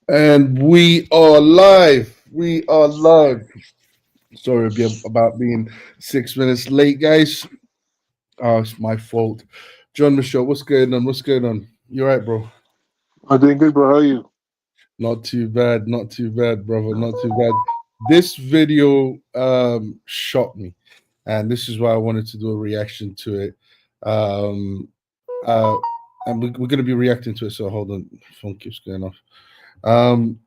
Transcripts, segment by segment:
And we are live. We are live. Sorry about being 6 minutes late, guys. Oh, it's my fault. John Michelle, what's going on? What's going on? You right, bro? I'm doing good, bro. How are you? Not too bad. Not too bad, brother. Not too bad. This video shocked me, and this is why I wanted to do a reaction to it. Um, uh, and we're going to be reacting to it. So hold on, phone keeps going off. Um,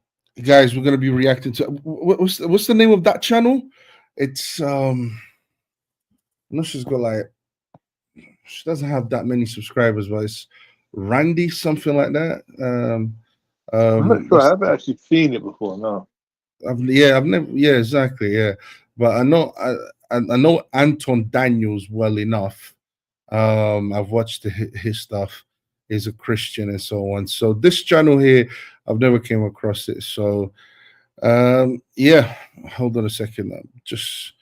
guys, we're gonna be reacting to what's the name of that channel? It's I know she's got like she doesn't have that many subscribers, but it's Randy something like that. I'm not sure. I haven't actually seen it before. No. I've never exactly but I know Anton Daniels well enough. I've watched his stuff. He's a Christian and so on. So this channel here, I've never came across it. So yeah, hold on a second. Just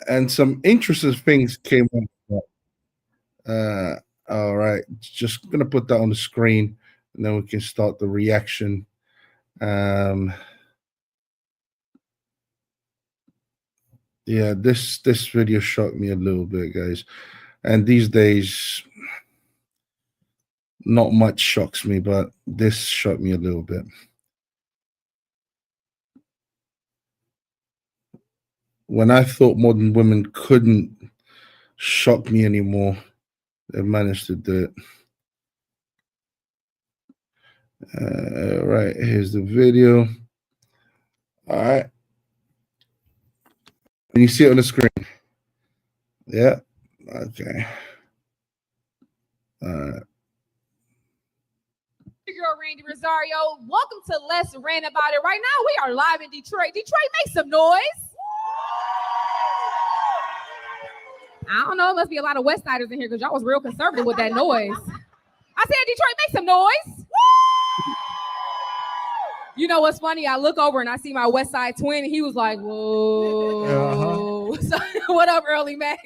and some interesting things came up. Uh, all right, just gonna put that on the screen, and then we can start the reaction. Um, yeah, this video shocked me a little bit, guys. And these days, not much shocks me, but this shocked me a little bit. When I thought modern women couldn't shock me anymore, they managed to do it. Right, here's the video. All right. And you see it on the screen. Yeah. Okay. All right. Your girl Randy Rosario. Welcome to Let's Rant About It. Right now, we are live in Detroit. Detroit, make some noise. I don't know. It must be a lot of West Siders in here because y'all was real conservative with that noise. I said, Detroit, make some noise. You know what's funny? I look over and I see my West Side twin, and he was like, whoa. So, what up, Early Mac?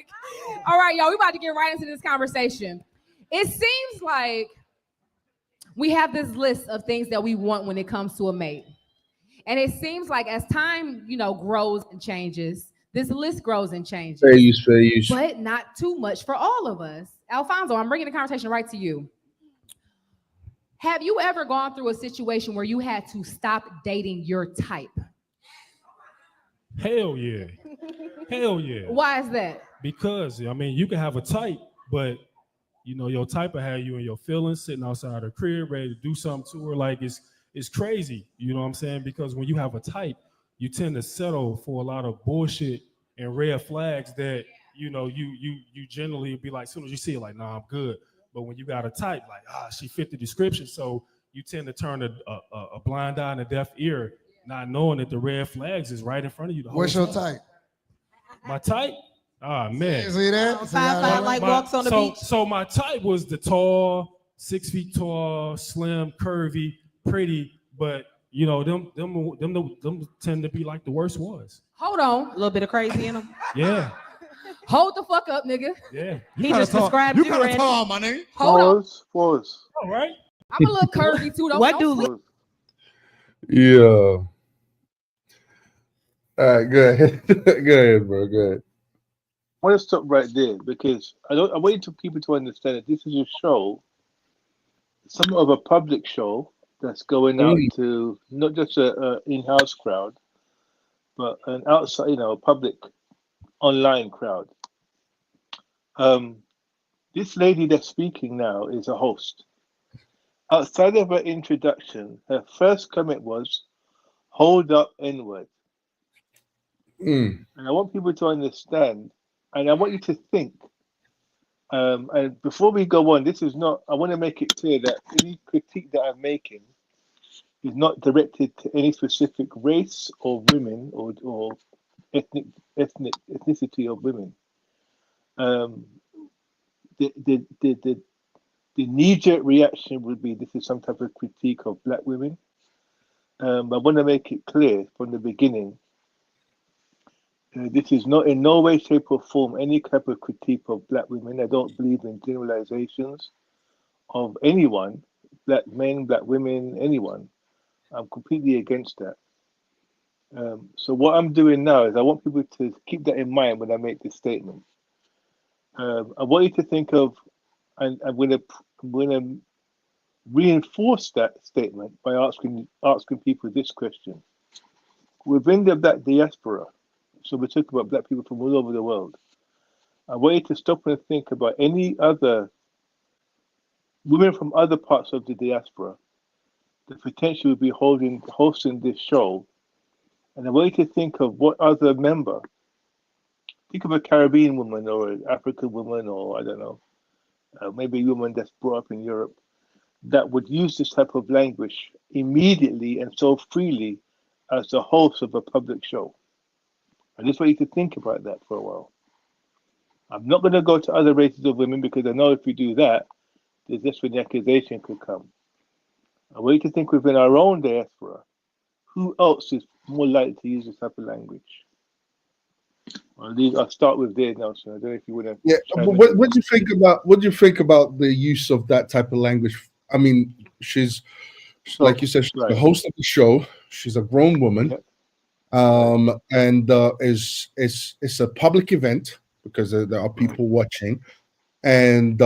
All right, y'all, we about to get right into this conversation. It seems like we have this list of things that we want when it comes to a mate. And it seems like as time, grows and changes, this list grows and changes. Fair use. But not too much for all of us. Alfonso, I'm bringing the conversation right to you. Have you ever gone through a situation where you had to stop dating your type? Hell yeah. Hell yeah. Why is that? Because, you can have a type, but, your type will have you in your feelings, sitting outside her crib, ready to do something to her. Like, it's crazy, you know what I'm saying? Because when you have a type, you tend to settle for a lot of bullshit and red flags that, you generally be like, as soon as you see it, like, nah, I'm good. But when you got a type, like, she fit the description. So you tend to turn a blind eye and a deaf ear, not knowing that the red flags is right in front of you. What's your type? My type? Ah, man. See that? 5'5" like walks on the beach. So my type was the tall, 6 feet tall, slim, curvy, pretty, but them tend to be like the worst ones. Hold on. A little bit of crazy in them. Yeah. Hold the fuck up, nigga. Yeah. He just described you. You You Randy. kinda tall, my nigga. Hold on. Pause. All right. I'm a little curvy too. What Don't do- sleep. Yeah. All right, go ahead. Go ahead, bro. Go ahead. I want to stop right there because I want you to people to understand that this is a show, somewhat of a public show that's going out to not just a in-house crowd, but an outside, a public online crowd. This lady that's speaking now is a host. Outside of her introduction, her first comment was, "Hold up, N-word." And I want people to understand, and I want you to think. And before we go on, this is not. I want to make it clear that any critique that I'm making is not directed to any specific race or women or ethnicity of women. The knee-jerk reaction would be this is some type of critique of black women. I want to make it clear from the beginning. This is not in no way, shape, or form any type of critique of black women. I don't believe in generalizations of anyone black men, black women, anyone. I'm completely against that. So what I'm doing now is I want people to keep that in mind when I make this statement. I want you to think of, and I'm going to reinforce that statement by asking people this question. Within the black diaspora, so we're talking about black people from all over the world, I want you to stop and think about any other women from other parts of the diaspora that potentially would be hosting this show. And I want you to think of what other member, think of a Caribbean woman or an African woman, or I don't know, maybe a woman that's brought up in Europe, that would use this type of language immediately and so freely as the host of a public show. I just want you to think about that for a while. I'm not going to go to other races of women because I know if we do that, that's when the accusation could come. I want you to think within our own diaspora, who else is more likely to use this type of language? I'll start with there, Nelson. I don't know if you want to. Yeah. What do you think about? What do you think about the use of that type of language? I mean, she's like you said, she's the host of the show. She's a grown woman, and it's a public event because there are people watching, and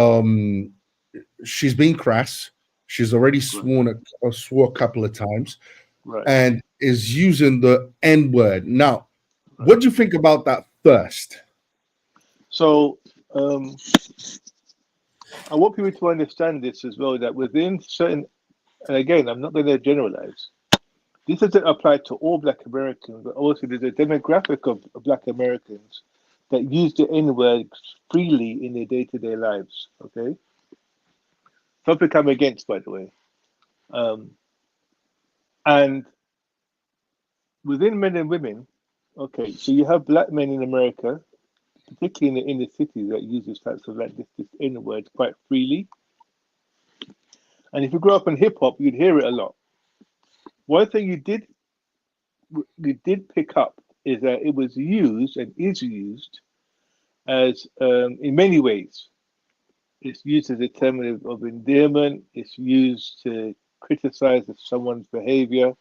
she's being crass. She's already swore a couple of times, and is using the N-word. Now, what do you think about that first? So, I want people to understand this as well, that within certain, and again, I'm not going to generalize, this doesn't apply to all Black Americans, but also there's a demographic of Black Americans that use the N-word freely in their day-to-day lives, okay? Something I'm against, by the way. And within men and women, okay, so you have black men in America, particularly in the city, that use this types of like this N-word quite freely. And if you grew up in hip hop, you'd hear it a lot. One thing you did pick up is that it was used and is used as in many ways. It's used as a term of endearment. It's used to criticize someone's behavior.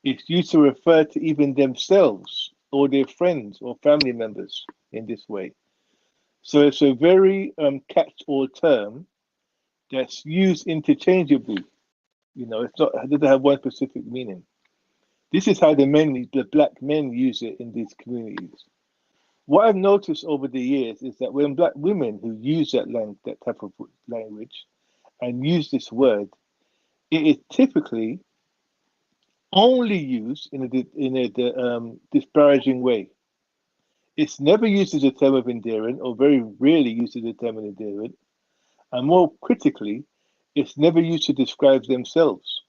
It's used to refer to even themselves or their friends or family members in this way. So it's a very catch-all term that's used interchangeably. You know, it doesn't have one specific meaning. This is how the black men use it in these communities. What I've noticed over the years is that when black women who use that type of language and use this word, it is typically only used in a disparaging way. It's never used as a term of endearment, or very rarely used as a term of endearment. And more critically, it's never used to describe themselves.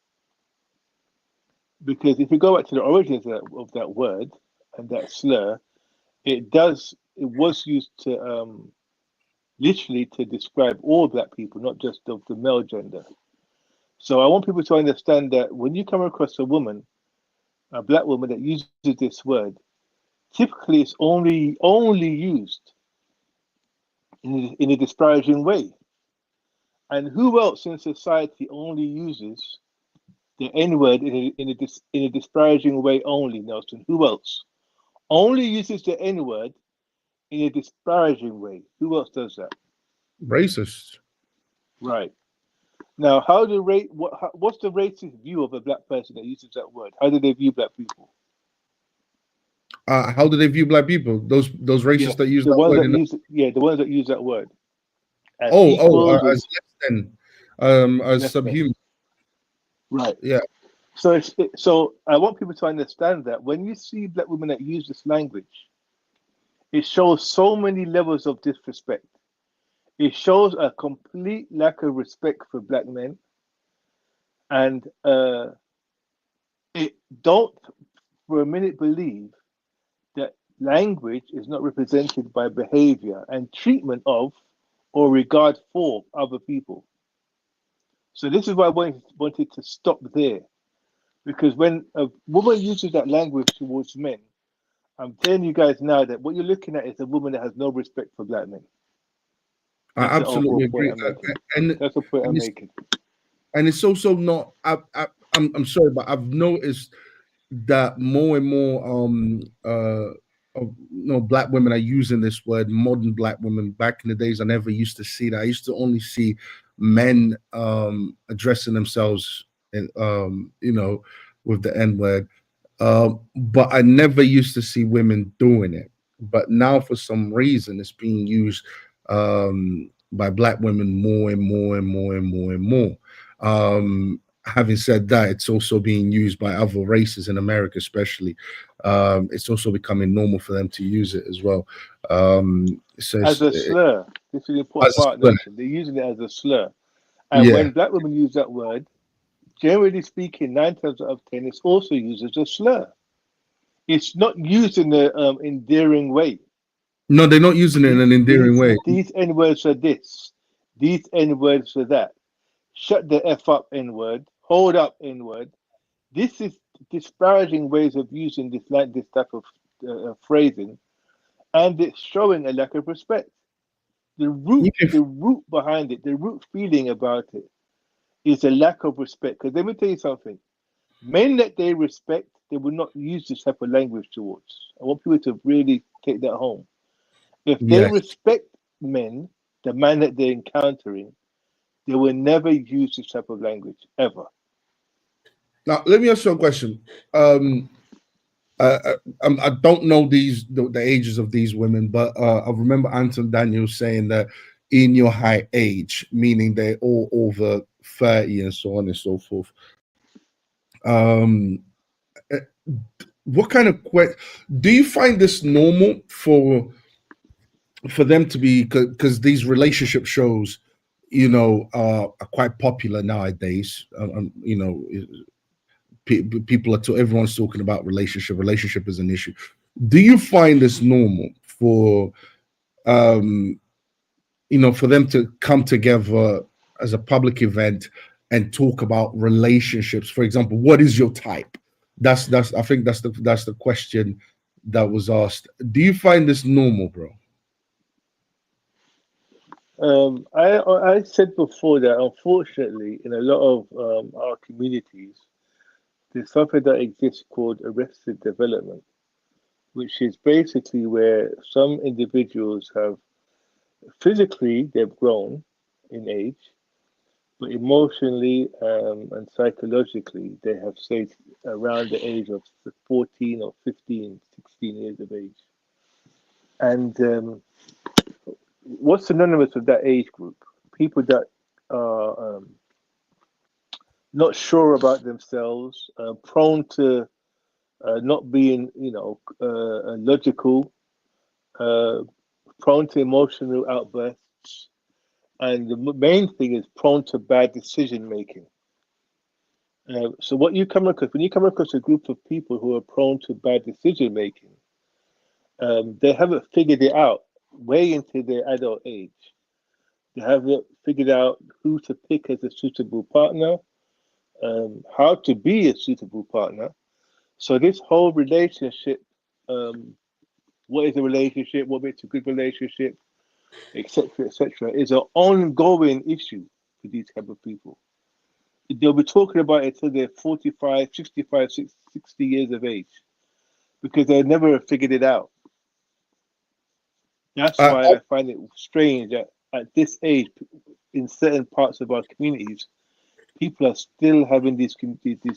Because if you go back to the origins of that word and that slur, it was used to literally to describe all black people, not just of the male gender. So I want people to understand that when you come across a woman, a black woman that uses this word, typically it's only used in a disparaging way. And who else in society only uses the N-word in a disparaging way only, Nelson? Who else? Only uses the N-word in a disparaging way. Who else does that? Racists. Right. Now, what's the racist view of a black person that uses that word? How do they view black people? How do they view black people? Those racists that use the that ones word. The ones that use that word. As as less than, as subhuman. Right. Yeah. So I want people to understand that when you see black women that use this language, it shows so many levels of disrespect. It shows a complete lack of respect for black men, and it don't for a minute believe that language is not represented by behavior and treatment of or regard for other people. So this is why I wanted to stop there, because when a woman uses that language towards men, I'm telling you guys now that what you're looking at is a woman that has no respect for black men. I absolutely agree. That's the point I'm making. And it's also not. I'm sorry, but I've noticed that more and more black women are using this word, modern black women. Back in the days, I never used to see that. I used to only see men addressing themselves and with the N-word. But I never used to see women doing it. But now for some reason it's being used by black women more and more and more and more and more. Having said that, it's also being used by other races in America, especially. It's also becoming normal for them to use it as well. So as a slur. This is the important part. They're using it as a slur. And when black women use that word, generally speaking, 9 times out of 10, it's also used as a slur. It's not used in an endearing way. No, they're not using it in an endearing way. These N-words are this. These N-words are that. Shut the F up N-word. Hold up N-word. This is disparaging ways of using this type of phrasing, and it's showing a lack of respect. The root behind it, the root feeling about it, is a lack of respect. Because let me tell you something: men that they respect, they will not use this type of language towards. I want people to really take that home. If they respect men, the man that they're encountering, they will never use this type of language ever. Now, let me ask you a question. I don't know the ages of these women, but I remember Anton Daniels saying that in your high age, meaning they're all over 30 and so on and so forth. What kind of do you find this normal for them to be? Because these relationship shows, are quite popular nowadays. Everyone's talking about relationship is an issue. Do you find this normal for for them to come together as a public event and talk about relationships? For example, what is your type? I think that's the question that was asked. Do you find this normal, bro? I said before that unfortunately in a lot of our communities, there's something that exists called arrested development, which is basically where some individuals have physically they've grown in age, but emotionally and psychologically they have stayed around the age of 14 or 15, 16 years of age. And what's synonymous with that age group? People that are not sure about themselves, prone to not being, logical, prone to emotional outbursts, and the main thing is prone to bad decision making. So what you come across when you come across a group of people who are prone to bad decision making, they haven't figured it out way into their adult age. They haven't figured out who to pick as a suitable partner, how to be a suitable partner. So this whole relationship, what is a relationship, what makes a good relationship, etc., is an ongoing issue for these type of people. They'll be talking about it till they're 45, 65, 60 years of age, because they never figured it out. That's why I find it strange that at this age, in certain parts of our communities, people are still having these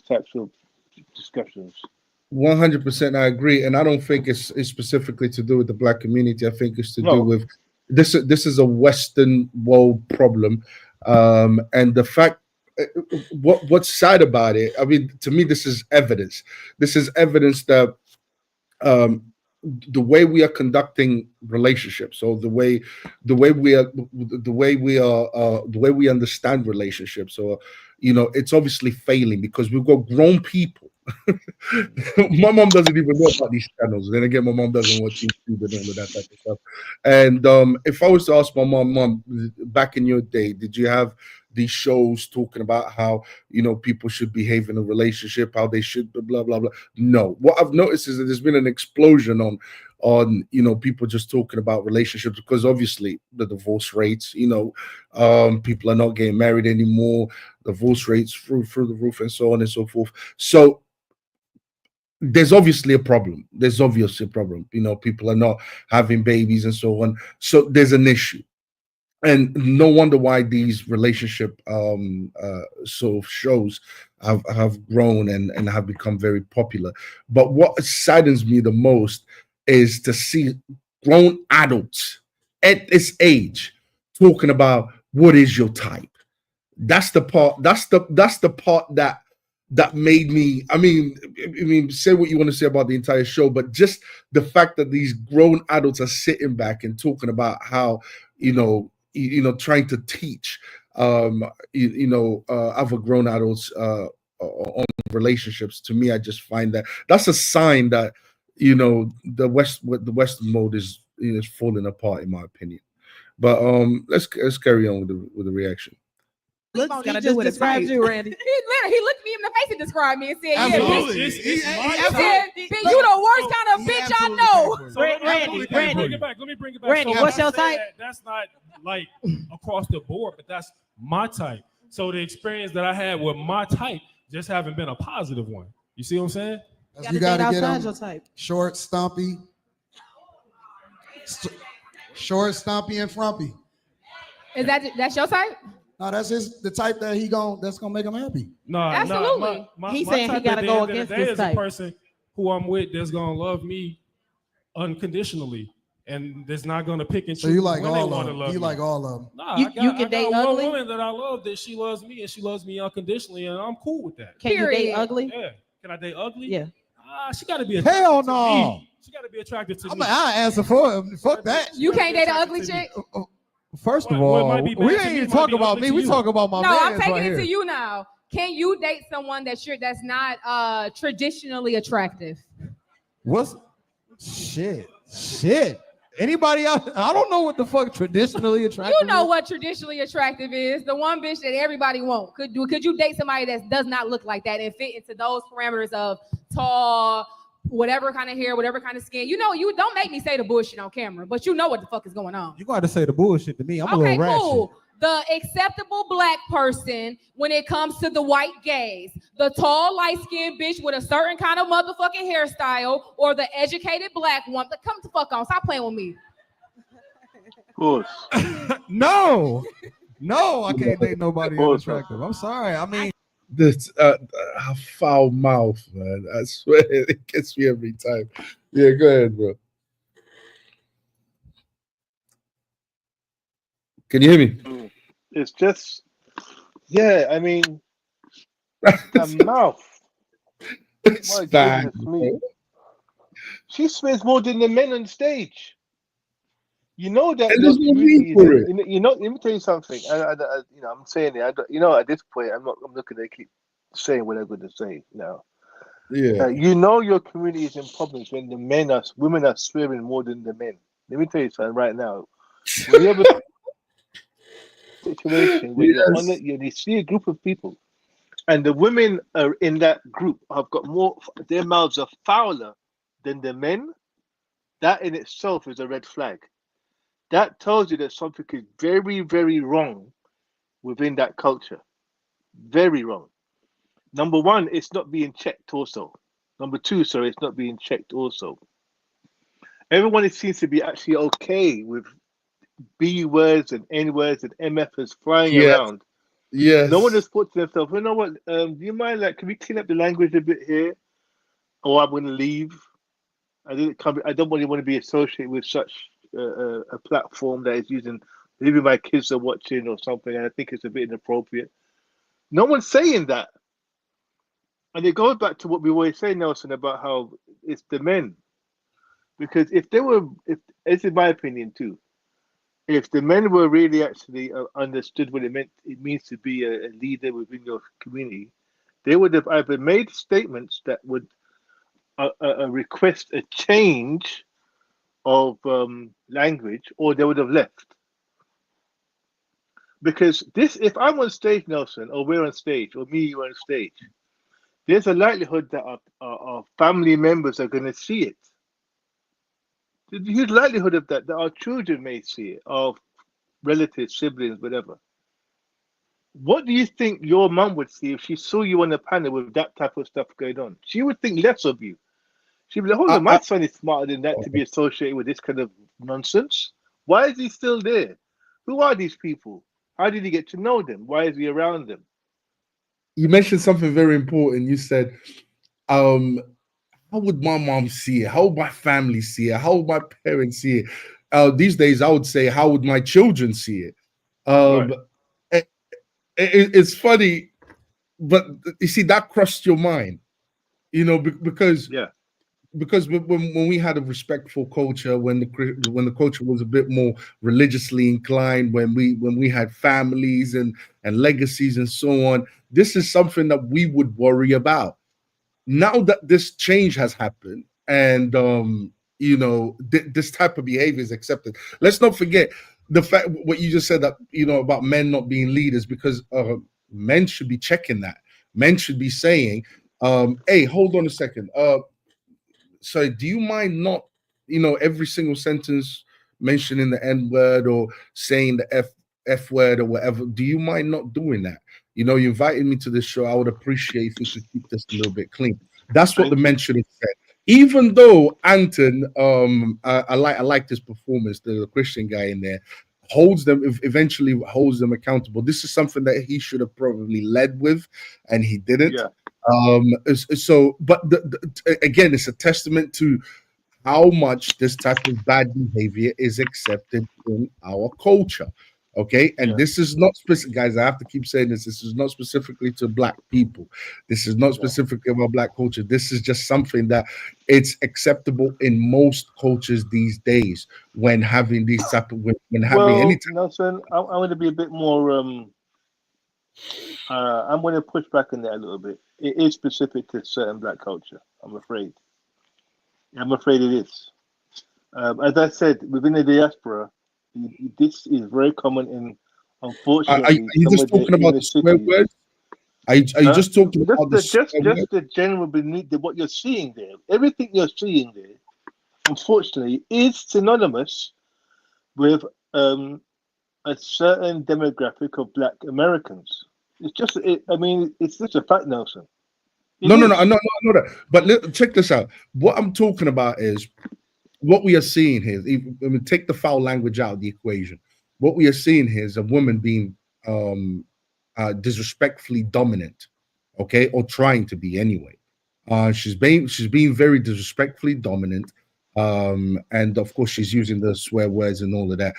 types of discussions. 100%, I agree, and I don't think it's specifically to do with the Black community. I think it's to do with this. This is a Western world problem, and the fact. What's sad about it? I mean, to me, this is evidence. This is evidence that the way we are conducting relationships, or the way we understand relationships, or it's obviously failing because we've got grown people. My mom doesn't even know about these channels. Then again, my mom doesn't watch YouTube and all of that type of stuff. And if I was to ask my mom, back in your day, did you have these shows talking about how, people should behave in a relationship, how they should blah blah blah. No, what I've noticed is that there's been an explosion on people just talking about relationships, because obviously the divorce rates, people are not getting married anymore, divorce rates through the roof, and so on and so forth. So there's obviously a problem. People are not having babies and so on. So there's an issue. And no wonder why these relationship sort of shows have grown and have become very popular. But what saddens me the most is to see grown adults at this age talking about what is your type. That's the part. That's the part that made me. I mean, say what you want to say about the entire show, but just the fact that these grown adults are sitting back and talking about how trying to teach other grown adults on relationships. To me, I just find that's a sign that the Western mode is falling apart, in my opinion. But let's carry on with the reaction. Looks got to do with it, you, Randy. He looked me in the face and described me and said, Absolutely. "Yeah, bitch." He said, "You the worst kind of bitch I know." So Randy, let me bring it back. Randy, what's your type? That's not like across the board, but that's my type. So the experience that I had with my type just haven't been a positive one. You see what I'm saying? You gotta get outside your type. Short, stumpy, and frumpy. Is that's your type? No, that's the type that's gonna make him happy. No, absolutely. He's saying he gotta go against this type. A person who I'm with that's gonna love me unconditionally, and that's not gonna pick and choose. So you like when all they of them? You me. like all of them? Nah, you can date one ugly. woman that I love that she loves me and she loves me unconditionally, and I'm cool with that. Can you date ugly? Yeah. Can I date ugly? Yeah. She got to be hell no. She got to be attracted to me. I answer for him. Fuck that. You can't date an ugly chick. First of all, we ain't even talking about me. We talking about my man. No, I'm taking it to you now. Can you date someone that's not traditionally attractive? What's shit? Anybody else? I don't know what the fuck traditionally attractive. You know what traditionally attractive is? The one bitch that everybody wants. Could you date somebody that does not look like that and fit into those parameters of tall, whatever kind of hair, whatever kind of skin? You don't make me say the bullshit on camera, but you know what the fuck is going on. You got to say the bullshit to me. I'm a little ratchet. Cool. The acceptable black person when it comes to the white gays, the tall, light-skinned bitch with a certain kind of motherfucking hairstyle, or the educated black one. But come the fuck on, stop playing with me. Of course. No, I can't date nobody unattractive. I'm sorry. I mean, this foul mouth, man. I swear it gets me every time. Yeah, go ahead, bro. Can you hear me? It's just, yeah, I mean, the mouth. It's My bad. goodness me. She smears more than the men on stage. You know that. And there's no need for it. Let me tell you something. I'm saying it. At this point, I'm not going to keep saying what I'm going to say now. Yeah. Your community is in problems when women are swearing more than the men. Let me tell you something right now. When you have a situation where you see a group of people and the women are in that group have got more, their mouths are fouler than the men, that in itself is a red flag. That tells you that something is very, very wrong within that culture. Very wrong. Number one, it's not being checked also. Number two, it's not being checked also. Everyone seems to be actually okay with B words and N words and MFs flying around. Yes. No one has thought to themselves, you know what, do you mind, can we clean up the language a bit here? Or I'm going to leave. I don't really want to be associated with such a platform that is using, maybe my kids are watching or something, and I think it's a bit inappropriate. No one's saying that. And it goes back to what we always say, Nelson, about how it's the men. Because if it's in my opinion too, if the men were really actually understood what it means to be a leader within your community, they would have either made statements that would request a change of language, or they would have left. Because this, if I'm on stage, Nelson, or we're on stage, or me, you're on stage, there's a likelihood that our family members are going to see it. There's a huge likelihood of that our children may see it, our relatives, siblings, whatever. What do you think your mum would see if she saw you on a panel with that type of stuff going on? She would think less of you. She'd be like, hold on, my son is smarter than that to be associated with this kind of nonsense. Why is he still there? Who are these people? How did he get to know them? Why is he around them? You mentioned something very important. You said, how would my mom see it? How would my family see it? How would my parents see it? These days, I would say, how would my children see it? Right. It's funny, but you see, that crossed your mind, you know, because when we had a respectful culture, when the culture was a bit more religiously inclined, when we had families and legacies and so on, this is something that we would worry about. Now that this change has happened, and you know, this type of behavior is accepted. Let's not forget the fact what you just said, that, you know, about men not being leaders, because men should be checking that. Men should be saying, hey, hold on a second. So do you mind not, you know, every single sentence mentioning the N word or saying the F word or whatever? Do you mind not doing that? You know, you invited me to this show. I would appreciate if you could keep this a little bit clean. That's what the men should have said. Even though Anton, I like this performance, the Christian guy in there, eventually holds them accountable. This is something that he should have probably led with, and he didn't. Yeah. So, but again, it's a testament to how much this type of bad behavior is accepted in our culture. Okay, and this is not specific, guys. I have to keep saying this. This is not specifically to Black people. This is not specifically about Black culture. This is just something that it's acceptable in most cultures these days. When having these type of when having any type. Nelson, I'm going to be a bit more. I'm going to push back on that a little bit. It is specific to certain Black culture. I'm afraid. It is. As I said, within the diaspora, this is very common in, unfortunately. Are you just talking about the swear words? Are you just talking about the general beneath what you're seeing there? Everything you're seeing there, unfortunately, is synonymous with a certain demographic of Black Americans. It's just, it's just a fact, Nelson. No, I know that. But check this out. What I'm talking about is what we are seeing here. Take the foul language out of the equation. What we are seeing here is a woman being disrespectfully dominant, okay, or trying to be anyway. She's being very disrespectfully dominant, and of course she's using the swear words and all of that.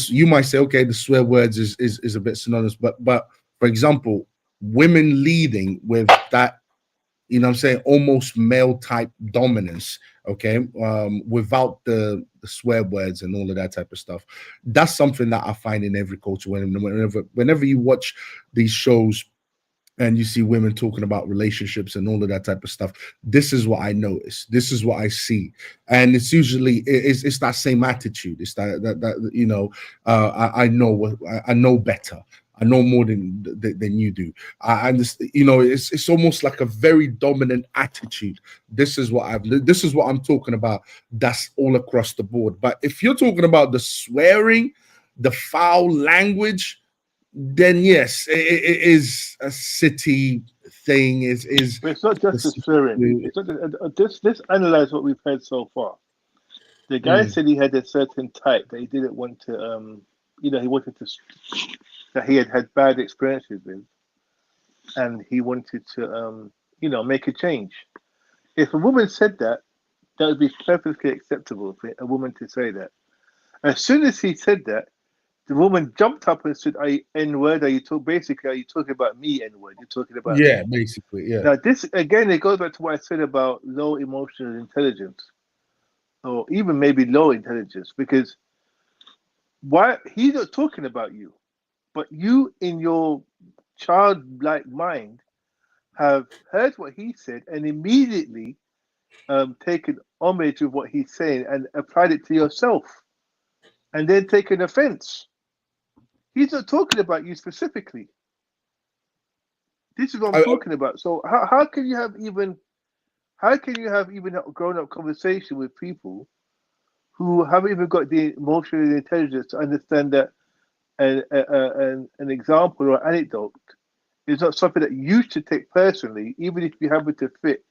You might say, okay, the swear words is a bit synonymous, but for example, women leading with that, you know what I'm saying, almost male type dominance, okay, without the swear words and all of that type of stuff. That's something that I find in every culture. Whenever you watch these shows and you see women talking about relationships and all of that type of stuff, this is what I notice. This is what I see, and it's usually it's that same attitude. It's that you know, I know better. I know more than you do. I understand, you know, it's almost like a very dominant attitude. This is what I'm talking about. That's all across the board. But if you're talking about the swearing, the foul language, then yes, it is a city thing. It's not just the swearing. It's not let's analyze what we've heard so far. The guy said he had a certain type that he didn't want to, he wanted to, that he had bad experiences with, and he wanted to, make a change. If a woman said that, that would be perfectly acceptable for a woman to say that. As soon as he said that, the woman jumped up and said, N-word, are you talking about me, N-word? You're talking about me. Basically, yeah. Now, this, again, it goes back to what I said about low emotional intelligence, or even maybe low intelligence, because why he's not talking about you, but you in your childlike mind have heard what he said and immediately taken homage of what he's saying and applied it to yourself, and then taken offense. He's not talking about you specifically. This is what I'm talking about. So how can you have even a grown-up conversation with people who haven't even got the emotional intelligence to understand that an example or anecdote is not something that you should take personally, even if you happen to fit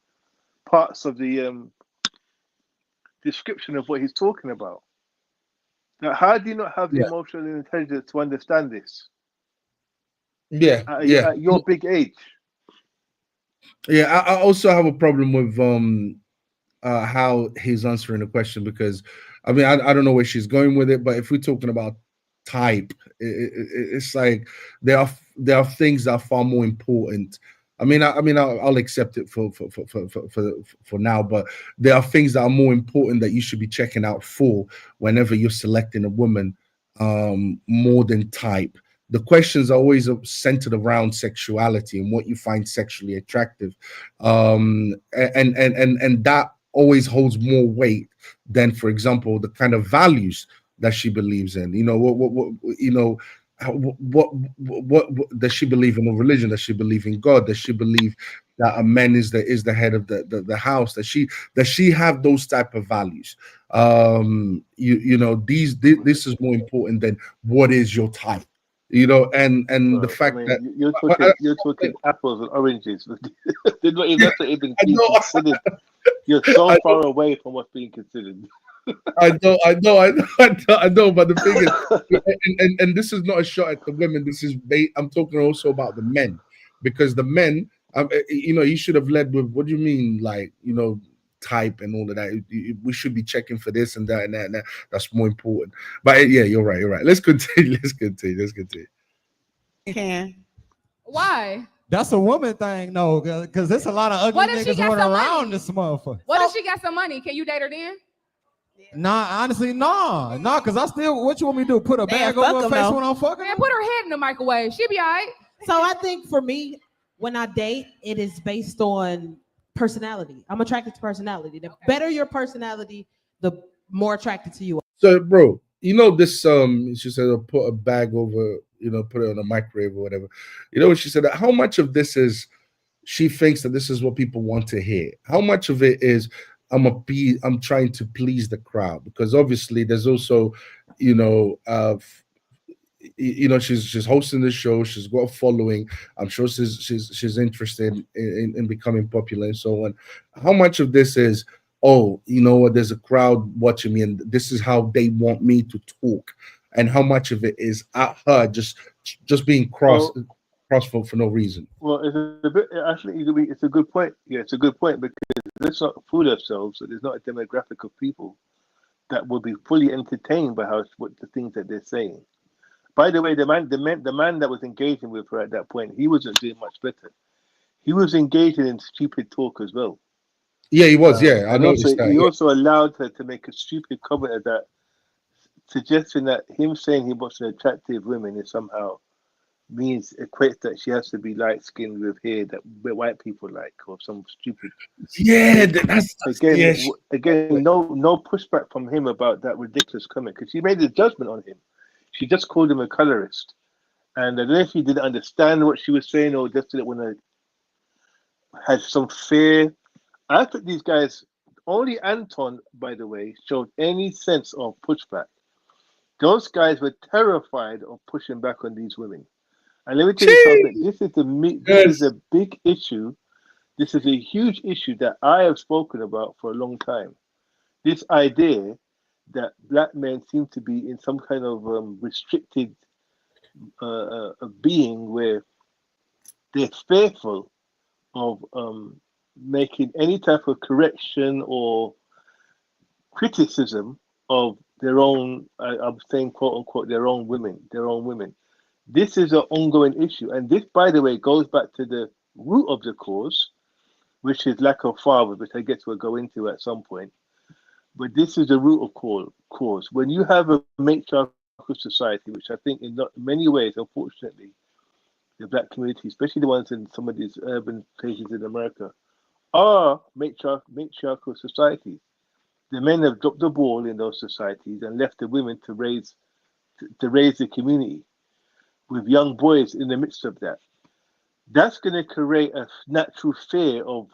parts of the description of what he's talking about. Now, how do you not have the emotional intelligence to understand this? At your big age. Yeah, I also have a problem with how he's answering the question, because I mean I don't know where she's going with it, but if we're talking about type, it's like there are things that are far more important. I'll accept it for now, but there are things that are more important that you should be checking out for whenever you're selecting a woman, more than type. The questions are always centered around sexuality and what you find sexually attractive, and that always holds more weight than, for example, the kind of values that she believes in. You know, what does she believe in? A religion? Does she believe in God? Does she believe that a man is the head of the house? Does she have those type of values? This is more important than what is your type. You know, and the fact that you're talking apples and oranges. They're not even being considered. You're so far away from what's being considered. I know, but the thing is, and this is not a shot at the women. I'm talking also about the men, because the men, you should have led with, what do you mean, like, type and all of that. We should be checking for this and that and that and that. That's more important. But yeah, you're right. Let's continue. Can. Why? That's a woman thing, no, because there's a lot of ugly niggas running around this motherfucker. What if she got some money? Can you date her then? Nah, honestly, nah, because I still, what you want me to do? Put a bag over her face when I'm fucking? Man, put her head in the microwave. She'll be all right. So I think for me, when I date, it is based on personality. I'm attracted to personality. The better your personality, the more attracted to you. So, bro, this, she said, put a bag over, put it on a microwave or whatever. You know what she said? How much of this is she thinks that this is what people want to hear? How much of it is I'm trying to please the crowd? Because obviously there's also, she's hosting the show. She's got a following. I'm sure she's interested in becoming popular and so on. How much of this is, oh, you know what, there's a crowd watching me and this is how they want me to talk? And how much of it is at her just being cross for no reason? Well, it's a good point. Yeah, it's a good point, because let's not fool ourselves that there's not a demographic of people that will be fully entertained by what the things that they're saying. By the way, the man that was engaging with her at that point, he wasn't doing much better. He was engaging in stupid talk as well. Yeah, he was. I noticed that. He also allowed her to make a stupid comment of that, suggesting that him saying he wants an attractive woman is somehow equates that she has to be light skinned with hair that white people like, or some stupid. Yeah, that's again. No pushback from him about that ridiculous comment, because she made a judgment on him. She just called him a colorist, and I don't know if he didn't understand what she was saying or just didn't want to have some fear. I think these guys, only Anton, by the way, showed any sense of pushback. Those guys were terrified of pushing back on these women. And let me tell you something. This is a big issue. This is a huge issue that I have spoken about for a long time. This idea that black men seem to be in some kind of restricted being, where they're fearful of making any type of correction or criticism of their own, I'm saying quote unquote, their own women. This is an ongoing issue. And this, by the way, goes back to the root of the cause, which is lack of fathers, which I guess we'll go into at some point. But this is the root of cause. When you have a matriarchal society, which I think in many ways, unfortunately, the black community, especially the ones in some of these urban places in America, are matriarchal societies. The men have dropped the ball in those societies and left the women to raise the community. with young boys in the midst of that, that's going to create a natural fear of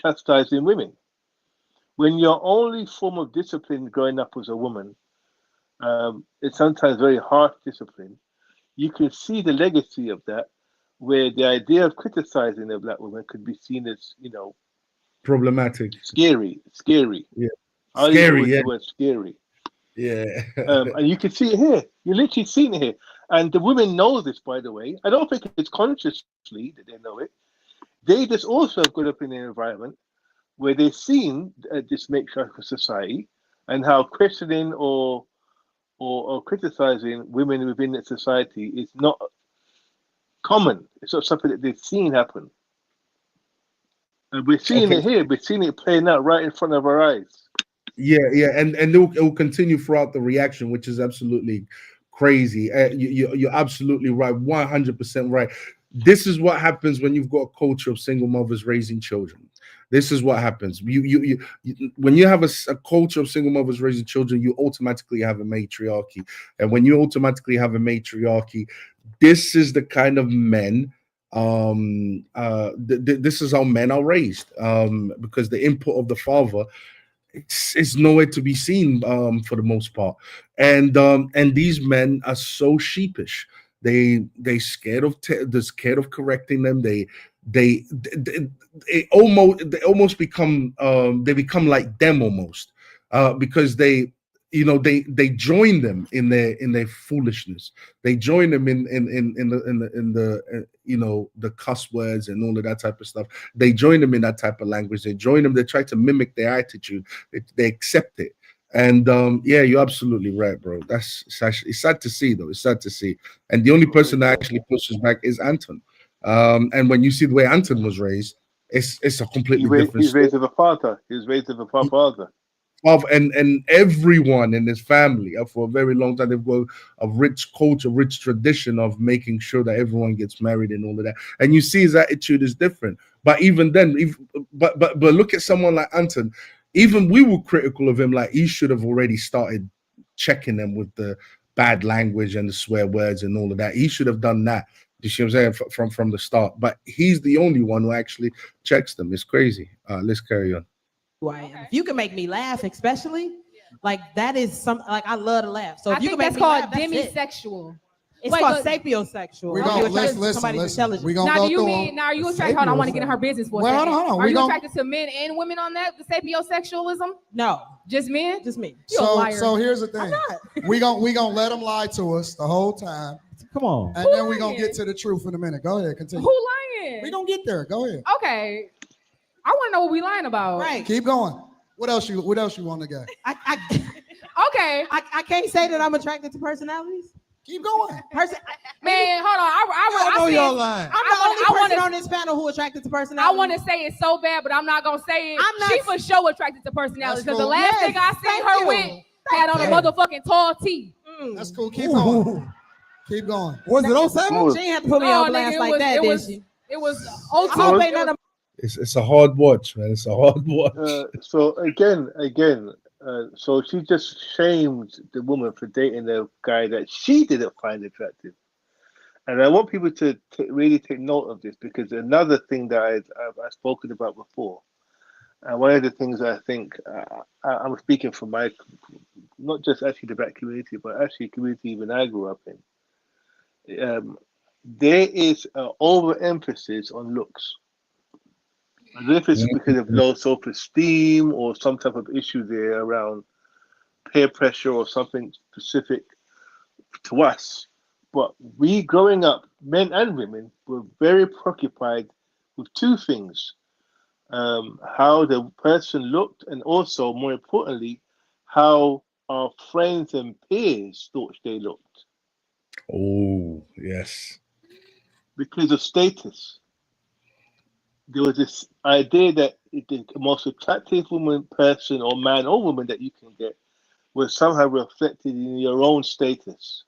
chastising women. When your only form of discipline growing up as a woman, it's sometimes very harsh discipline, you can see the legacy of that, where the idea of criticizing a black woman could be seen as, Problematic. scary. Yeah. I'll Scary, use yeah. the word scary. Yeah. And you can see it here. You're literally seeing it here. And the women know this, by the way. I don't think it's consciously that they know it. They just also have grown up in an environment where they've seen this matriarchal society and how questioning or criticizing women within that society is not common. It's not something that they've seen happen. And we're seeing it here. We're seeing it playing out right in front of our eyes. Yeah, and it will continue throughout the reaction, which is absolutely crazy. You're absolutely right, 100% right. This is what happens when you've got a culture of single mothers raising children. This is what happens. You when you have a culture of single mothers raising children, you automatically have a matriarchy, and when you automatically have a matriarchy, this is the kind of men. This is how men are raised. Because the input of the father. It's nowhere to be seen for the most part, and these men are so sheepish. They scared of they're scared of correcting them. They almost become they become like them almost because they join them in their foolishness. They join them in the the cuss words and all of that type of stuff. They join them in that type of language. They join them. They try to mimic their attitude. They accept it. And yeah, you're absolutely right, bro. It's sad to see, though. It's sad to see. And the only person that actually pushes back is Anton. And when you see the way Anton was raised, it's a completely different. He's raised with a father. He's raised with a father. And everyone in his family for a very long time, they've got a rich culture, rich tradition of making sure that everyone gets married and all of that. And you see his attitude is different. But even then, but look at someone like Anton. Even we were critical of him, like he should have already started checking them with the bad language and the swear words and all of that. He should have done that. You see what I'm saying? From the start. But he's the only one who actually checks them. It's crazy. Let's carry on. Who I am. If you can make me laugh, especially, like that is something like I love to laugh. So if I you think can that's make me called laugh, that's it. demisexual. It's Wait, called but- sapiosexual. We When gonna you're attracted to listen. somebody's intelligence. We gonna Now, go do you through mean them. now? Are you attracted? Hold on, I want to get in her business for a Well, second. hold on. Are We you gonna- attracted to men and women on that? The sapiosexualism? No, Just men? just me. You're a liar. So here's the thing. I'm not. We gonna let them lie to us the whole time, Come on. and Who then we gonna lying? get to the truth in a minute. Go ahead, continue. Who lying? We gonna get there. Go ahead. Okay. I want to know what we lying about. Right. Keep going. What else you want to get? Okay. I can't say that I'm attracted to personalities. Keep going. Man, hold on. I know you're lying. I'm the only I person wanna- on this panel who attracted to I personalities. want to say it so bad, but I'm not gonna say it. I'm not- She for sure attracted to personality That's because the cool. last Yes, thing I seen thank her you. with had on a you. motherfucking tall tee. That's cool. Keep going. Keep going. Was it on Saturday? She ain't have to put me No, on blast nigga, it like was- that, it did was- she? It was I OT. hope ain't none of It's a hard watch, man. It's a hard watch. So again, so she just shamed the woman for dating a guy that she didn't find attractive. And I want people to really take note of this, because another thing that I've spoken about before, and one of the things I think I'm speaking for my, not just actually the black community, but actually the community even I grew up in. There is an overemphasis on looks. I don't know if it's because of low self-esteem or some type of issue there around peer pressure or something specific to us. But we growing up, men and women, were very preoccupied with two things. How the person looked, and also, more importantly, how our friends and peers thought they looked. Oh, yes. Because of status. There was this idea that the most attractive person or man or woman that you can get was somehow reflected in your own status.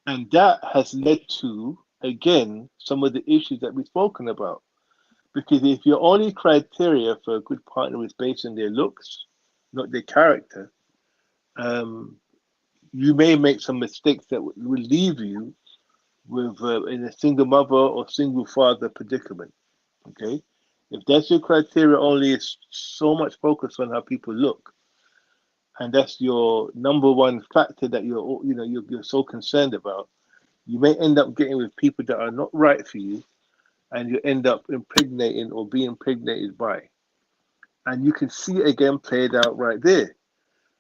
And that has led to, again, some of the issues that we've spoken about. Because if your only criteria for a good partner is based on their looks, not their character, you may make some mistakes that will leave you with in a single mother or single father predicament. Okay, if that's your criteria, only is so much focus on how people look, and that's your number one factor that you're so concerned about, you may end up getting with people that are not right for you, and you end up impregnating or being impregnated by. And you can see it again played out right there.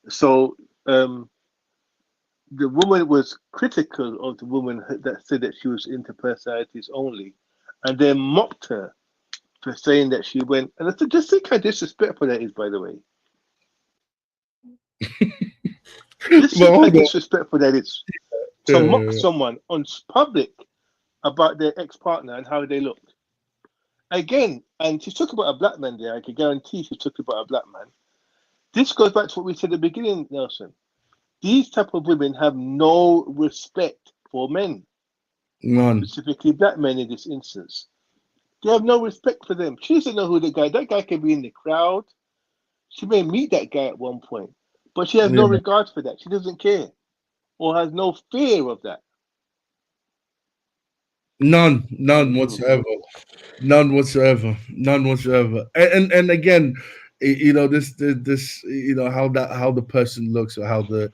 So the woman was critical of the woman that said that she was into personalities only, and then mocked her for saying that she went. And I said, just think how disrespectful that is, by the way. Just think how disrespectful that is to mock someone on public about their ex-partner and how they look. Again, and she talked about a black man there. I can guarantee she talked about a black man. This goes back to what we said at the beginning, Nelson. These type of women have no respect for men. None. Specifically black men in this instance. They have no respect for them. She doesn't know who that guy can be in the crowd. She may meet that guy at one point, but she has no regard for that. She doesn't care or has no fear of that. None whatsoever. None whatsoever. And again, you know, this you know, how the person looks, or how the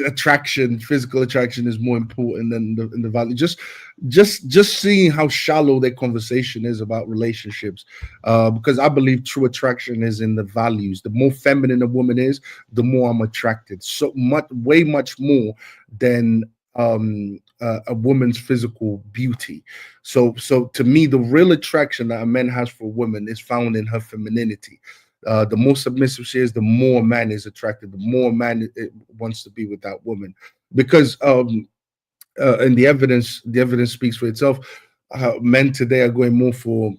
attraction, physical attraction, is more important than the value. Just seeing how shallow their conversation is about relationships, because I believe true attraction is in the values. The more feminine a woman is, the more I'm attracted. So much, way much more than a woman's physical beauty. So to me, the real attraction that a man has for a woman is found in her femininity. The more submissive she is, the more a man is attracted, the more a man wants to be with that woman. Because and the evidence speaks for itself. Men today are going more for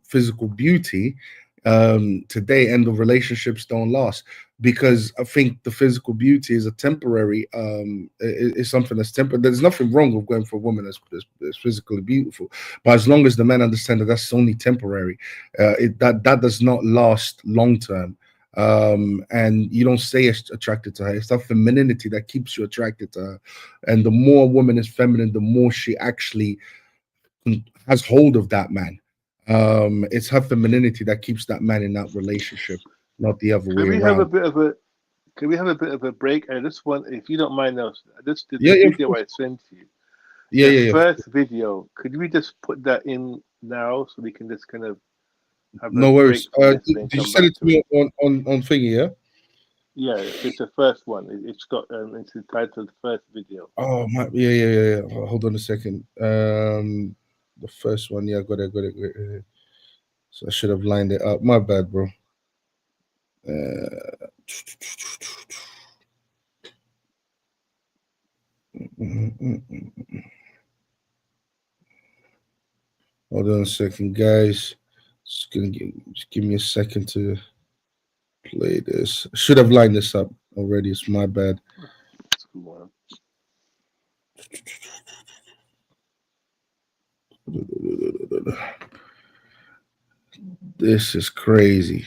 physical beauty today, and the relationships don't last, because I think the physical beauty is a temporary is something that's temporary. There's nothing wrong with going for a woman that's physically beautiful, but as long as the men understand that that's only temporary, that does not last long term. And you don't stay attracted to her. It's that femininity that keeps you attracted to her. And the more a woman is feminine, the more she actually has hold of that man. It's her femininity that keeps that man in that relationship, not the other way around. Can we have a bit of a break? And this one, if you don't mind, Nelson, the video I sent you. The first video. Could we just put that in now so we can just kind of have no worries. Did you send it to me on thingy? Yeah. Yeah, it's the first one. It's got it's entitled "First Video." Oh my, yeah. Hold on a second. The first one, yeah, got it. So I should have lined it up. My bad, bro. Hold on a second, guys. Just give me a second to play this. I should have lined this up already. It's my bad. This is crazy.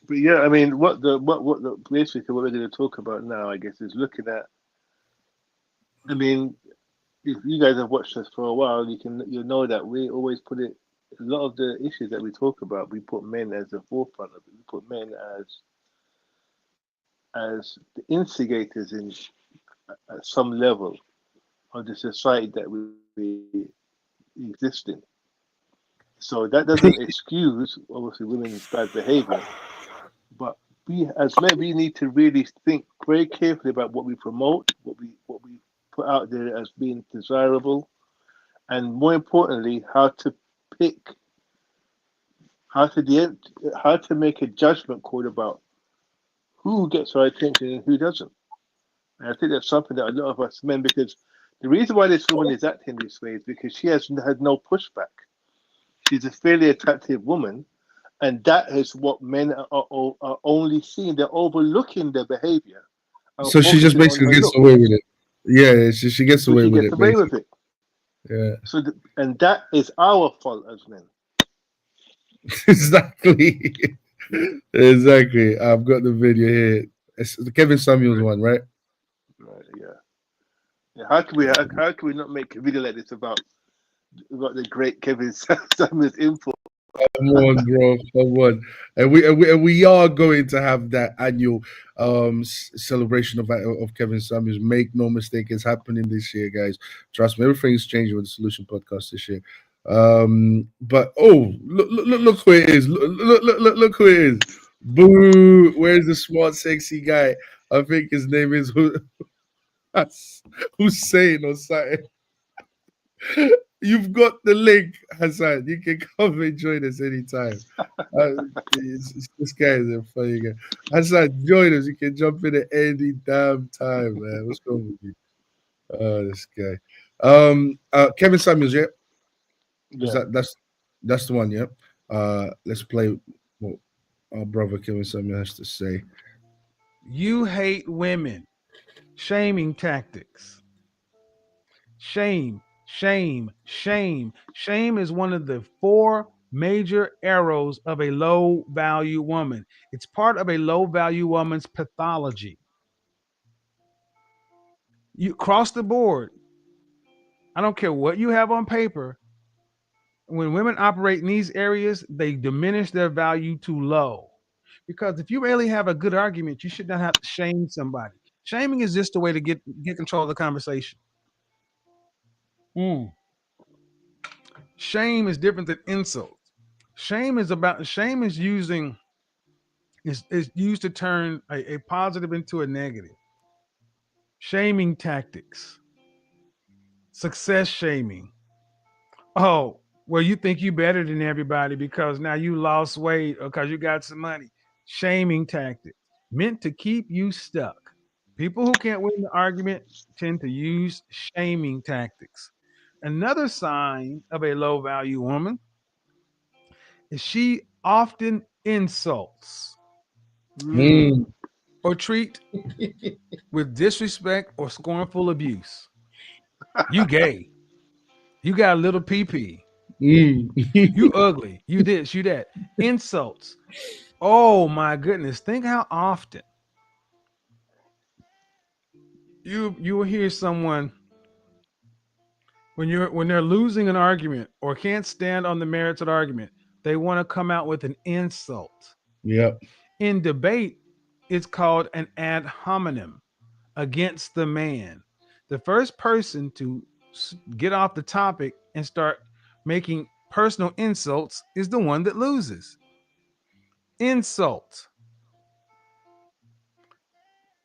But yeah, I mean, what basically what we're going to talk about now, I guess, is looking at. I mean, if you guys have watched us for a while, you know that we always put it. A lot of the issues that we talk about, we put men as the forefront of it. We put men as the instigators in at some level of the society that we exist in. So that doesn't excuse, obviously, women's bad behavior, but we as men, we need to really think very carefully about what we promote, what we put out there as being desirable, and more importantly, how to pick, how to make a judgment call about who gets our attention and who doesn't. And I think that's something that a lot of us men, because the reason why this woman is acting this way is because she has had no pushback. She's a fairly attractive woman, and that is what men are only seeing. They're overlooking their behavior. So she just basically gets away with it. Yeah, she gets away with it. Yeah. So, and that is our fault as men. Exactly. I've got the video here. It's the Kevin Samuels one, right? Right, yeah. How can we not make a video like this about the great Kevin Samuels info? Come on, bro. Come on. And we are going to have that annual celebration of Kevin Samuels. Make no mistake, it's happening this year, guys. Trust me, everything's changing with the Solution Podcast this year. But look who it is. Look who it is. Boo! Where's the smart, sexy guy? I think his name is Hussein or something. You've got the link, Hassan. You can come and join us anytime. This guy is a funny guy. Hassan, join us. You can jump in at any damn time, man. What's wrong with you? Oh, this guy. Kevin Samuels, yeah. Yeah. That's the one, yeah. Let's play what our brother Kevin Samuels has to say. You hate women. Shaming tactics. Shame. Shame is one of the 4 major arrows of a low value woman. It's part of a low value woman's pathology. You cross the board. I don't care what you have on paper. When women operate in these areas, they diminish their value to low. Because if you really have a good argument, you should not have to shame somebody. Shaming is just a way to get control of the conversation. Shame is different than insult. Shame is used to turn a positive into a negative. Shaming tactics. Success shaming. Oh, well, you think you better than everybody because now you lost weight or because you got some money. Shaming tactics meant to keep you stuck. People who can't win the argument tend to use shaming tactics. Another sign of a low value woman is she often insults or treat with disrespect or scornful abuse. You gay. You got a little pee-pee. You ugly. You this, you that. Insults. Oh my goodness. Think how often you will hear someone when they're losing an argument or can't stand on the merits of the argument, they want to come out with an insult. Yep. In debate, it's called an ad hominem, against the man. The first person to get off the topic and start making personal insults is the one that loses. Insult.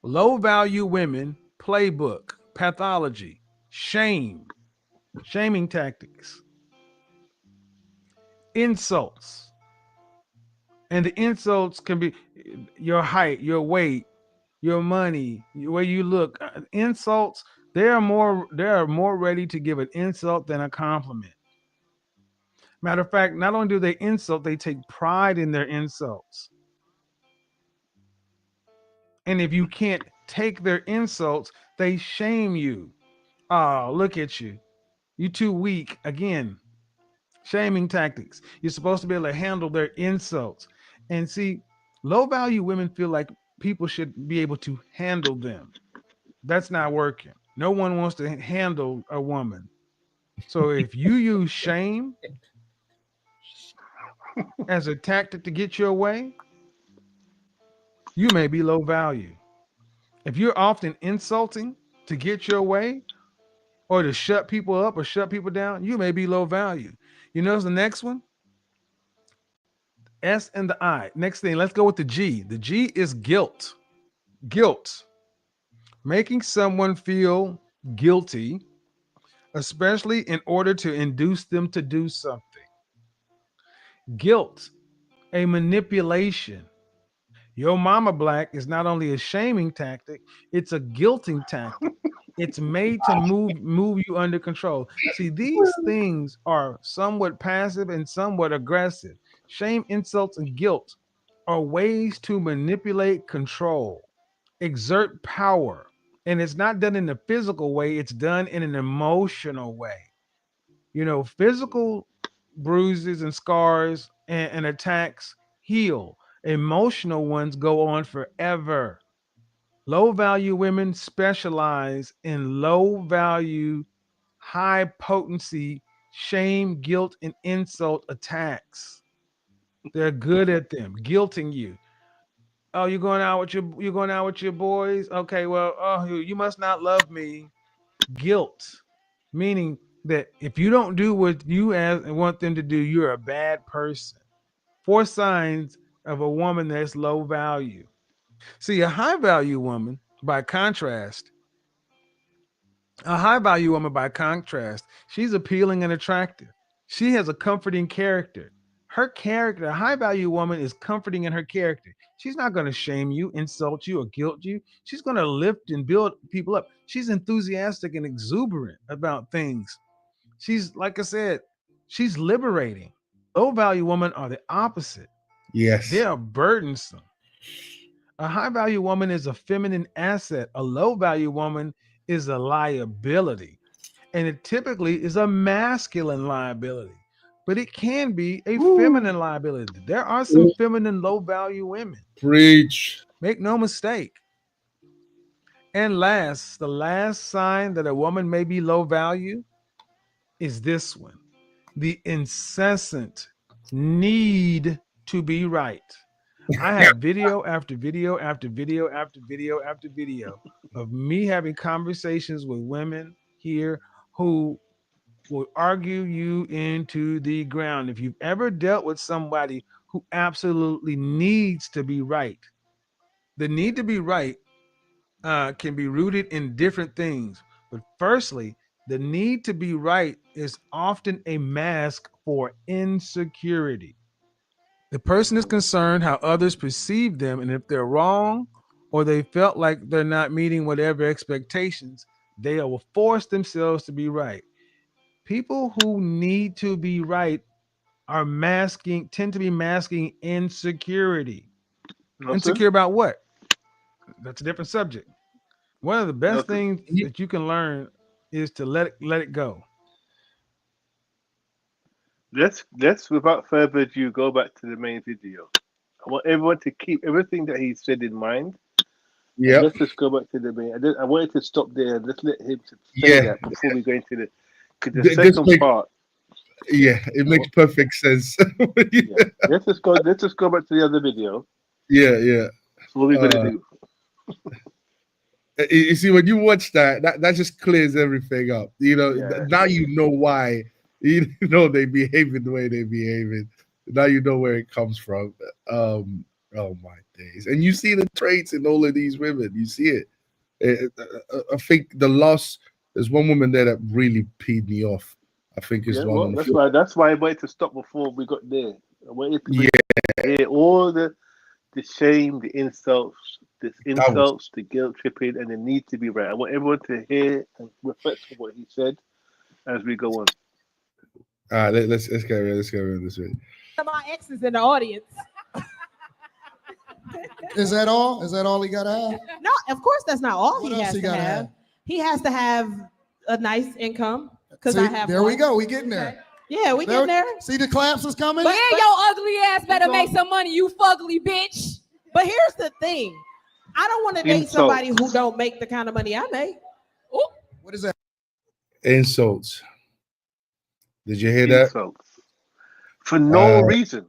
Low value women playbook, pathology, shame, shaming tactics, insults. And the insults can be your height, your weight, your money, the way you look. Insults, they are more ready to give an insult than a compliment. Matter of fact, not only do they insult, they take pride in their insults. And if you can't take their insults, they shame you. Oh, look at you. You're too weak. Again, shaming tactics. You're supposed to be able to handle their insults. And see, low value women feel like people should be able to handle them. That's not working. No one wants to handle a woman. So if you use shame as a tactic to get your way, you may be low value. If you're often insulting to get your way or to shut people up or shut people down, you may be low value. You notice the next one? S and the I. Next thing, let's go with the G. The G is guilt. Guilt. Making someone feel guilty, especially in order to induce them to do something. Guilt, a manipulation. Your mama black is not only a shaming tactic, it's a guilting tactic. It's made to move you under control. See, these things are somewhat passive and somewhat aggressive. Shame, insults, and guilt are ways to manipulate control, exert power. And it's not done in a physical way, it's done in an emotional way. You know, physical bruises and scars and attacks heal. Emotional ones go on forever. Low value women specialize in low value, high potency shame, guilt, and insult attacks. They're good at them, guilting you. Oh, you're going out with your boys? Okay, well, oh, you must not love me. Guilt, meaning that if you don't do what you want them to do, you're a bad person. 4 signs of a woman that's low value. See, a high value woman, by contrast, she's appealing and attractive. She has a comforting character. Her character, a high value woman, is comforting in her character. She's not going to shame you, insult you, or guilt you. She's going to lift and build people up. She's enthusiastic and exuberant about things. She's, like I said, she's liberating. Low value women are the opposite. Yes. They are burdensome. A high value woman is a feminine asset. A low value woman is a liability. And it typically is a masculine liability, but it can be a feminine liability. There are some feminine low value women. Preach. Make no mistake. And last, the last sign that a woman may be low value is this one: the incessant need to be right. I have video after video after video after video after video of me having conversations with women here who will argue you into the ground. If you've ever dealt with somebody who absolutely needs to be right, the need to be right can be rooted in different things. But firstly, the need to be right is often a mask for insecurity. The person is concerned how others perceive them, and if they're wrong or they felt like they're not meeting whatever expectations, they will force themselves to be right. People who need to be right tend to be masking insecurity. Insecure about what? That's a different subject. One of the best things that you can learn is to let it go. Let's without further ado go back to the main video. I want everyone to keep everything that he said in mind. Yeah. Let's just go back to the main. I wanted to stop there and let's let him say that before we go into the second part. Yeah, it makes perfect sense. Yeah. Let's just go back to the other video. Yeah. So what we're gonna do. You see, when you watch that just clears everything up. You know, now you know why. You know they behaving the way they behaving. Now you know where it comes from. Oh my days! And you see the traits in all of these women. You see it. I think there's one woman there that really peed me off. I think is one. That's why I waited to stop before we got there. I waited to hear all the shame, the insults, the guilt tripping, and the need to be right. I want everyone to hear and reflect on what he said as we go on. All right, let's go around this way. My exes in the audience. Is that all? Is that all he got to have? No, of course that's not all What he else has he to gotta have. have? He has to have a nice income because See, I have. there one. we go. We getting there. Yeah, we getting there. See the claps is coming. But yeah, your ugly ass better make some money, you fugly bitch. But here's the thing: I don't want to date somebody who don't make the kind of money I make. Ooh. What is that? Insults. Did you hear that? Insults. For no reason.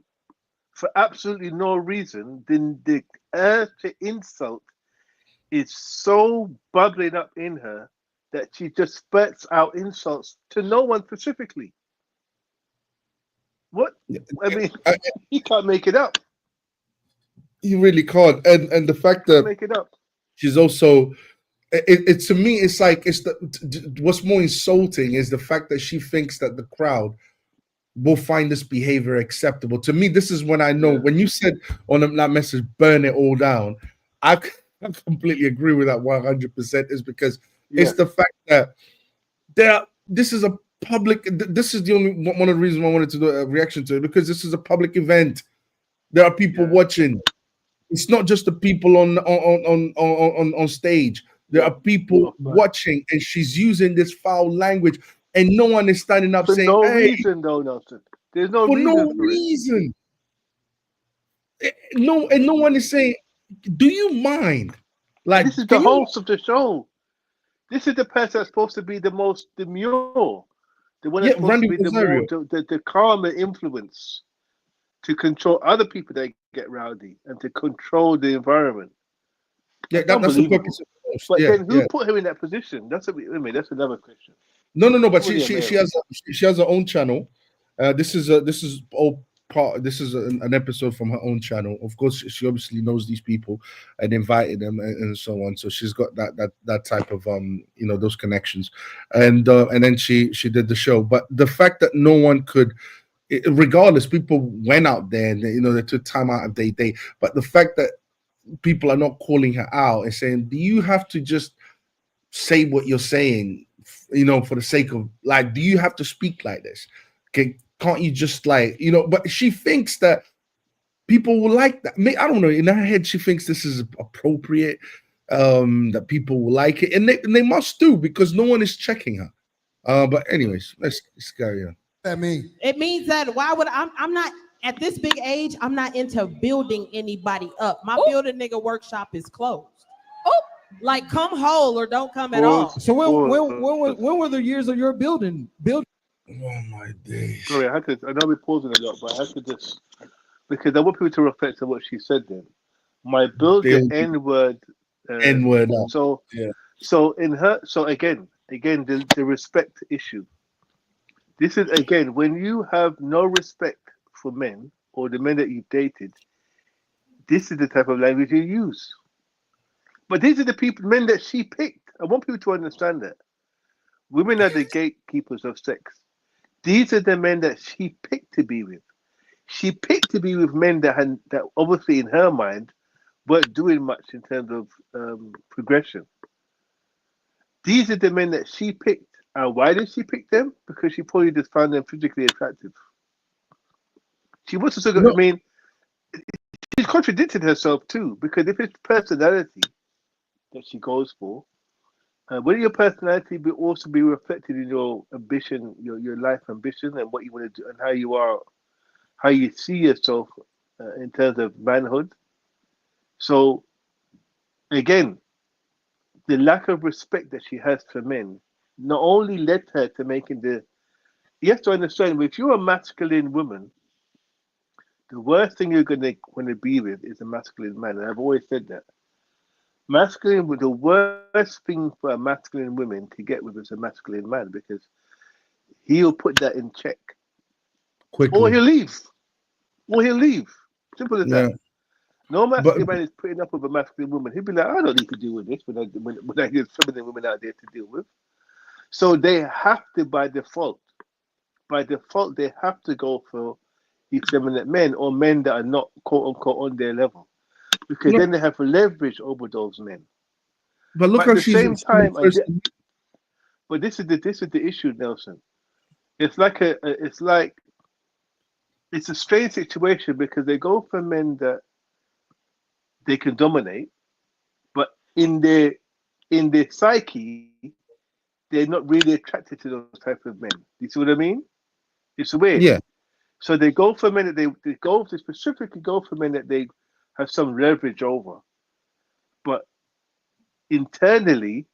For absolutely no reason. Then the urge to insult is so bubbling up in her that she just spurts out insults to no one specifically. What? I mean, you can't make it up. You really can't. And the fact that make it up. She's also it to me, it's like what's more insulting is the fact that she thinks that the crowd will find this behavior acceptable. To me, this is when I know when you said on that message, burn it all down. I completely agree with that 100%. Is because it's the fact that this is a public. This is the only one of the reasons I wanted to do a reaction to it, because this is a public event. There are people watching. It's not just the people on stage. There are people watching, and she's using this foul language, and no one is standing up saying, no "Hey." Reason, though, Nelson. There's no for reason. No reason. No, and no one is saying, "Do you mind Like, This is the can you- host of the show. This is the person that's supposed to be the most demure, the one that's Yeah, supposed Randy to be Rosario. the calmer influence to control other people that get rowdy and to control the environment. Yeah, That's that's the unbelievable. purpose of the host. But Yeah, then who yeah. put her in that position? That's another question. No. But Fully she American. has her own channel. This is all part. This is an episode from her own channel. Of course, she obviously knows these people and invited them and so on. So she's got that type of those connections, and then she did the show. But the fact that no one could, regardless, people went out there and they took time out of their day. But the fact that people are not calling her out and saying, "Do you have to just say what you're saying, for the sake of like, do you have to speak like this? Okay, can't you just but she thinks that people will like that. I don't know, in her head she thinks this is appropriate, that people will like it, and they must do, because no one is checking her. But anyways, let's carry on. That mean? It means that I'm not at this big age, I'm not into building anybody up. My build a nigga workshop is closed. Oh, like come whole or don't come at all. So when were the years of your building? Oh my days. Sorry, I know we're pausing a lot, but I had to just, because I want people to reflect on what she said then. My build the N-word. N-word. So, yeah. So in her, so again, the respect issue. This is, again, when you have no respect for men or the men that you've dated, this is the type of language you use. But these are the men that she picked. I want people to understand that. Women are the gatekeepers of sex. These are the men that she picked to be with. She picked to be with men that obviously in her mind weren't doing much in terms of progression. These are the men that she picked. And why did she pick them? Because she probably just found them physically attractive. She was also, I mean, she's contradicted herself too, because if it's personality that she goes for, will your personality also be reflected in your ambition, your life ambition, and what you want to do, and how you see yourself in terms of manhood? So, again, the lack of respect that she has for men not only led her to making you have to understand, if you're a masculine woman, the worst thing you're going to want to be with is a masculine man. And I've always said that. The worst thing for a masculine woman to get with is a masculine man, because he'll put that in check. Quickly. Or he'll leave. Simple as that. No masculine man is putting up with a masculine woman. He'll be like, I don't need to deal with this when I get feminine women out there to deal with. So they have to, by default, they have to go for effeminate men or men that are not quote unquote on their level, because then they have leverage over those men. But look at how the she's same time. But this is the issue, Nelson. It's a strange situation, because they go for men that they can dominate, but in their psyche, they're not really attracted to those type of men. You see what I mean? It's weird. Yeah. So they go for men that they specifically go for men that they have some leverage over, but internally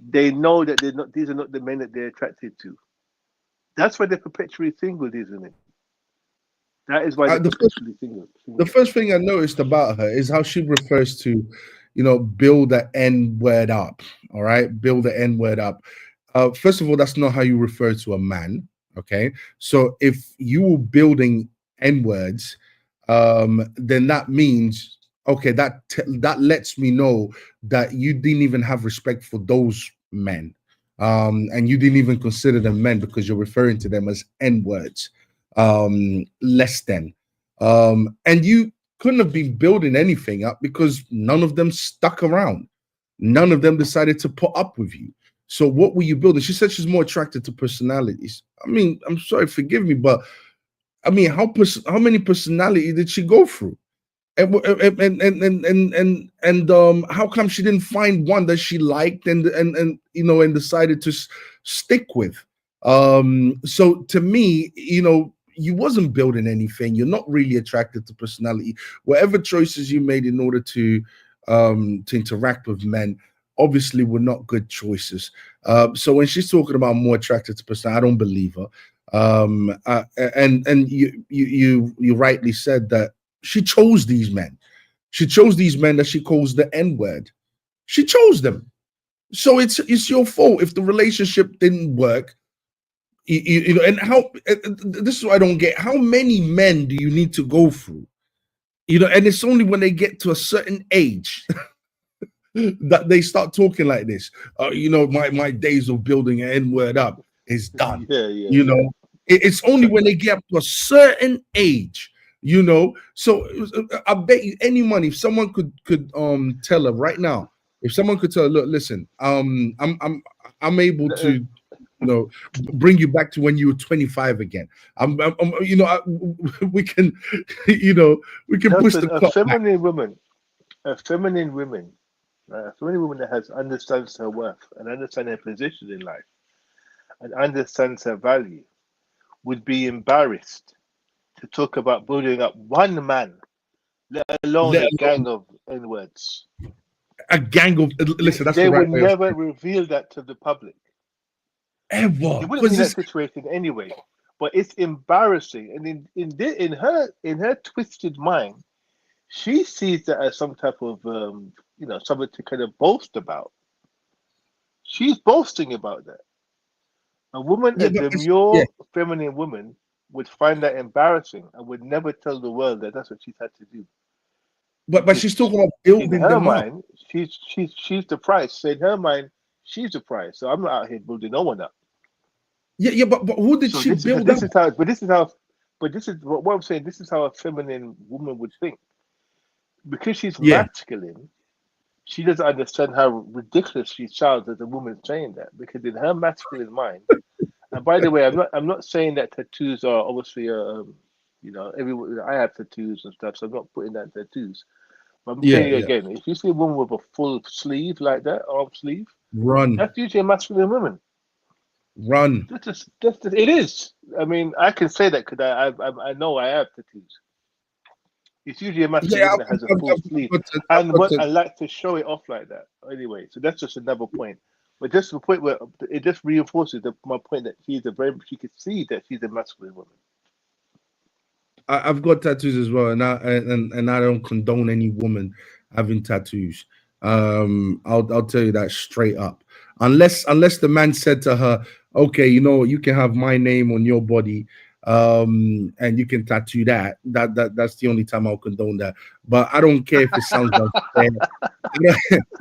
they know that these are not the men that they're attracted to. That's why they're perpetually single, isn't it? That is why they're perpetually single. The first thing I noticed about her is how she refers to, build the N word up. All right, build the N word up. First of all, that's not how you refer to a man. Okay, so if you were building N words, then that means that lets me know that you didn't even have respect for those men, and you didn't even consider them men, because you're referring to them as N words, less than, and you couldn't have been building anything up, because none of them stuck around. None of them decided to put up with you. So what were you building? She said she's more attracted to personalities. I mean, I'm sorry, forgive me, but I mean, how many personalities did she go through? And how come she didn't find one that she liked and decided to stick with? So to me, you wasn't building anything. You're not really attracted to personality. Whatever choices you made in order to to interact with men obviously were not good choices. So when she's talking about more attracted to person, I don't believe her. And you rightly said that she chose these men. She chose these men that she calls the N-word. She chose them. So it's your fault if the relationship didn't work. You know, and how this is what I don't get. How many men do you need to go through? You know, and it's only when they get to a certain age that they start talking like this. You know, my days of building an N-word up is done. You know, it's only when they get up to a certain age. You know, so I bet you any money if someone could tell her right now, if someone could tell her, look, listen, I'm able to, you know, bring you back to when you were 25 again. You know, we can, you know, we can push the clock feminine woman, a feminine woman that understands her worth and understands her position in life and understands her value would be embarrassed to talk about building up one man, let alone a gang of N-words. A gang of listen. That's they the right would never reveal that to the public. Ever. You wouldn't be in that situation anyway. But it's embarrassing, and in her twisted mind, she sees that as some type of you know, something to kind of boast about. She's boasting about that. A woman, a demure feminine woman, would find that embarrassing and would never tell the world that that's what she's had to do. But she's talking about building in her them mind, up. She's the price. So in her mind, she's the price. So I'm not out here building no one up. Yeah, but who did she build up? But this is what I'm saying. This is how a feminine woman would think. Because she's masculine, she doesn't understand how ridiculous she sounds as a woman saying that. Because in her masculine mind, and by the way, I'm not saying that tattoos are obviously you know, I have tattoos and stuff, so I'm not putting that in tattoos. But I'm saying again, if you see a woman with a full sleeve like that, arm sleeve, run. That's usually a masculine woman. Run. It is. I mean, I can say that because I know I have tattoos. It's usually a masculine woman that has a full sleeve, and I like to show it off like that. Anyway, so that's just another point. But just the point where it just reinforces my point that she could see that she's a masculine woman. I've got tattoos as well, and I don't condone any woman having tattoos. I'll tell you that straight up. Unless the man said to her, okay, you know, you can have my name on your body, and you can tattoo that's the only time I'll condone that. But I don't care if it sounds unfair.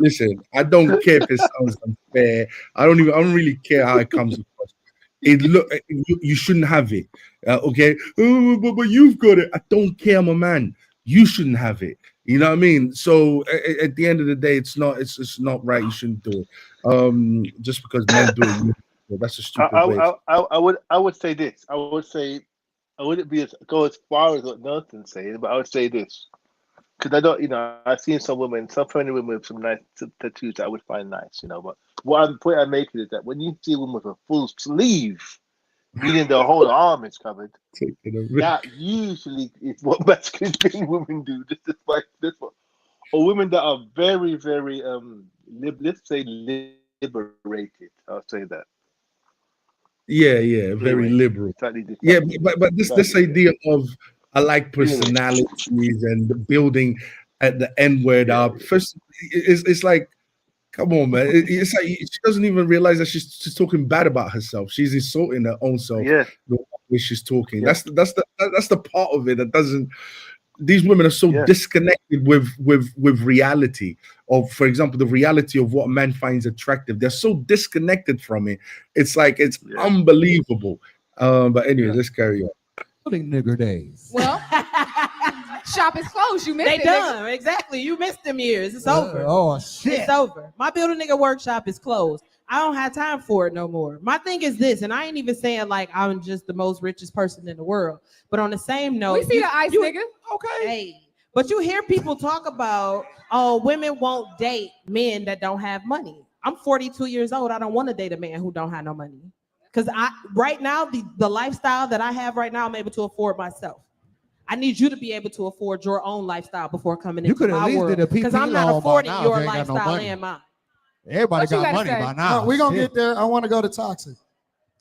Listen, I don't care if it sounds unfair. I don't really care how it comes across. You shouldn't have it. Okay, but you've got it. I don't care. I'm a man. You shouldn't have it. You know what I mean? So at the end of the day, it's not right. You shouldn't do it. Just because men do it, that's a stupid way. I would say this. I wouldn't go as far as what Nathan's saying, but I would say this. Because I don't, you know, I've seen some feminine women with some nice tattoos that I would find nice, you know. But the point I'm making is that when you see a woman with a full sleeve, meaning the whole arm is covered, that usually is what masculine women do. This one. Or women that are very, very, let's say liberated. I'll say that. Yeah, very liberal. Yeah, but this idea of I like personalities and building at the N-word up. First, it's like, come on, man. It's like she doesn't even realize that she's talking bad about herself. She's insulting her own self. Yeah, the way she's talking. Yeah. That's the part of it that doesn't. These women are so disconnected with reality. Of, for example, the reality of what a man finds attractive. They're so disconnected from it. It's like it's unbelievable. But anyway, let's carry on. Nigger days. Well, shop is closed. You missed it. They done. Exactly. You missed them years. It's over. Oh, shit. It's over. My Build a Nigga workshop is closed. I don't have time for it no more. My thing is this, and I ain't even saying like I'm just the most richest person in the world. But on the same note, we see the ice nigga. Okay. Hey, but you hear people talk about, oh, women won't date men that don't have money. I'm 42 years old. I don't want to date a man who don't have no money. Because right now, the lifestyle that I have right now, I'm able to afford myself. I need you to be able to afford your own lifestyle before coming You into could at my least world. did a Because I'm PP not loan by affording now if your you ain't got no lifestyle money. and mine. Everybody What you got gotta money say? by now. We're gonna Shit. get there. I want to go to toxic.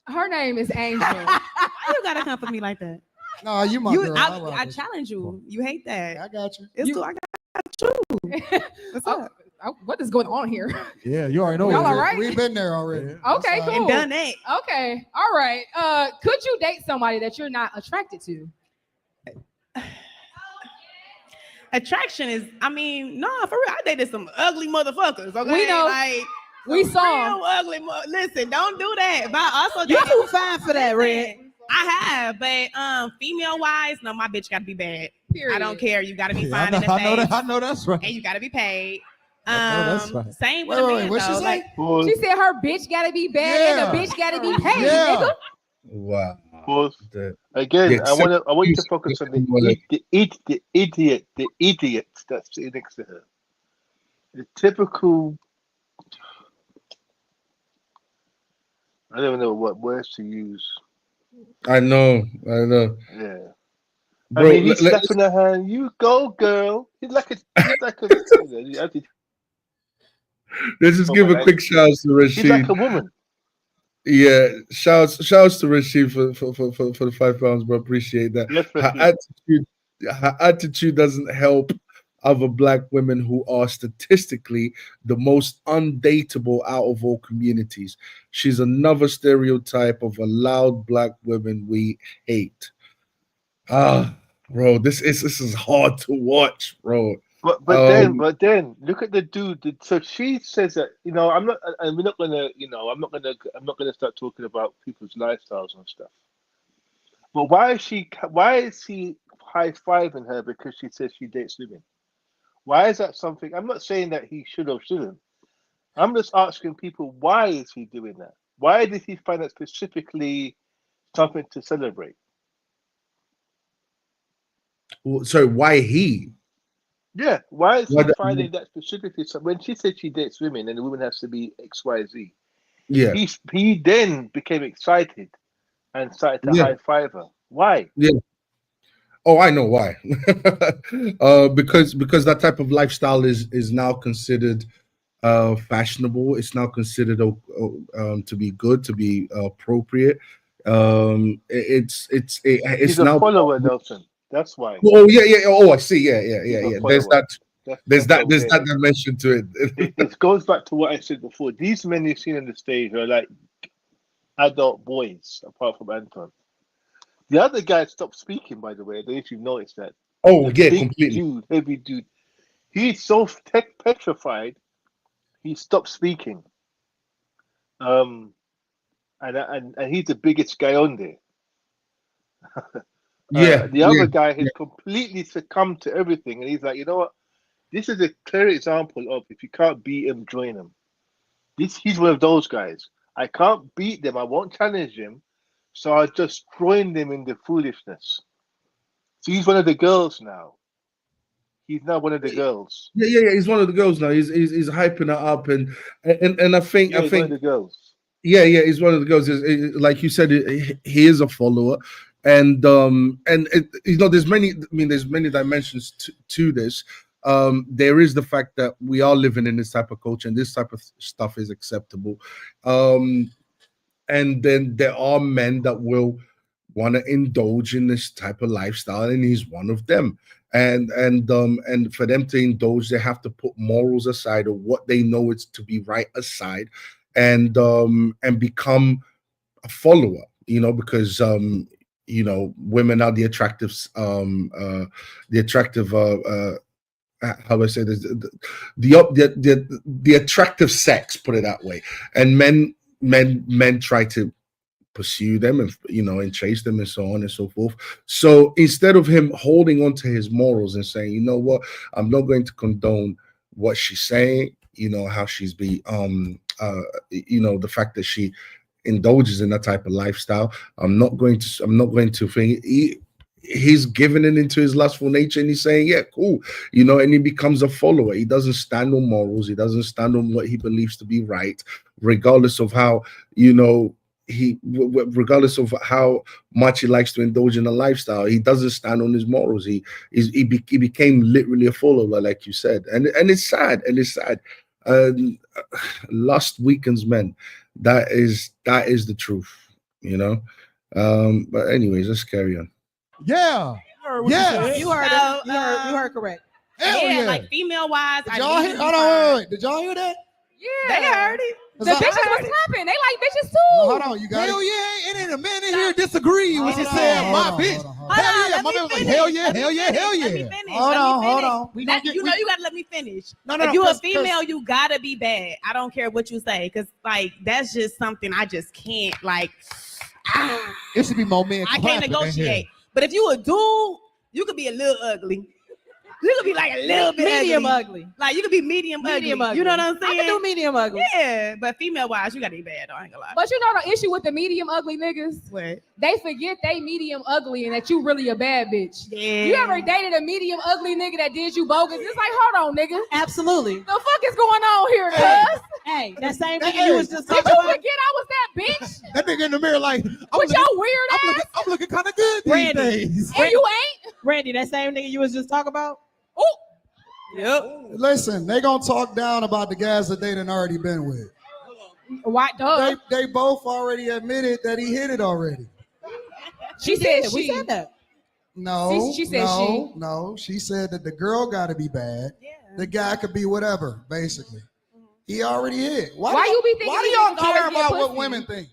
Her name is Angel. Why you gotta come for me like that? No, you my girl. I rock I with challenge you. You hate that. you. I got you. It's cool. I got you. What's Oh, up? what is going on here? Yeah, you already know. Y'all what it all is. right? We've been there already. Okay, That's, cool. And done that. Okay, all right. Could you date somebody that you're not attracted to? Attraction is, I mean, no, for real. I dated some ugly motherfuckers. Okay, We know. Like, We some saw. real ugly. Listen, don't do that. But I also You dated- too fine for that, Red. I have, but female wise, no, my bitch gotta be bad. Period. I don't care. You gotta be Yeah, fine in the face, I know that's right. and you gotta be paid. I know that's right. Same with Wait, a wait, man wait. What'd she though. say? Like, Pause. She said her bitch gotta be bad and the Yeah. bitch gotta be paid, Yeah. nigga. Wow. Pause. The- Again, The I want you to acceptance focus on is what the idiot that's sitting next to her. The typical. I don't even know what words to use. I know. Yeah. Bro, I mean, he's let- slapping her hand. You go, girl. He's like a. let's just Oh give my a God. quick shout out to He's Rashid. like a woman. Yeah, shouts to Rashid for the £5, bro. Appreciate that. Yes, Her Rashid. attitude doesn't help other black women who are statistically the most undateable out of all communities. She's another stereotype of a loud black woman we hate. Bro, this is hard to watch, bro. But then look at the dude. So she says that I'm not, and we're not gonna I'm not gonna start talking about people's lifestyles and stuff. But why is he high fiving her because she says she dates women? Why is that something? I'm not saying that he should or shouldn't. I'm just asking people, why is he doing that? Why did he find that specifically something to celebrate? So why he? Yeah, why is Why he the- finding that specifically? So when she said she dates women and the woman has to be XYZ, Yeah. he then became excited and started to Yeah. high five her. Why? Oh, I know why. Because that type of lifestyle is now considered fashionable. It's now considered to be good, to be appropriate. It's He's a now follower, Nelson. That's why. Oh yeah. Oh, I see. Yeah. He's a There's follower. that. That's There's okay. that dimension to it. It goes back to what I said before. These men you've seen on the stage are like adult boys, apart from Anton. The other guy stopped speaking, by the way. I don't know if you've noticed that. Oh The yeah, big completely. dude, heavy dude. He's so petrified, he stopped speaking. And he's the biggest guy on there. Yeah. The other guy has completely succumbed to everything, and he's like, you know what? This is a clear example of if you can't beat him, join him. He's one of those guys. I can't beat them. I won't challenge him, so I just join them in the foolishness. So he's one of the girls now. He's now one of the girls. Yeah. He's one of the girls now. He's hyping her up, and I think Yeah, he's one of the girls. Yeah, he's one of the girls. Like you said, he is a follower, and there's many dimensions to this. There is the fact that we are living in this type of culture, and this type of stuff is acceptable. And then there are men that will want to indulge in this type of lifestyle, and he's one of them. And for them to indulge, they have to put morals aside, or what they know is to be right aside, and become a follower, because women are the attractive how do I say this, the attractive sex, put it that way, and men try to pursue them and chase them and so on and so forth. So instead of him holding on to his morals and saying, you know what, I'm not going to condone what she's saying, how she's the fact that she indulges in that type of lifestyle, I'm not going to think he's giving it into his lustful nature, and he's saying, yeah, cool, and he becomes a follower. He doesn't stand on morals, he doesn't stand on what he believes to be right, regardless of how regardless of how much he likes to indulge in a lifestyle, he doesn't stand on his morals. He became literally a follower, like you said, and it's sad. Lust weakens men. That is the truth, you know. But anyways, let's carry on. Yeah. Yeah, you heard So, it. You heard correct. Hell yeah, yeah. like female wise, Did y'all hear? Hold on, wait. Did y'all hear that? Yeah. They heard it. The bitches was clapping. They like bitches too. Hold on, you got Hell it. yeah. It ain't a man in here disagree with you Hold on, saying hold my on, bitch. hold on, hold on. Hell yeah. Let My me man was like, finish. hell yeah, Let me hell yeah, finish. hell Let me yeah. finish. Hold Let me on, hold finish. on. We That, gonna you know, get. you gotta let me finish. No, no, If no. you a 'cause- female, you gotta be bad. I don't care what you say, because like that's just something I just can't like. It should be more men. I can't clapping in here. negotiate. But if you a dude, you could be a little ugly. You could be like a little bit Medium ugly. Like you could be medium ugly. Medium ugly. You know what I'm I saying? can do medium ugly. Yeah, but female wise, you gotta be bad. Though, I ain't gonna lie. But you know the issue with the medium ugly niggas? What? They forget they medium ugly and that you really a bad bitch. Yeah. You ever dated a medium ugly nigga that did you bogus? It's like, hold on, nigga. Absolutely. The fuck is going on here, cuz? Hey, that same Hey, nigga you was just Did talking you about. forget I was that bitch? That nigga in the mirror like, With your weird ass? I'm looking kind of good these Randy. days. And you ain't? Randy, that same nigga you was just talking about. Ooh. Yep. Listen, they gonna talk down about the guys that they done already been with. Why, duh. They both already admitted that he hit it already. She said we she. said that. No, She said no, no. She said that the girl got to be bad. Yeah. The guy could be whatever, basically. He already hit. Why you be thinking Why do these y'all niggas always care get about what pussy? women think?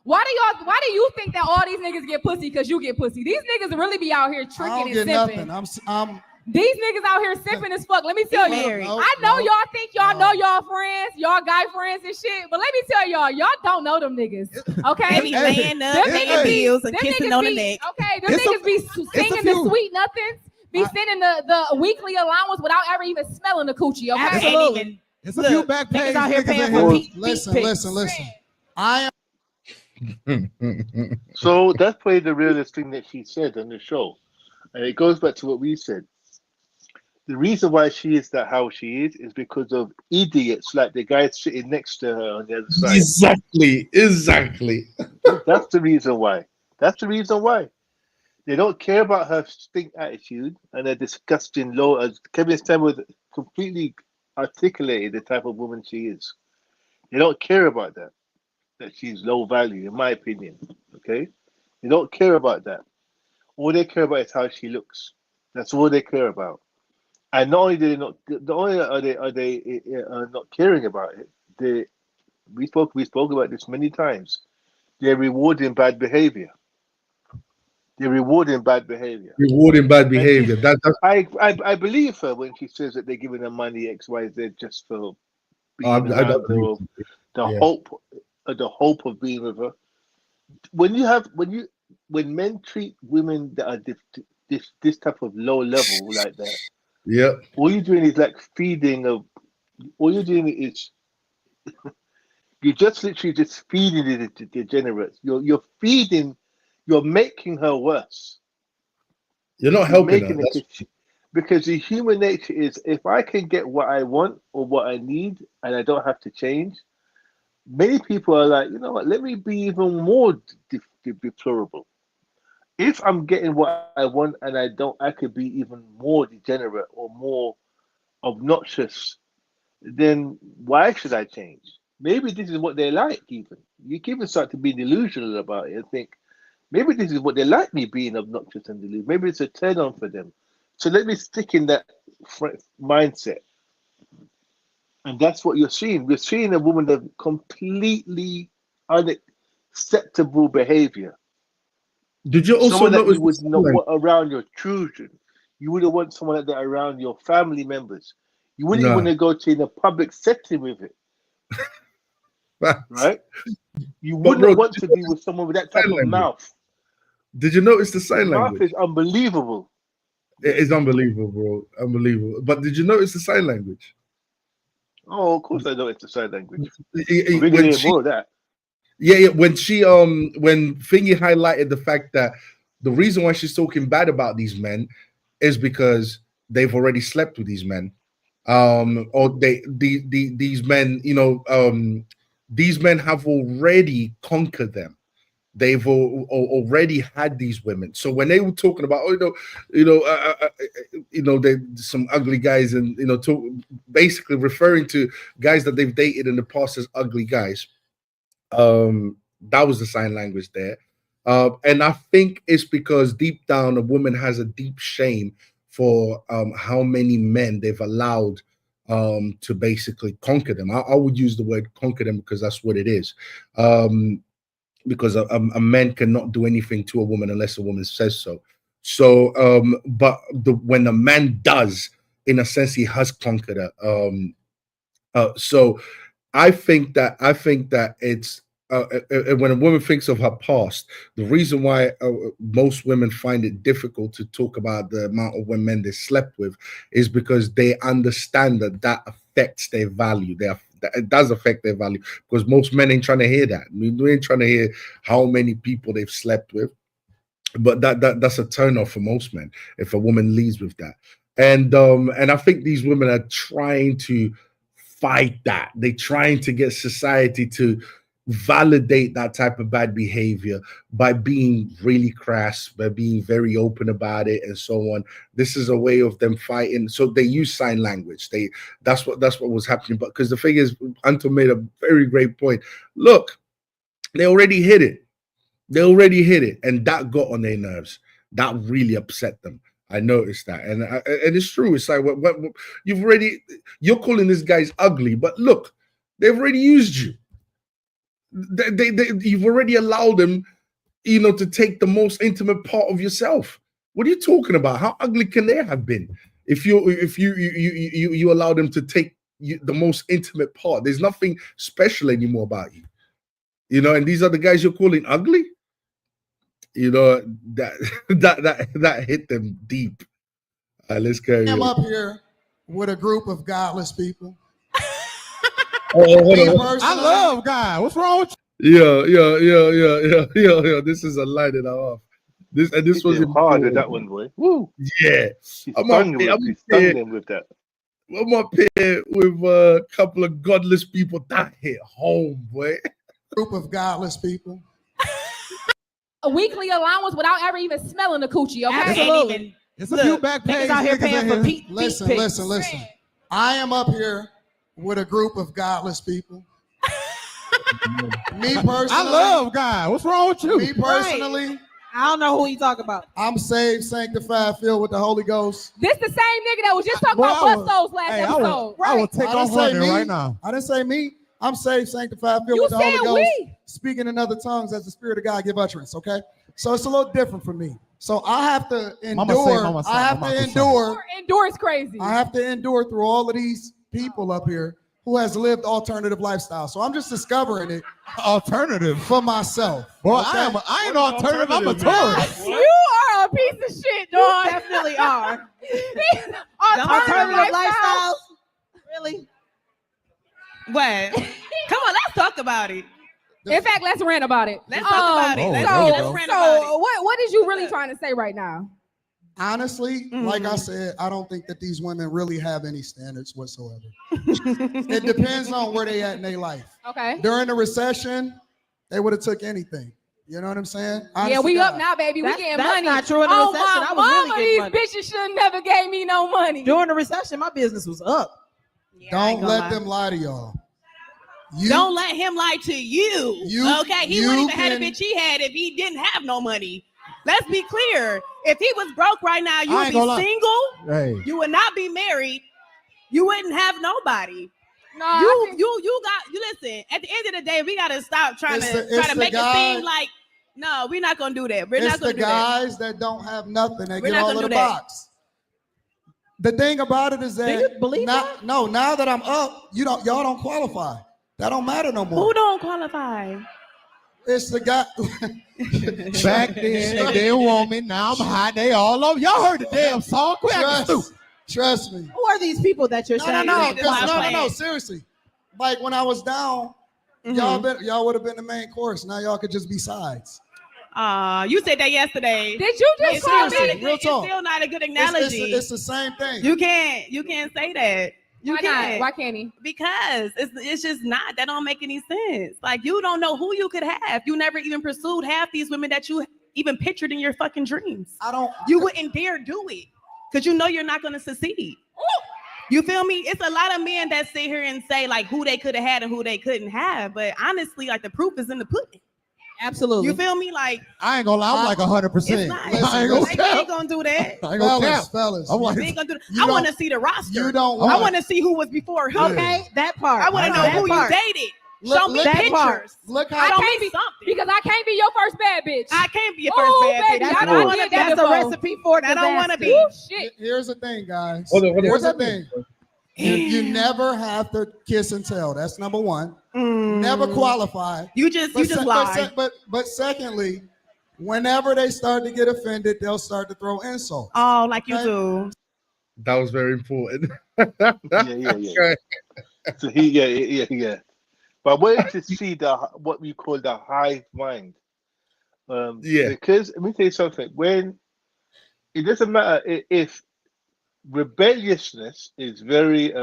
Why do you think that all these niggas get pussy because you get pussy? These niggas really be out here I tricking don't and get simping. nothing. I'm These niggas out here simping as fuck. Let me tell you. Married. No, I know no, y'all think y'all no. know y'all friends, y'all guy friends and shit, but let me tell y'all don't know them niggas. Okay? They be laying up, Them paying niggas be- bills, and them kissing niggas on the be- neck. Okay, them It's a- niggas be singing the few. sweet nothings, be sending the weekly allowance without ever even smelling the coochie. Okay? I can't Absolutely. even. It's a Look, few back page niggas out here niggas paying in for here. Pete. listen. I am So that's probably the realest thing that she said on the show. And it goes back to what we said. The reason why she is that how she is because of idiots like the guy sitting next to her on the other side. Exactly. That's the reason why. That's the reason why. They don't care about her stink attitude and her disgusting low. As Kevin Stamwood completely articulated the type of woman she is. They don't care about that. That she's low value, in my opinion. Okay, they don't care about that. All they care about is how she looks. That's all they care about. And not only do they not, not only are they not caring about it, we spoke about this many times. They're rewarding bad behavior. They're rewarding bad behavior. Rewarding bad behavior. That's I believe her when she says that they're giving her money X, Y, Z just for being I around don't her, or believe the yeah. hope of being with her. When men treat women that are this type of low level like that, Yeah. all you're doing is like feeding of. All you're doing is you're just literally just feeding the degenerates. You're feeding. You're making her worse. You're not You're helping her. making it because the human nature is if I can get what I want or what I need and I don't have to change. Many people are like, you know what? Let me be even more deplorable. If I'm getting what I want and I could be even more degenerate or more obnoxious. Then why should I change? Maybe this is what they like. Even you can even start to be delusional about it and think maybe this is what they like me being obnoxious and delusional. Maybe it's a turn on for them. So let me stick in that mindset. And that's what you're seeing. We're seeing a woman of completely unacceptable behavior. Did you also someone that notice you would not want around your children? You wouldn't want someone like that around your family members. You wouldn't No. want to go to in a public setting with it, right? You But wouldn't bro, want to be with someone with that type sign of language. mouth. Did you notice the The sign mouth language? is unbelievable. It is unbelievable, bro. Unbelievable. But did you notice the sign language? Oh, of course I know it's the sign language. When We're gonna hear she- more of that. Yeah, when Thingy highlighted the fact that the reason why she's talking bad about these men is because they've already slept with these men. Or these men, these men have already conquered them. They've already had these women. So when they were talking about, there's some ugly guys, and basically referring to guys that they've dated in the past as ugly guys, that was the sign language there. And I think it's because deep down, a woman has a deep shame for how many men they've allowed to basically conquer them. I would use the word conquer them because that's what it is. Because a man cannot do anything to a woman unless a woman says so. So, but when a man does, in a sense, he has conquered her. So, I think that it's when a woman thinks of her past, the reason why most women find it difficult to talk about the amount of women they slept with is because they understand that affects their value. It does affect their value, because most men ain't trying to hear that. I mean, we ain't trying to hear how many people they've slept with, but that's a turn off for most men if a woman leads with that. And I think these women are trying to fight that. They're trying to get society to validate that type of bad behavior by being really crass, by being very open about it, and so on. This is a way of them fighting. So they use sign language. That's what was happening. But because the thing is, Anton made a very great point. Look, they already hit it. And that got on their nerves. That really upset them. I noticed that, and it's true. It's like what you're calling these guys ugly, but look, they've already used you. You've already allowed them, to take the most intimate part of yourself. What are you talking about? How ugly can they have been if you allow them to take the most intimate part? There's nothing special anymore about you, And these are the guys you're calling ugly. That hit them deep. Let's carry on. I'm up here with a group of godless people. I love God. What's wrong with you? Yeah. This is a line that I'm off. This was hard at that one, boy. Woo. Yeah. I'm stunned with that. I'm up here with a couple of godless people. That hit home, boy. Group of godless people. A weekly allowance without ever even smelling the coochie, okay? Absolutely. It's a few back pages out here paying for Pete. Listen. I am up here with a group of godless people. Me personally, I love God. What's wrong with you? Me personally, I don't know who you talk about. I'm saved, sanctified, filled with the Holy Ghost. This the same nigga that was just talking about Bustos last episode. I will take off running right now. I didn't say me. I'm saved, sanctified, filled with the Holy Ghost. Speaking in other tongues as the Spirit of God give utterance. Okay, so it's a little different for me. So I have to endure. Endure is crazy. I have to endure through all of these people up here who has lived alternative lifestyle. So I'm just discovering it. Alternative for myself. Well, okay? I ain't alternative. I'm a tourist. You are a piece of shit, dog. You definitely are. Alternative lifestyles. Really? What? Come on, let's talk about it. In fact, let's rant about it. Let's talk about it. Let's rant about it. What is you really trying to say right now? Honestly, like I said, I don't think that these women really have any standards whatsoever. It depends on where they at in their life. Okay. During the recession, they would have took anything. You know what I'm saying? Yeah, we up now, baby. We getting money. That's not true in the recession. My I was really getting money. These bitches should have never gave me no money. During the recession, my business was up. Yeah, don't let them lie to y'all. Don't let him lie to you. Okay, he wouldn't even have the bitch he had if he didn't have no money. Let's be clear. If he was broke right now, you would be single. Hey. You would not be married. You wouldn't have nobody. No, you listen. At the end of the day, we gotta stop trying to make it seem like no, we're not gonna do that. We're not gonna do that. It's the guys that don't have nothing that get all of the box. The thing about it is that do you believe that? No, now that I'm up, y'all don't qualify. That don't matter no more. Who don't qualify? It's the guy. Back then, they didn't want me. Now I'm hot. They all over. Y'all heard the damn song. Trust me. Who are these people that you're saying? No. Seriously. Like when I was down, y'all would have been the main course. Now y'all could just be sides. You said that yesterday. Did you just call me? Real talk. It's still not a good analogy. It's the same thing. You can't say that. You can't. Why can't he? Because it's just not. That don't make any sense. Like, you don't know who you could have. You never even pursued half these women that you even pictured in your fucking dreams. You wouldn't dare do it because you know you're not going to succeed. You feel me? It's a lot of men that sit here and say like who they could have had and who they couldn't have. But honestly, like the proof is in the pudding. Absolutely. You feel me? Like, I ain't gonna lie, I'm like 100%. I ain't gonna do that. I ain't gonna cap. Fellas, I'm like, I ain't gonna do that. I want to see the roster. You don't. I want to see who was before who. Okay, that part. I want to know who you dated. Show me pictures. Look I how can't be because I can't be your first bad bitch. I can't be your first bad baby, bitch. I don't want to be That's a recipe for I don't want to be. Shit. Here's the thing, guys. Hold on. Here's the thing. You never have to kiss and tell. That's number one. Never qualify. You just lie. But secondly, whenever they start to get offended, they'll start to throw insults. Oh, like you do. That was very important. Yeah. So yeah. But I wanted to see what we call the hive mind. Because let me tell you something. When it doesn't matter if rebelliousness is very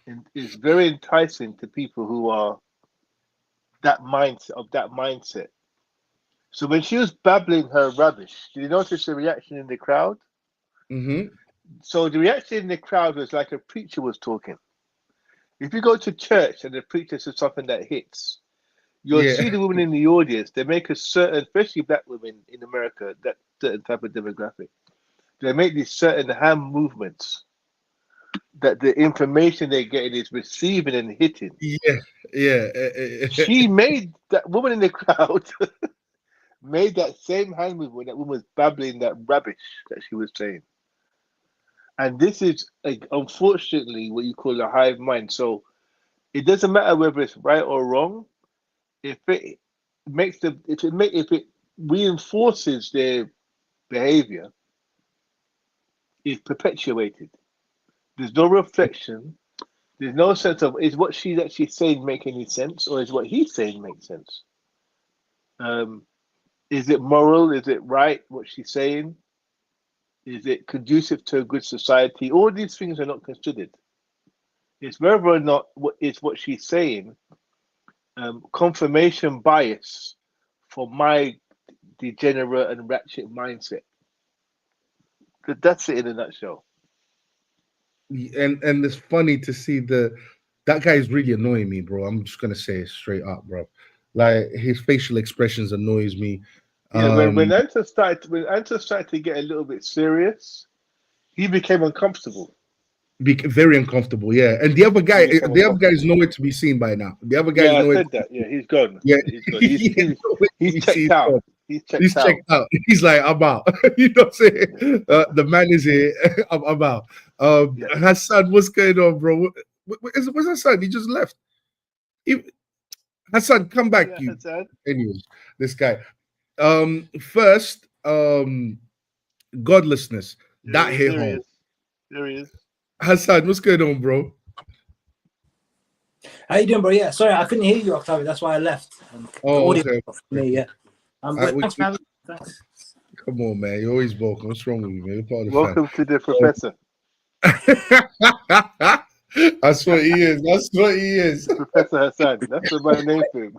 enticing to people who are that mindset. So when she was babbling her rubbish, did you notice the reaction in the crowd? Mm-hmm. So the reaction in the crowd was like a preacher was talking. If you go to church and the preacher says something that hits, you'll see the women in the audience. They make a certain, especially black women in America, that certain type of demographic. They make these certain hand movements that the information they're getting is receiving and hitting. She made that woman in the crowd made that same hand movement. That woman was babbling that rubbish that she was saying. And this is, unfortunately, what you call a hive mind. So it doesn't matter whether it's right or wrong. If it reinforces their behavior, it's perpetuated. There's no reflection. There's no sense of, is what she's actually saying make any sense, or is what he's saying make sense? Is it moral? Is it right what she's saying? Is it conducive to a good society? All these things are not considered. It's whether or not what she's saying confirmation bias for my degenerate and ratchet mindset. That's it in a nutshell. And it's funny to see that guy is really annoying me, bro. I'm just gonna say it straight up, bro. Like his facial expressions annoys me. Yeah, when Anta started to get a little bit serious, he became uncomfortable. Very uncomfortable, yeah. And the other guy is nowhere to be seen by now. The other guy is nowhere. Said that. Yeah, he's gone. Yeah, he's checked out. He's checked out. He's like, I'm out. You know what I'm saying? The man is here. I'm out. Hassan, what's going on, bro? Where's Hassan? He just left. Hassan, come back. Anyways, this guy. First, godlessness. That hit home. There he is. Hassan, what's going on, bro? How you doing, bro? Yeah, sorry, I couldn't hear you, Octavio. That's why I left. Okay. Yeah. Thanks, man. Thanks. Come on, man. You're always welcome. What's wrong with you, man? You're part of the welcome to the professor. That's what he is. That's what he is. Professor Hassan. That's the right name for him.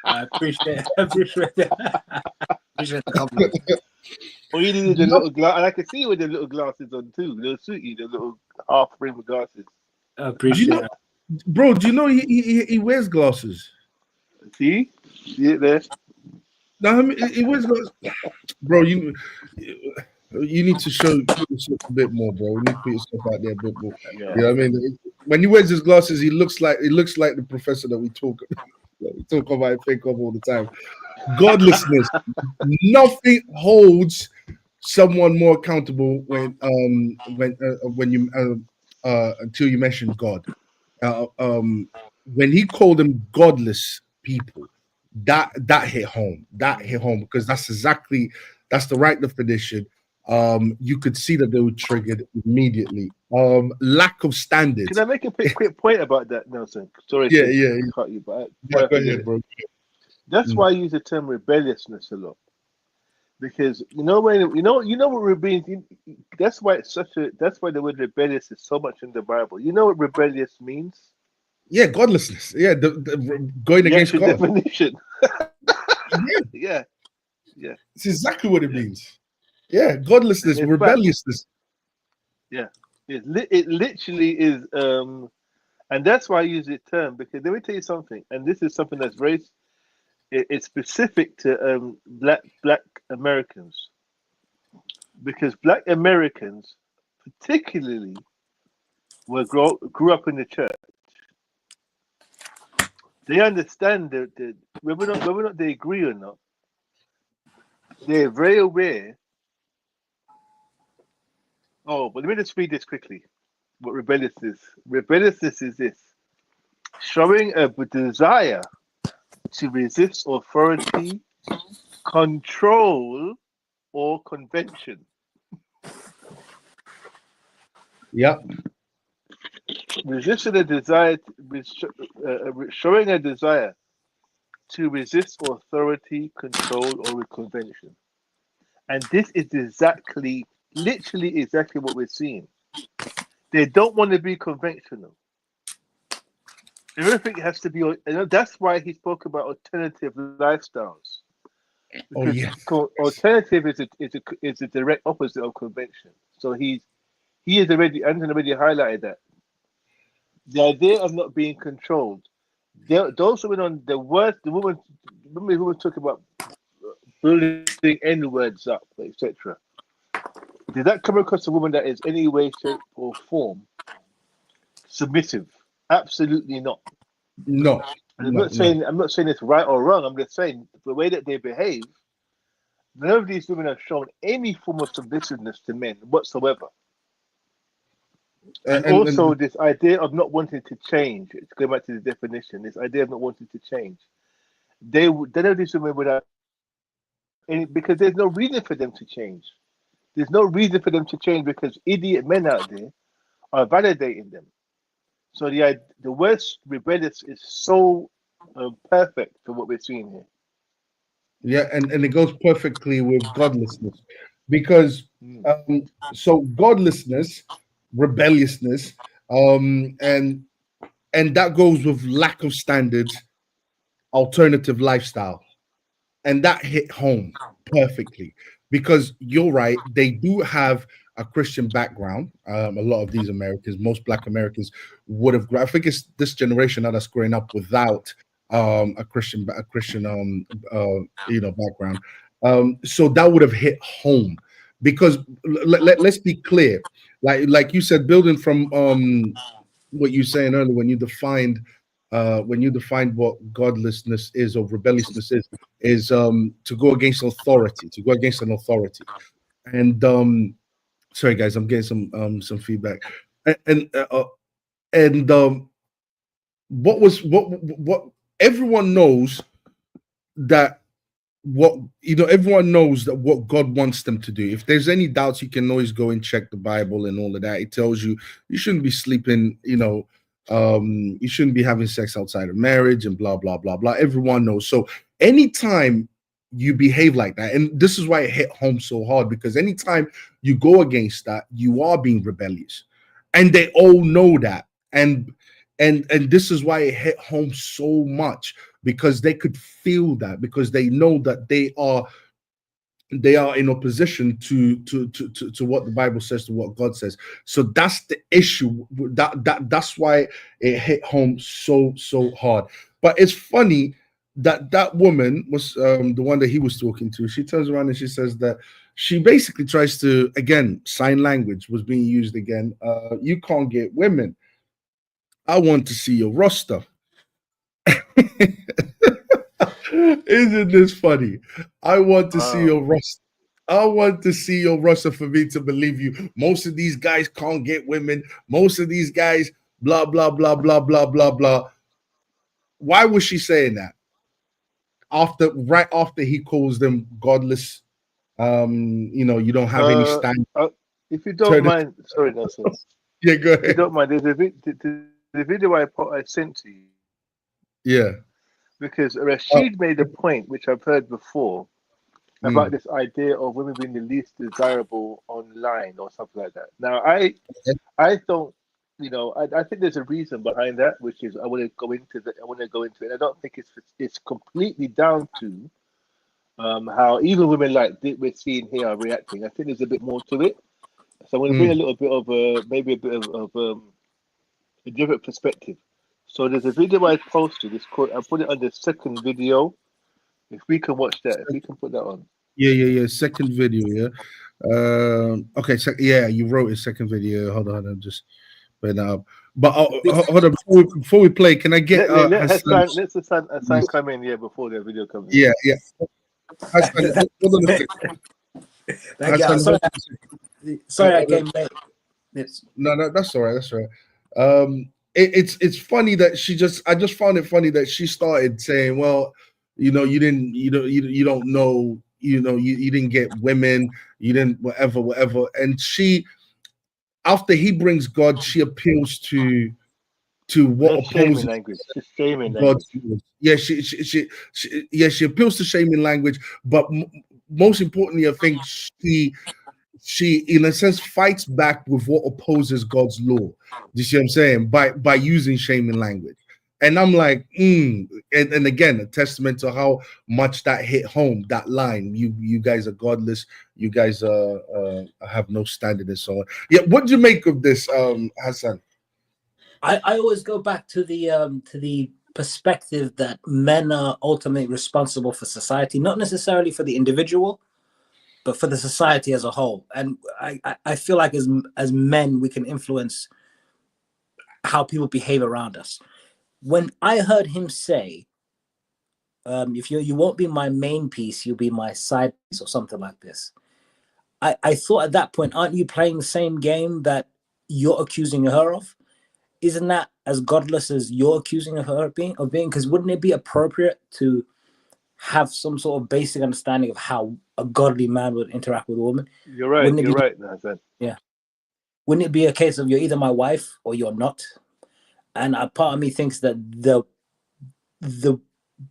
I appreciate it. Appreciate the compliment. All you need is a little glass, and I can see you with the little glasses on too. They'll suit you, the little half-frame glasses. I appreciate it. Bro, do you know he wears glasses? See it there? No, I mean, he wears glasses. Bro, you need to show yourself a bit more, bro. You need to put yourself out there a bit more. Yeah. You know what I mean? When he wears his glasses, he looks like the professor that we talk about and think of all the time. Godlessness. Nothing holds someone more accountable when you until you mention God. When he called them godless people, that hit home. That hit home because that's the right definition. You could see that they were triggered immediately. Lack of standards. Can I make a quick point about that, Nelson? Sorry, yeah. Cut you, but go ahead, bro. That's why I use the term rebelliousness a lot, Because what we're being. That's why it's such a. That's why the word rebellious is so much in the Bible. You know what rebellious means? Yeah, godlessness. Yeah, going against The God. definition. Yeah, yeah. It's exactly what it means. Yeah, godlessness, In rebelliousness. Yeah, it literally is, and that's why I use the term, because let me tell you something, and this is something that's very, it's specific to black Americans, because black Americans, particularly, grew up in the church. They understand that whether or not they agree or not, they're very aware. Oh, but let me just read this quickly. What rebelliousness is. Rebelliousness is this: showing a desire to resist authority, control, or convention. Yep. Resisting a desire, showing a desire to resist authority, control, or convention. And this is literally exactly what we're seeing. They don't want to be conventional. Everything has to be. That's why he spoke about alternative lifestyles. Because alternative is a direct opposite of convention. So he has already, Anton already highlighted that. The idea of not being controlled. Those women on the worst, the woman who was talking about building N words up, etc. Did that come across a woman that is any way, shape, or form submissive? Absolutely not. No. I'm not saying it's right or wrong. I'm just saying the way that they behave. None of these women have shown any form of submissiveness to men whatsoever. And also, this idea of not wanting to change. It's going back to the definition. This idea of not wanting to change. They know these women without, because there's no reason for them to change. There's no reason for them to change because idiot men out there are validating them. So the word rebellious is so perfect for what we're seeing here. Yeah, and it goes perfectly with godlessness, because so godlessness, rebelliousness, and that goes with lack of standards, alternative lifestyle, and that hit home perfectly, because you're right, they do have a Christian background. A lot of these Americans, most Black Americans, would have. I think it's this generation that's growing up without a Christian background. So that would have hit home, because let's be clear, like you said, building from what you were saying earlier, when you defined what godlessness is or rebelliousness is to go against authority, to go against an authority. And sorry guys, I'm getting some feedback. And what everyone knows that everyone knows that what God wants them to do. If there's any doubts, you can always go and check the Bible and all of that. It tells you shouldn't be sleeping, you shouldn't be having sex outside of marriage and blah blah blah blah. Everyone knows. So anytime you behave like that, and this is why it hit home so hard, because anytime you go against that, you are being rebellious, and they all know that. And this is why it hit home so much, because they could feel that, because they know that they are in opposition to what the Bible says, to what God says. So that's the issue. That's why it hit home so hard. But it's funny that woman was the one that he was talking to. She turns around and she says that she basically tries to, again, sign language was being used again. You can't get women. I want to see your roster. Isn't this funny? I want to see your roster. I want to see your roster for me to believe you. Most of these guys can't get women. Most of these guys, blah, blah, blah, blah, blah, blah, blah. Why was she saying that? Right after he calls them godless, you don't have any stand. If you don't mind, sorry, Nelson. Yeah, go ahead. If you don't mind, there's the video I sent to you. Yeah. Because Rashid made a point, which I've heard before, about this idea of women being the least desirable online or something like that. Now, I don't, I think there's a reason behind that, which is I want to go into it. I don't think it's completely down to how even women like we're seeing here are reacting. I think there's a bit more to it. So I'm going to bring a little bit of maybe a bit of a different perspective. So there's a video I posted. It's called. I put it on the second video. If we can watch that, if we can put that on. Yeah. Second video. Yeah. Okay. You wrote a second video. Hold on. I'm just putting that up. But hold on. Before we play, can I get? Let Hassan come in here before the video comes in. Yeah. Hassan, hold on a second. Sorry, I came late. No, that's all right. That's all right. It's funny that I just found it funny that she started saying, well, you didn't get women, you didn't whatever. And she, after he brings God, she appeals to what opposes language. Shaming God's language. Yeah, she appeals to shaming language, but most importantly, I think she in a sense fights back with what opposes God's law. Do you see what I'm saying? By using shaming language. And I'm like, and again, a testament to how much that hit home, that line. You guys are godless, you guys have no standard and so on. Yeah, what do you make of this, Hassan? I always go back to the perspective that men are ultimately responsible for society, not necessarily for the individual, but for the society as a whole. And I feel like as men, we can influence how people behave around us. When I heard him say, if you won't be my main piece, you'll be my side piece or something like this, I thought at that point, aren't you playing the same game that you're accusing her of? Isn't that as godless as you're accusing her of being? Because wouldn't it be appropriate to have some sort of basic understanding of how a godly man would interact with a woman? You're right. You're right, Hassan. Yeah. Wouldn't it be a case of you're either my wife or you're not? And a part of me thinks that the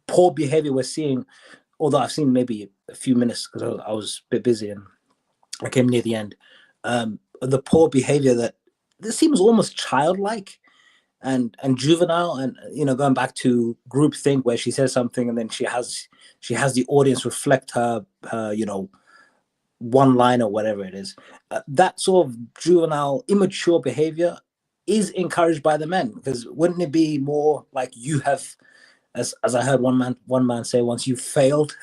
poor behavior we're seeing, although I've seen maybe a few minutes because I was a bit busy and I came near the end, the poor behavior that this seems almost childlike and juvenile, and going back to groupthink where she says something and then she has the audience reflect her one line or whatever it is. That sort of juvenile, immature behavior is encouraged by the men, because wouldn't it be more like you have, as I heard one man say once, you failed,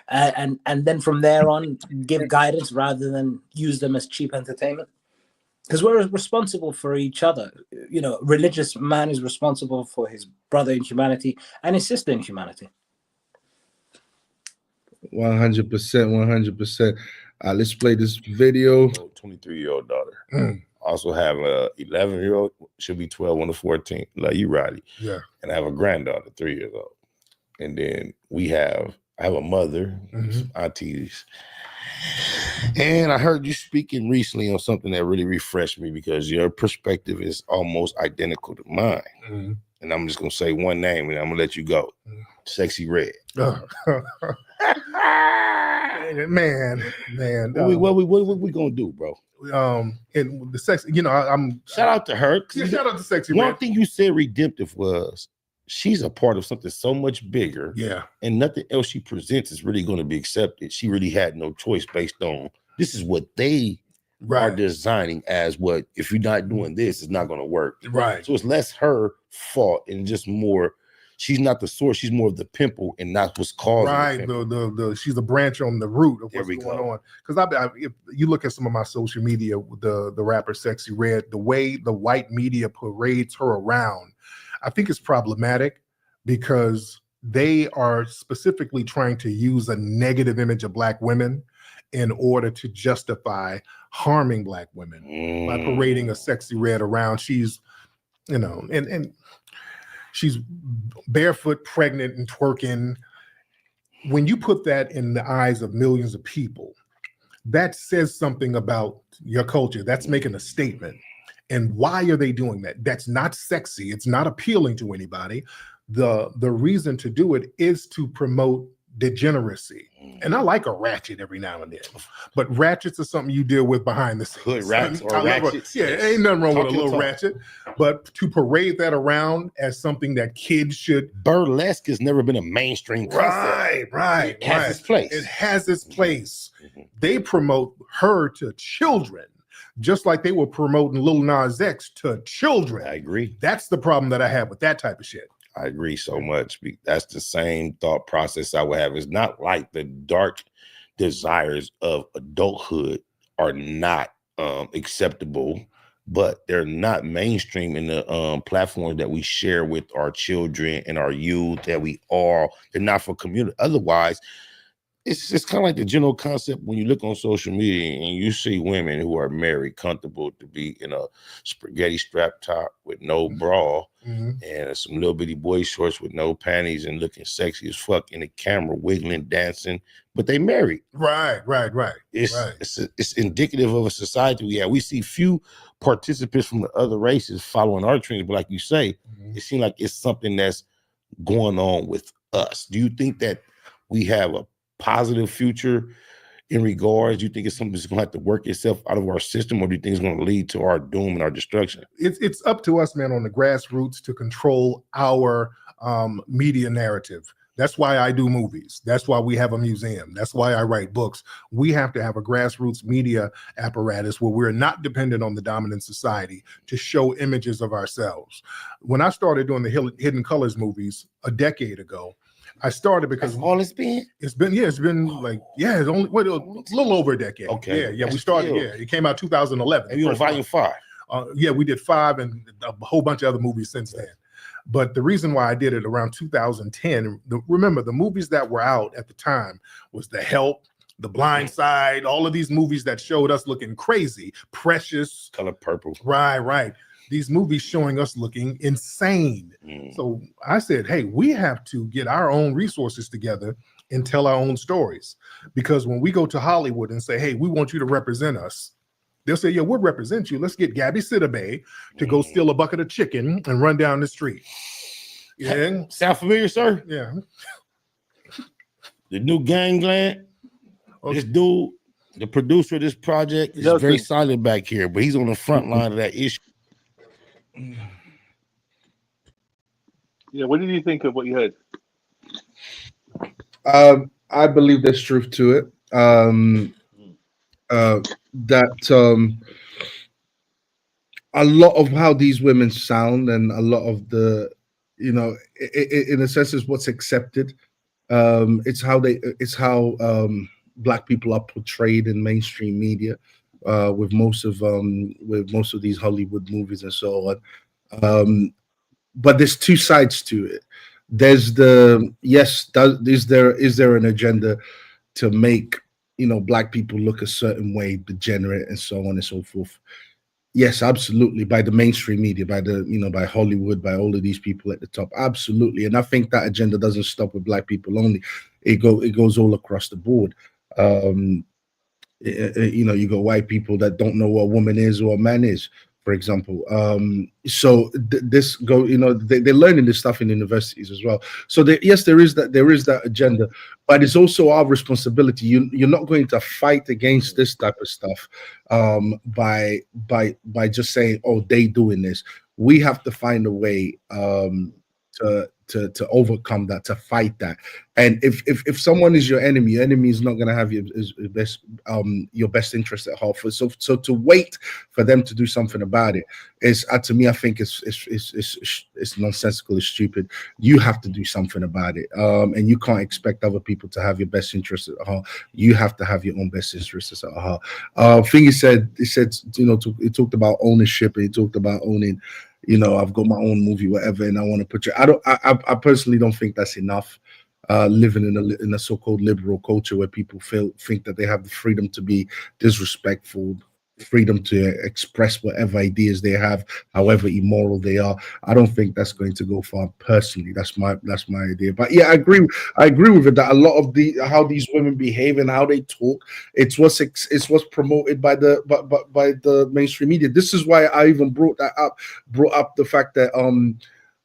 and then from there on give guidance rather than use them as cheap entertainment? Because we're responsible for each other. Religious man is responsible for his brother in humanity and his sister in humanity. 100%. Let's play this video. 23-year-old daughter. Also have a 11-year-old. She'll be 12 on the 14th. Like you, Riley. Yeah. And I have a granddaughter, 3 years old. And then I have a mother, some aunties. And I heard you speaking recently on something that really refreshed me, because your perspective is almost identical to mine. And I'm just gonna say one name and I'm gonna let you go. Sexy Red. Man. What we gonna do, bro? And the sex, I'm shout out to her. Yeah, shout out to Sexy One Red. thing you said redemptive was she's a part of something so much bigger. Yeah. And nothing else she presents is really going to be accepted. She really had no choice based on this is what they are designing as what, if you're not doing this, it's not going to work. Right. So it's less her fault and just more, she's not the source, she's more of the pimple, and that's what's causing the she's a branch on the root of what's going on. Because if you look at some of my social media, the rapper Sexy Red, the way the white media parades her around, I think it's problematic, because they are specifically trying to use a negative image of Black women in order to justify harming Black women by parading a Sexy Red around. She's, and she's barefoot, pregnant, and twerking. When you put that in the eyes of millions of people, that says something about your culture. That's making a statement. And why are they doing that? That's not sexy. It's not appealing to anybody. The reason to do it is to promote degeneracy. And I like a ratchet every now and then, but ratchets are something you deal with behind the scenes. Hood rats or I love ratchets. Yeah, ain't nothing wrong with a Talk little your talk. ratchet, but to parade that around as something that kids should. Burlesque has never been a mainstream concept. Right. It has its place. It has its place. They promote her to children, just like they were promoting Lil Nas X to children. I agree. That's the problem that I have with that type of shit. I agree so much. That's the same thought process I would have. It's not like the dark desires of adulthood are not acceptable, but they're not mainstream in the platforms that we share with our children and our youth that we are. They're not for community. Otherwise, it's kind of like the general concept when you look on social media and you see women who are married, comfortable to be in a spaghetti strap top with no bra and some little bitty boy shorts with no panties and looking sexy as fuck in the camera, wiggling, dancing, but they married. Right. It's indicative of a society we have. We see few participants from the other races following our trends, but like you say, it seems like it's something that's going on with us. Do you think that we have a positive future in regards? Do you think it's something that's going to have to work itself out of our system, or do you think it's going to lead to our doom and our destruction? It's up to us, man, on the grassroots to control our media narrative. That's why I do movies. That's why we have a museum. That's why I write books. We have to have a grassroots media apparatus where we're not dependent on the dominant society to show images of ourselves. When I started doing the Hidden Colors movies a decade ago, I started because that's all it's been. It's been it's only a little over a decade. Okay, yeah. We started. It came out 2011. And you on volume 5. Yeah, we did 5 and a whole bunch of other movies since then. But the reason why I did it around 2010, remember the movies that were out at the time was The Help, The Blind Side, all of these movies that showed us looking crazy, Precious, Color Purple. Right. These movies showing us looking insane. So I said, hey, we have to get our own resources together and tell our own stories. Because when we go to Hollywood and say, hey, we want you to represent us, they'll say, yeah, we'll represent you. Let's get Gabby Sidibe to go steal a bucket of chicken and run down the street. Yeah. Sound familiar, sir? Yeah. The new Gangland. This dude, the producer of this project, is very silent back here, but he's on the front line of that issue. Yeah, what did you think of what you heard? I believe there's truth to it. A lot of how these women sound and a lot of the, in a sense, is what's accepted. It's how Black people are portrayed in mainstream media. With most of these Hollywood movies and so on, but there's two sides to it. There's is there an agenda to make Black people look a certain way, degenerate and so on and so forth? Yes, absolutely. By the mainstream media, by by Hollywood, by all of these people at the top, absolutely. And I think that agenda doesn't stop with Black people only. It goes all across the board. You got white people that don't know what a woman is or a man is, for example. They're learning this stuff in universities as well. So there is that agenda, but it's also our responsibility. You're not going to fight against this type of stuff by just saying, oh, they doing this. We have to find a way to overcome that, to fight that. And if someone is your enemy is not going to have your best interest at heart. So to wait for them to do something about it is, to me, I think it's nonsensical, it's stupid. You have to do something about it, and you can't expect other people to have your best interest at heart. You have to have your own best interests at heart. Thing he said, he talked about ownership, and he talked about owning. I've got my own movie, whatever, and I want to put you. I personally don't think that's enough. Living in a so-called liberal culture where people think that they have the freedom to be disrespectful, freedom to express whatever ideas they have, however immoral they are. I don't think that's going to go far. Personally, that's my idea. But yeah, I agree with it that a lot of how these women behave and how they talk, it's what's promoted by the mainstream media. This is why I even brought up the fact that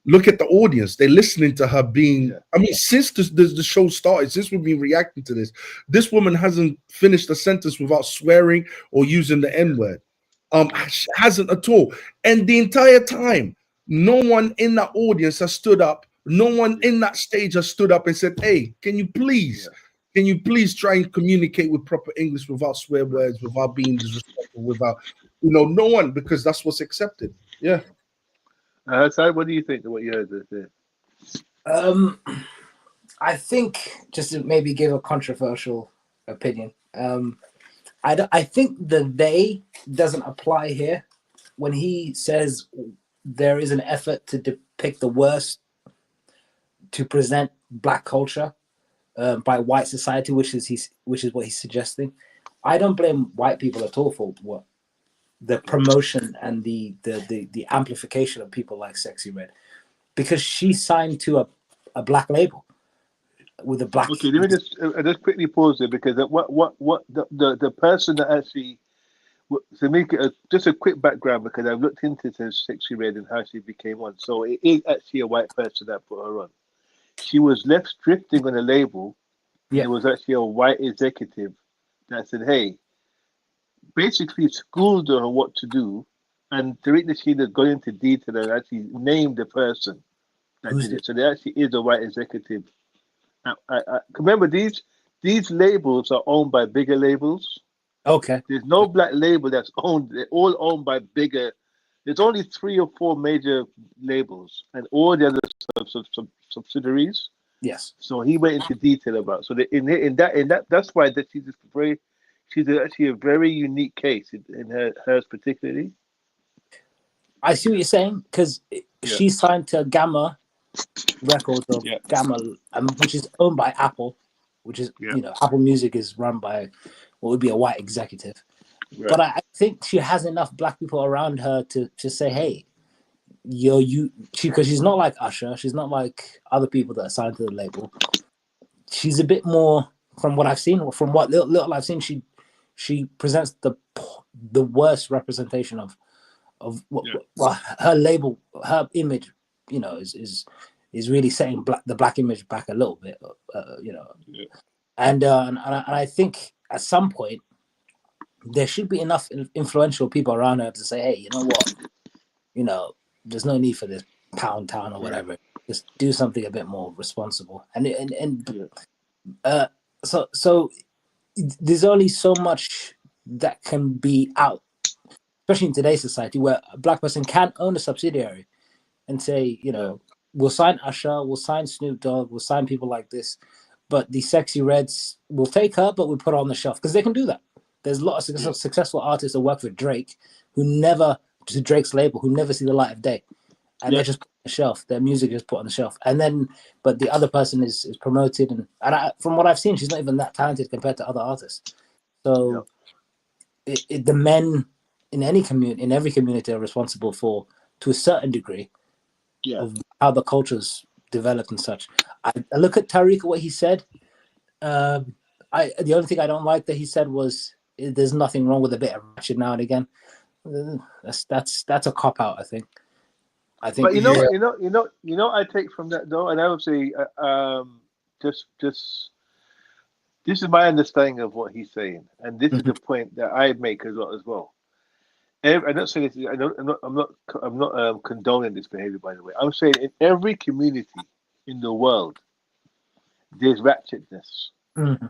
Look at the audience. They're listening to her being, I mean, since the show started, since we've been reacting to this woman hasn't finished a sentence without swearing or using the N-word. Hasn't at all. And the entire time, no one in that audience has stood up. No one in that stage has stood up and said, hey, can you please try and communicate with proper English without swear words, without being disrespectful, without, no one, because that's what's accepted. Yeah. So what do you think of what you heard there? I think, just to maybe give a controversial opinion, I think the they doesn't apply here. When he says there is an effort to depict the worst, to present Black culture by white society, which is what he's suggesting. I don't blame white people at all for what the promotion and the amplification of people like Sexy Red, because she signed to a Black label with a Black. Okay, let me just quickly pause there, because what the person that actually, to make it just a quick background, because I've looked into Sexy Red and how she became one. So it is actually a white person that put her on. She was left drifting on a label. Yeah. It was actually a white executive that said, hey, basically schooled her on what to do, and Tarek she had gone into detail and actually named the person that did it. So there actually is a white executive. I remember these labels are owned by bigger labels. Okay. There's no Black label that's owned. They're all owned by bigger. There's only 3 or 4 major labels, and all the other subsidiaries. Yes. So he went into detail about. So in that that's why that she's actually a very unique case in hers particularly. I see what you're saying, because she signed to Gamma Records of Gamma, which is owned by Apple, which is Apple Music is run by what would be a white executive. Right. But I think she has enough Black people around her to say, hey, because she's not like Usher, she's not like other people that are signed to the label. She's a bit more, from what I've seen, or from what little I've seen, she presents the worst representation of well, her label, her image, is really setting the Black image back a little bit, and I think at some point there should be enough influential people around her to say, hey, you know what, there's no need for this pound town or whatever. Just do something a bit more responsible, so there's only so much that can be out, especially in today's society, where a Black person can own a subsidiary and say, we'll sign Usher, we'll sign Snoop Dogg, we'll sign people like this, but the Sexy Reds, will take her, but we'll put her on the shelf, because they can do that. There's a lot of successful artists that work for Drake to Drake's label, who never see the light of day, and they're just put on the shelf. Their music is put on the shelf, and then, but the other person is promoted, and from what I've seen, she's not even that talented compared to other artists. So, the men in every community are responsible for, to a certain degree, of how the culture's developed and such. I look at Tariq, what he said. The only thing I don't like that he said was, there's nothing wrong with a bit of ratchet now and again. That's a cop out, I think. But you know, I take from that though, and I would say, just this is my understanding of what he's saying, and this is the point that I make a lot as well. I'm not saying this. I'm not condoning this behavior, by the way. I'm saying in every community in the world, there's ratchetness. Mm-hmm.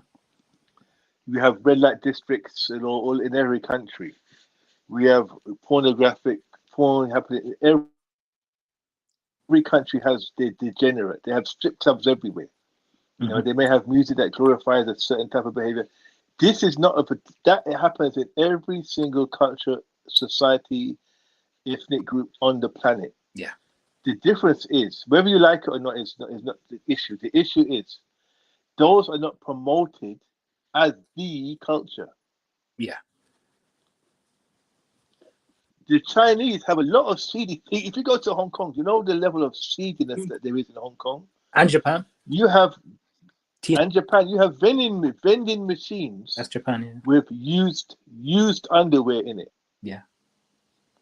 We have red light districts all in every country. We have porn happening in every country. Has the degenerate. They have strip clubs everywhere. They may have music that glorifies a certain type of behavior. This is not that it happens in every single culture, society, ethnic group on the planet. Yeah. The difference is, whether you like it or not, is not the issue. The issue is those are not promoted as the culture. Yeah. The Chinese have a lot of seedy. If you go to Hong Kong, you know the level of seediness that there is in Hong Kong. And Japan. You have vending machines. That's Japan, yeah. With used underwear in it. Yeah.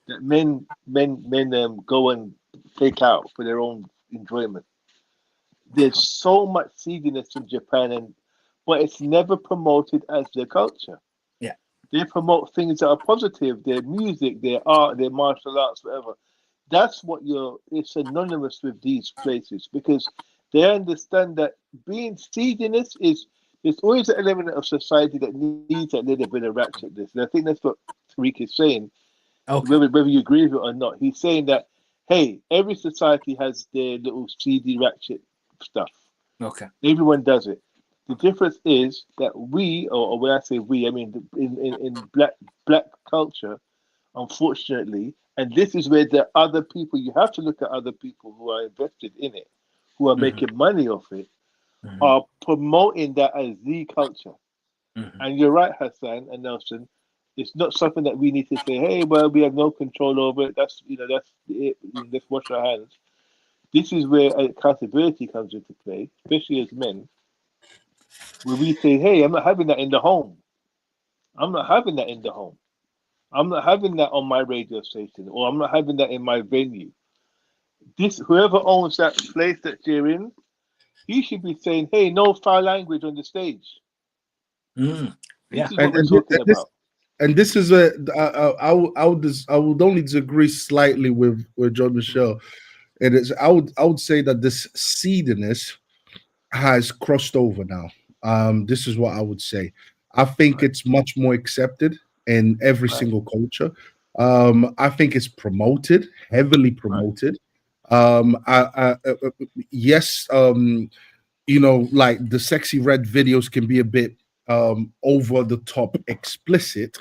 That men go and take out for their own enjoyment. There's so much seediness in Japan, but it's never promoted as their culture. Yeah. They promote things that are positive, their music, their art, their martial arts, whatever. That's what it's synonymous with these places, because they understand that being seediness there's always an element of society that needs a little bit of ratchetness. And I think that's what Tariq is saying. Okay. Whether you agree with it or not, he's saying that, hey, every society has their little seedy ratchet stuff. Okay. Everyone does it. The difference is that we, or when I say we, I mean in black culture, unfortunately, and this is where the other people, you have to look at other people who are invested in it, who are making money off it, are promoting that as the culture. And you're right, Hassan and Nelson. It's not something that we need to say, hey, well, we have no control over it. That's it. Let's wash our hands. This is where accountability comes into play, especially as men, where we say, hey, I'm not having that in the home. I'm not having that in the home. I'm not having that on my radio station, or I'm not having that in my venue. Whoever owns that place that you're in, he should be saying, hey, no foul language on the stage. This is what we're talking about. And this is I would only disagree slightly with John Michelle. It is I would say that this seediness has crossed over now. This is what I would say. I think it's much more accepted in every single culture. I think it's promoted, heavily promoted. Yes, you know, like the Sexy Red videos can be a bit over the top explicit,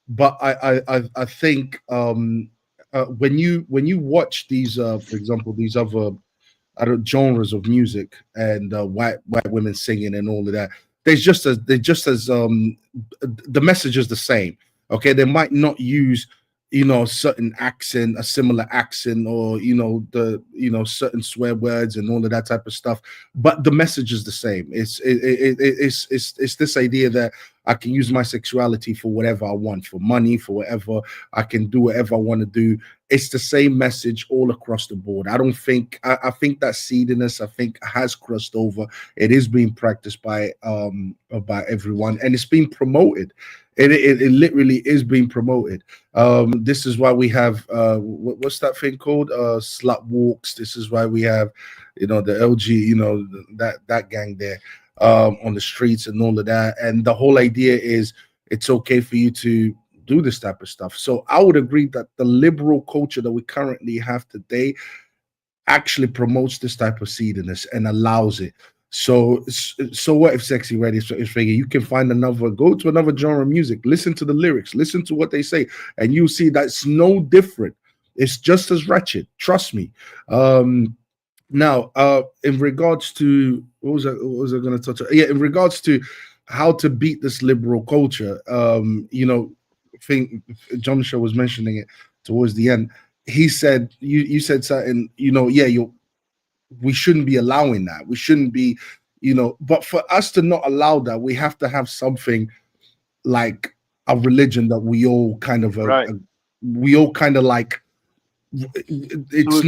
but I think when you watch these for example, these other genres of music and white women singing and all of that, they're just as the message is the same. Okay, they might not use a certain accent, a similar accent, or certain swear words and all of that type of stuff, but the message is the same. It's this idea that I can use my sexuality for whatever I want, for money, for whatever. I can do whatever I want to do. It's the same message all across the board. I think that seediness, I think, has crossed over. It is being practiced by everyone, and it's being promoted. It literally is being promoted. This is why we have what's that thing called? Slut walks. This is why we have, the LG, that gang there on the streets and all of that. And the whole idea is it's okay for you to do this type of stuff. So I would agree that the liberal culture that we currently have today actually promotes this type of seediness and allows it. So what if Sexy Red is figure? You can find go to another genre of music, listen to the lyrics, listen to what they say, and you see that's no different. It's just as ratchet. Trust me. Now, in regards to what was I going to touch on? Yeah, in regards to how to beat this liberal culture, I think John Shaw was mentioning it towards the end. He said, you said something, we shouldn't be allowing that. We shouldn't be, but for us to not allow that, we have to have something like a religion that we all kind of, like. It's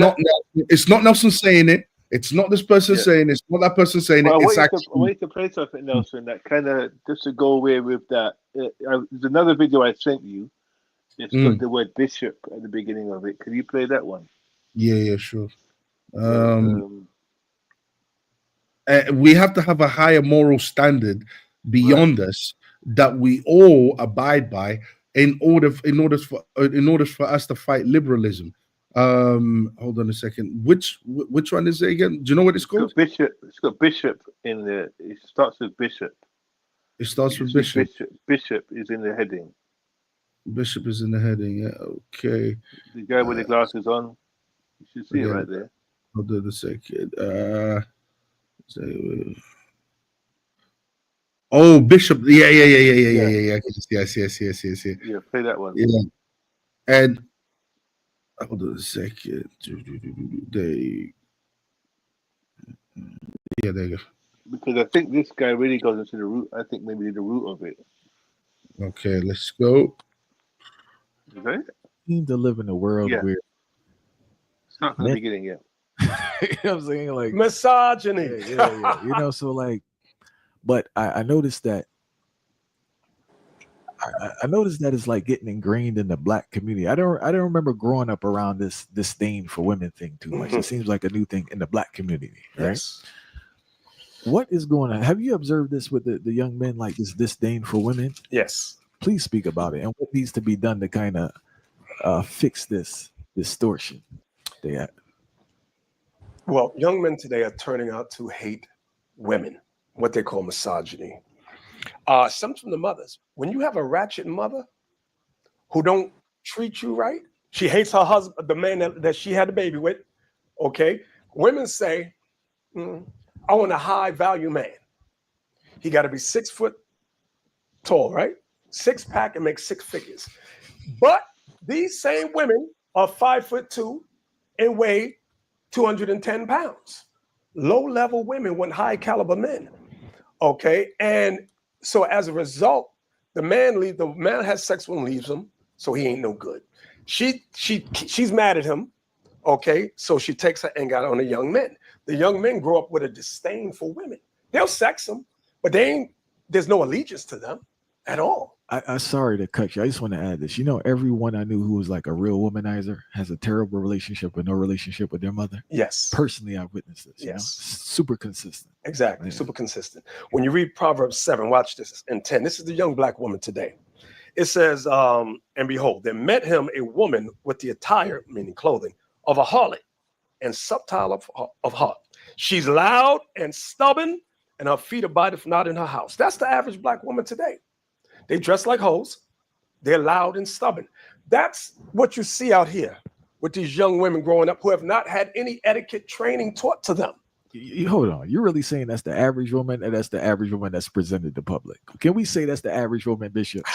not Nelson saying it. It's not this person saying it. It's not that person saying it. It's actually. I want you to play something, Nelson, that kind of just to go away with that. There's another video I sent you. It's got the word bishop at the beginning of it. Can you play that one? Yeah, sure. We have to have a higher moral standard beyond us that we all abide by in order for us to fight liberalism. Hold on a second. Which one is it again? Do you know what it's called? Bishop. It's got bishop in there. It starts with bishop. It starts with bishop. Bishop is in the heading. Bishop is in the heading. Yeah. Okay. The guy with the glasses on. You should see it right there. Hold on a second. Oh, Bishop. Yeah. I can just yes. Yeah, play that one. Yeah. And hold on a second. There you go. Because I think this guy really goes into the root. I think maybe the root of it. Okay, let's go. Okay. Seem to live in a world where Not from the beginning yet. You know what I'm saying? Like misogyny. Yeah. You know, so like, but I noticed that. I noticed that it's like getting ingrained in the black community. I don't remember growing up around this disdain for women thing too much. It seems like a new thing in the black community, right? Yes. What is going on? Have you observed this with the young men, like this disdain for women? Yes. Please speak about it and what needs to be done to kind of fix this distortion they have. Well, young men today are turning out to hate women, what they call misogyny. Some from the mothers. When you have a ratchet mother who don't treat you right, she hates her husband, the man that she had the baby with. Okay, women say, "I want a high value man. He got to be 6 foot tall, right? 6-pack and make 6 figures." But these same women are 5'2" and weigh 210 pounds. Low level women want high caliber men. Okay, and so as a result, the man has sex with him, leaves him, so he ain't no good. She's mad at him, okay, so she takes her and got on the young men. The young men grow up with a disdain for women. They'll sex them, but there's no allegiance to them at all. I'm sorry to cut you. I just want to add this. You know, everyone I knew who was like a real womanizer has a terrible relationship or no relationship with their mother. Yes. Personally, I've witnessed this. You know? Super consistent. Exactly. Super consistent. When you read Proverbs 7, watch this, and 10, this is the young black woman today. It says, and behold, there met him a woman with the attire, meaning clothing, of a harlot and subtile of heart. She's loud and stubborn, and her feet abideth not in her house. That's the average black woman today. They dress like hoes. They're loud and stubborn. That's what you see out here with these young women growing up who have not had any etiquette training taught to them. Hold on. You're really saying that's the average woman, and that's the average woman that's presented to public? Can we say that's the average woman, Bishop?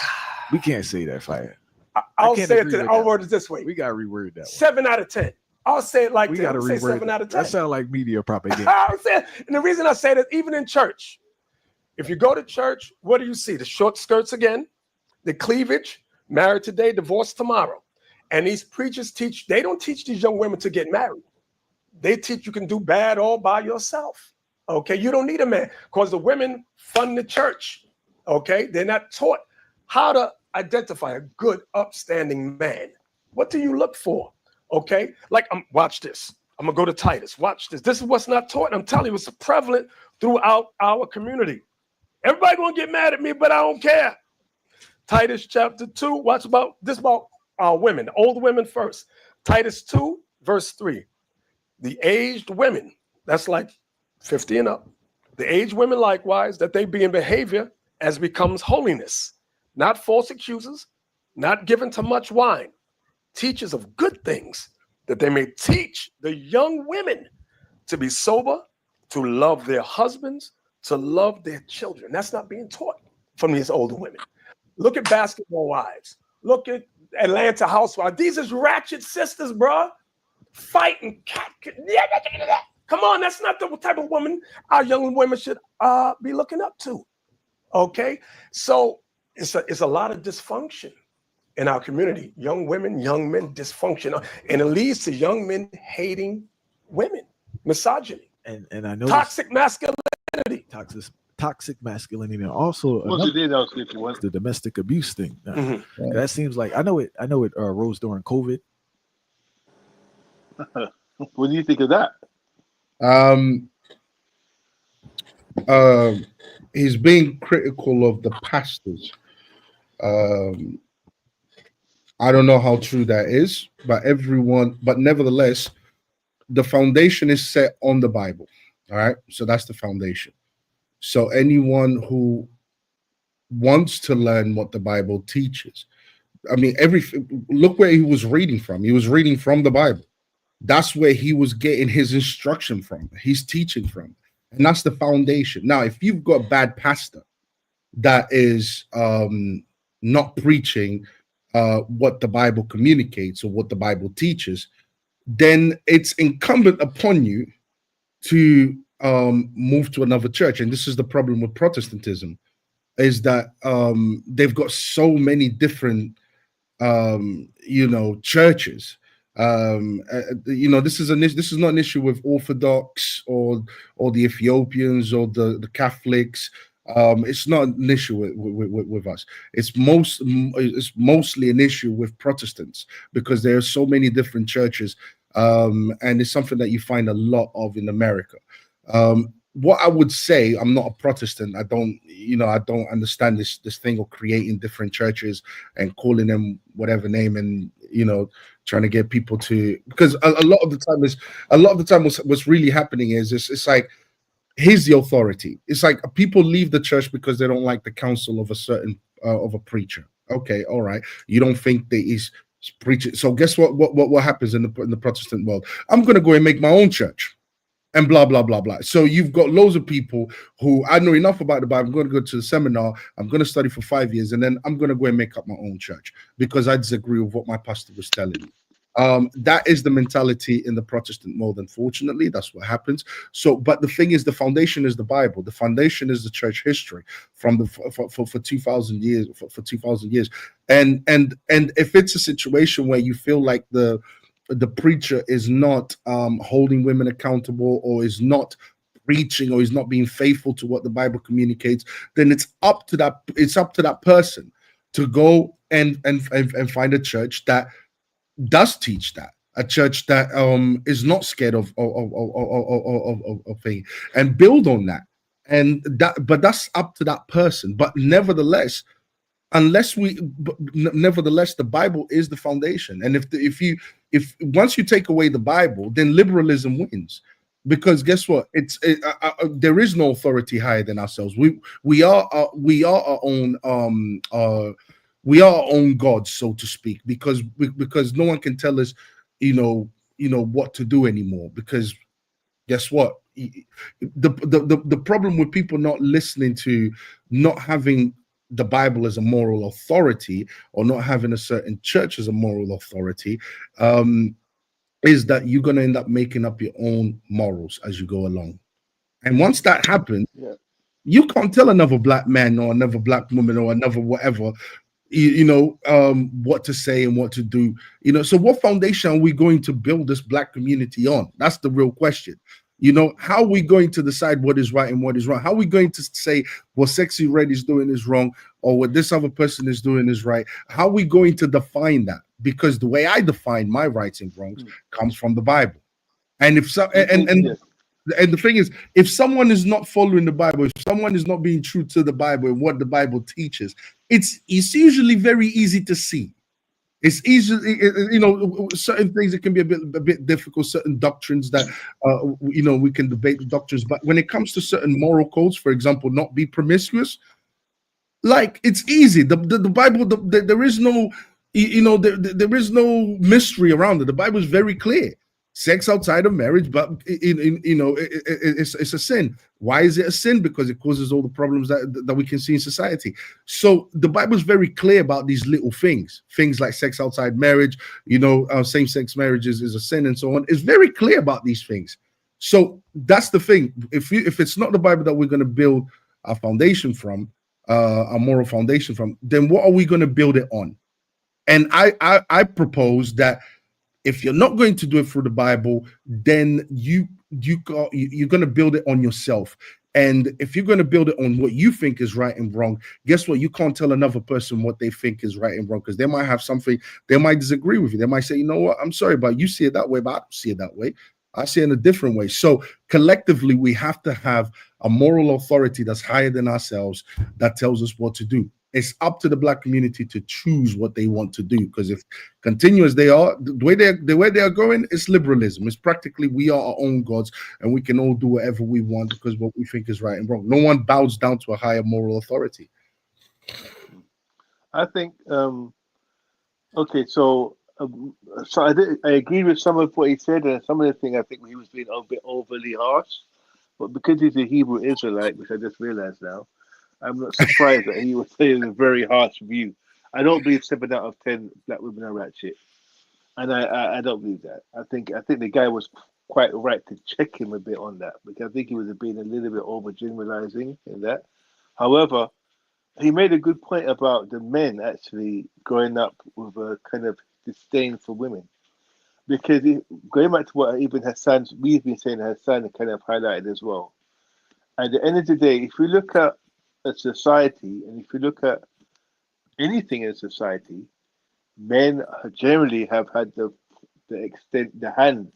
We can't say that, Fire. I'll say it. I'll word it this way. We got to reword that. 7 out of 10. I'll say it like we that. got to Say reword 7 out of 10. That sounds like media propaganda. I'm saying, and the reason I say that, even in church, if you go to church, what do you see? The short skirts again, the cleavage, married today, divorced tomorrow. And these preachers teach, they don't teach these young women to get married. They teach you can do bad all by yourself. Okay, you don't need a man, because the women fund the church. Okay, they're not taught how to identify a good, upstanding man. What do you look for? Okay, like watch this. I'm gonna go to Titus. Watch this. This is what's not taught. I'm telling you, it's prevalent throughout our community. Everybody gonna get mad at me, but I don't care. Titus chapter 2. Watch about women, old women first. Titus 2, verse 3. The aged women, that's like 50 and up. The aged women likewise, that they be in behavior as becomes holiness, not false accusers, not given to much wine, teachers of good things, that they may teach the young women to be sober, to love their husbands, to love their children. That's not being taught from these older women. Look at Basketball Wives. Look at Atlanta Housewives. These is ratchet sisters, bro. Fighting. Come on, that's not the type of woman our young women should be looking up to. Okay, so it's a lot of dysfunction in our community. Young women, young men, dysfunction, and it leads to young men hating women, misogyny, and I know toxic masculinity, toxic masculinity, and also the domestic abuse thing. That seems like I know it rose during COVID. What do you think of that? He's being critical of the pastors. I don't know how true that is, but nevertheless, the foundation is set on the Bible. All right, so that's the foundation. So anyone who wants to learn what the Bible teaches, I mean, look where he was reading from. He was reading from the Bible. That's where he was getting his instruction from. He's teaching from. And that's the foundation. Now, if you've got a bad pastor that is not preaching what the Bible communicates or what the Bible teaches, then it's incumbent upon you to move to another church. And this is the problem with Protestantism, is that they've got so many different churches This is not an issue with Orthodox or the Ethiopians or the Catholics. It's not an issue with us. It's mostly an issue with Protestants, because there are so many different churches, and it's something that you find a lot of in America. What I would say, I'm not a Protestant. I don't understand this thing of creating different churches and calling them whatever name, and trying to get people to, because a lot of the time what's really happening is it's like, here's the authority. It's like people leave the church because they don't like the counsel of a certain of a preacher. Okay, all right. You don't think that he's preaching. So guess what happens in the Protestant world? I'm gonna go and make my own church, and blah blah blah blah. So you've got loads of people who, I know enough about the Bible, I'm going to go to the seminar, I'm going to study for 5 years, and then I'm going to go and make up my own church because I disagree with what my pastor was telling me. That is the mentality in the Protestant world. Unfortunately, that's what happens. So, but the thing is, the foundation is the Bible. The foundation is the church history from for 2,000 years. For 2,000 years, and if it's a situation where you feel like the preacher is not holding women accountable, or is not preaching, or is not being faithful to what the Bible communicates, then it's up to that person to go and find a church that does teach that, a church that is not scared of thing, and build on that. But that's up to that person. But nevertheless, nevertheless, the Bible is the foundation. And if once you take away the Bible, then liberalism wins, because guess what? There is no authority higher than ourselves. We are our own we are our own gods, so to speak, because no one can tell us, what to do anymore. Because guess what? The problem with people not listening to, not having the Bible as a moral authority, or not having a certain church as a moral authority, is that you're going to end up making up your own morals as you go along. And once that happens, you can't tell another black man or another black woman or another whatever, what to say and what to do. So what foundation are we going to build this black community on? That's the real question. How are we going to decide what is right and what is wrong? How are we going to say what Sexy Red is doing is wrong, or what this other person is doing is right? How are we going to define that? Because the way I define my rights and wrongs comes from the Bible. And if so, and the thing is, if someone is not following the Bible, if someone is not being true to the Bible and what the Bible teaches, it's usually very easy to see. It's easily, certain things that can be a bit difficult, certain doctrines that, we can debate the doctrines. But when it comes to certain moral codes, for example, not be promiscuous, like, it's easy. The Bible, there is no, there is no mystery around it. The Bible is very clear. Sex outside of marriage, but it's a sin. Why is it a sin? Because it causes all the problems that we can see in society. So the Bible is very clear about these little things like sex outside marriage, same-sex marriages is a sin, and so on. It's very clear about these things. So that's the thing. If it's not the Bible that we're going to build our foundation from, our moral foundation from, then what are we going to build it on? And I propose that if you're not going to do it through the Bible, then you're going to build it on yourself. And if you're going to build it on what you think is right and wrong, guess what? You can't tell another person what they think is right and wrong, because they might have something, they might disagree with you. They might say, you know what, I'm sorry, but you see it that way, but I don't see it that way. I see it in a different way. So collectively, we have to have a moral authority that's higher than ourselves that tells us what to do. It's up to the black community to choose what they want to do, because if continue as they are, the way they are going, it's liberalism. It's practically, we are our own gods and we can all do whatever we want because what we think is right and wrong. No one bows down to a higher moral authority. I think, okay, so I agree with some of what he said, and some of the things I think he was being a bit overly harsh, but because he's a Hebrew Israelite, which I just realized now, I'm not surprised that he was saying a very harsh view. I don't believe 7 out of 10 black women are ratchet, and I don't believe that. I think the guy was quite right to check him a bit on that, because I think he was being a little bit over generalizing in that. However, he made a good point about the men actually growing up with a kind of disdain for women. Because going back to what even we've been saying, Hassan kind of highlighted as well. At the end of the day, if we look at a society, and if you look at anything in society, men generally have had the hands,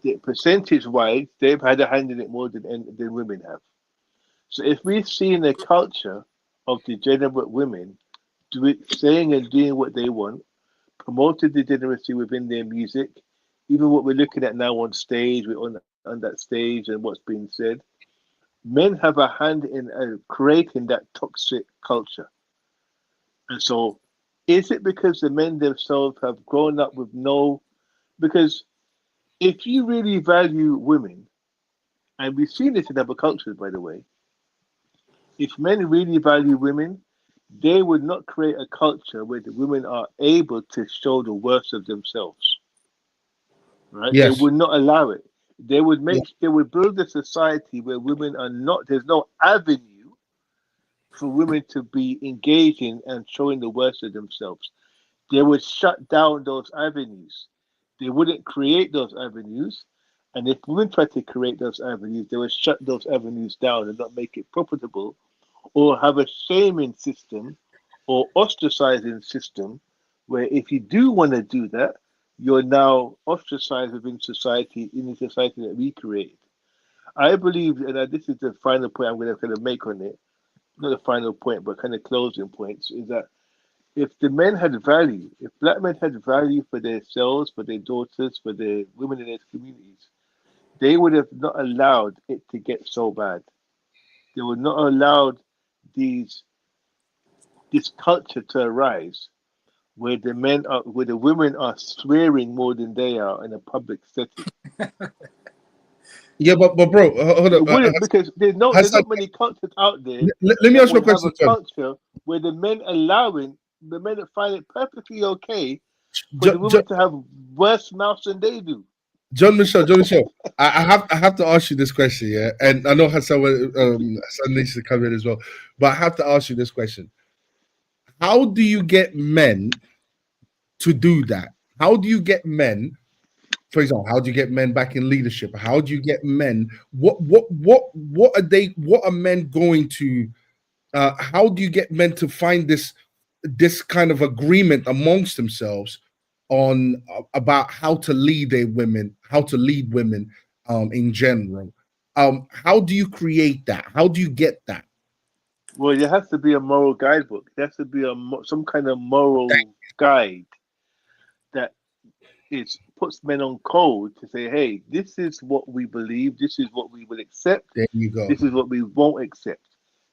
the percentage wise, they've had a hand in it more than women have. So if we've seen a culture of degenerate women saying and doing what they want, promoted degeneracy within their music, even what we're looking at now on stage, we're on that stage and what's being said, men have a hand in creating that toxic culture. And so, is it because the men themselves have grown up with because if you really value women, and we've seen this in other cultures, by the way, if men really value women, they would not create a culture where the women are able to show the worst of themselves. Right? Yes. They would not allow it. They would they would build a society where women are not, there's no avenue for women to be engaging and showing the worst of themselves. They would shut down those avenues. They wouldn't create those avenues. And if women try to create those avenues, they would shut those avenues down and not make it profitable, or have a shaming system or ostracizing system where if you do want to do that, you're now ostracized within society, in the society that we created. I believe, and this is the final point I'm going to kind of make on it, not the final point, but kind of closing points, is that if the men had value, if black men had value for themselves, for their daughters, for the women in their communities, they would have not allowed it to get so bad. They would not allowed this culture to arise where the women are swearing more than they are in a public setting. Yeah, but bro, hold on. Because there's not many cultures out there. Let me ask you a question. Culture where the men find it perfectly okay for the women to have worse mouths than they do. John Michelle, I have to ask you this question, yeah, and I know Hassan needs to come in as well, but I have to ask you this question: how do you get men to do that? How do you get men, for example, how do you get men back in leadership? How do you get men? What are they? What are men going to? How do you get men to find this kind of agreement amongst themselves on about how to lead women in general? How do you create that? How do you get that? Well, there has to be a moral guidebook. There has to be some kind of moral guide that puts men on code to say, hey, this is what we believe, this is what we will accept, there you go. This is what we won't accept.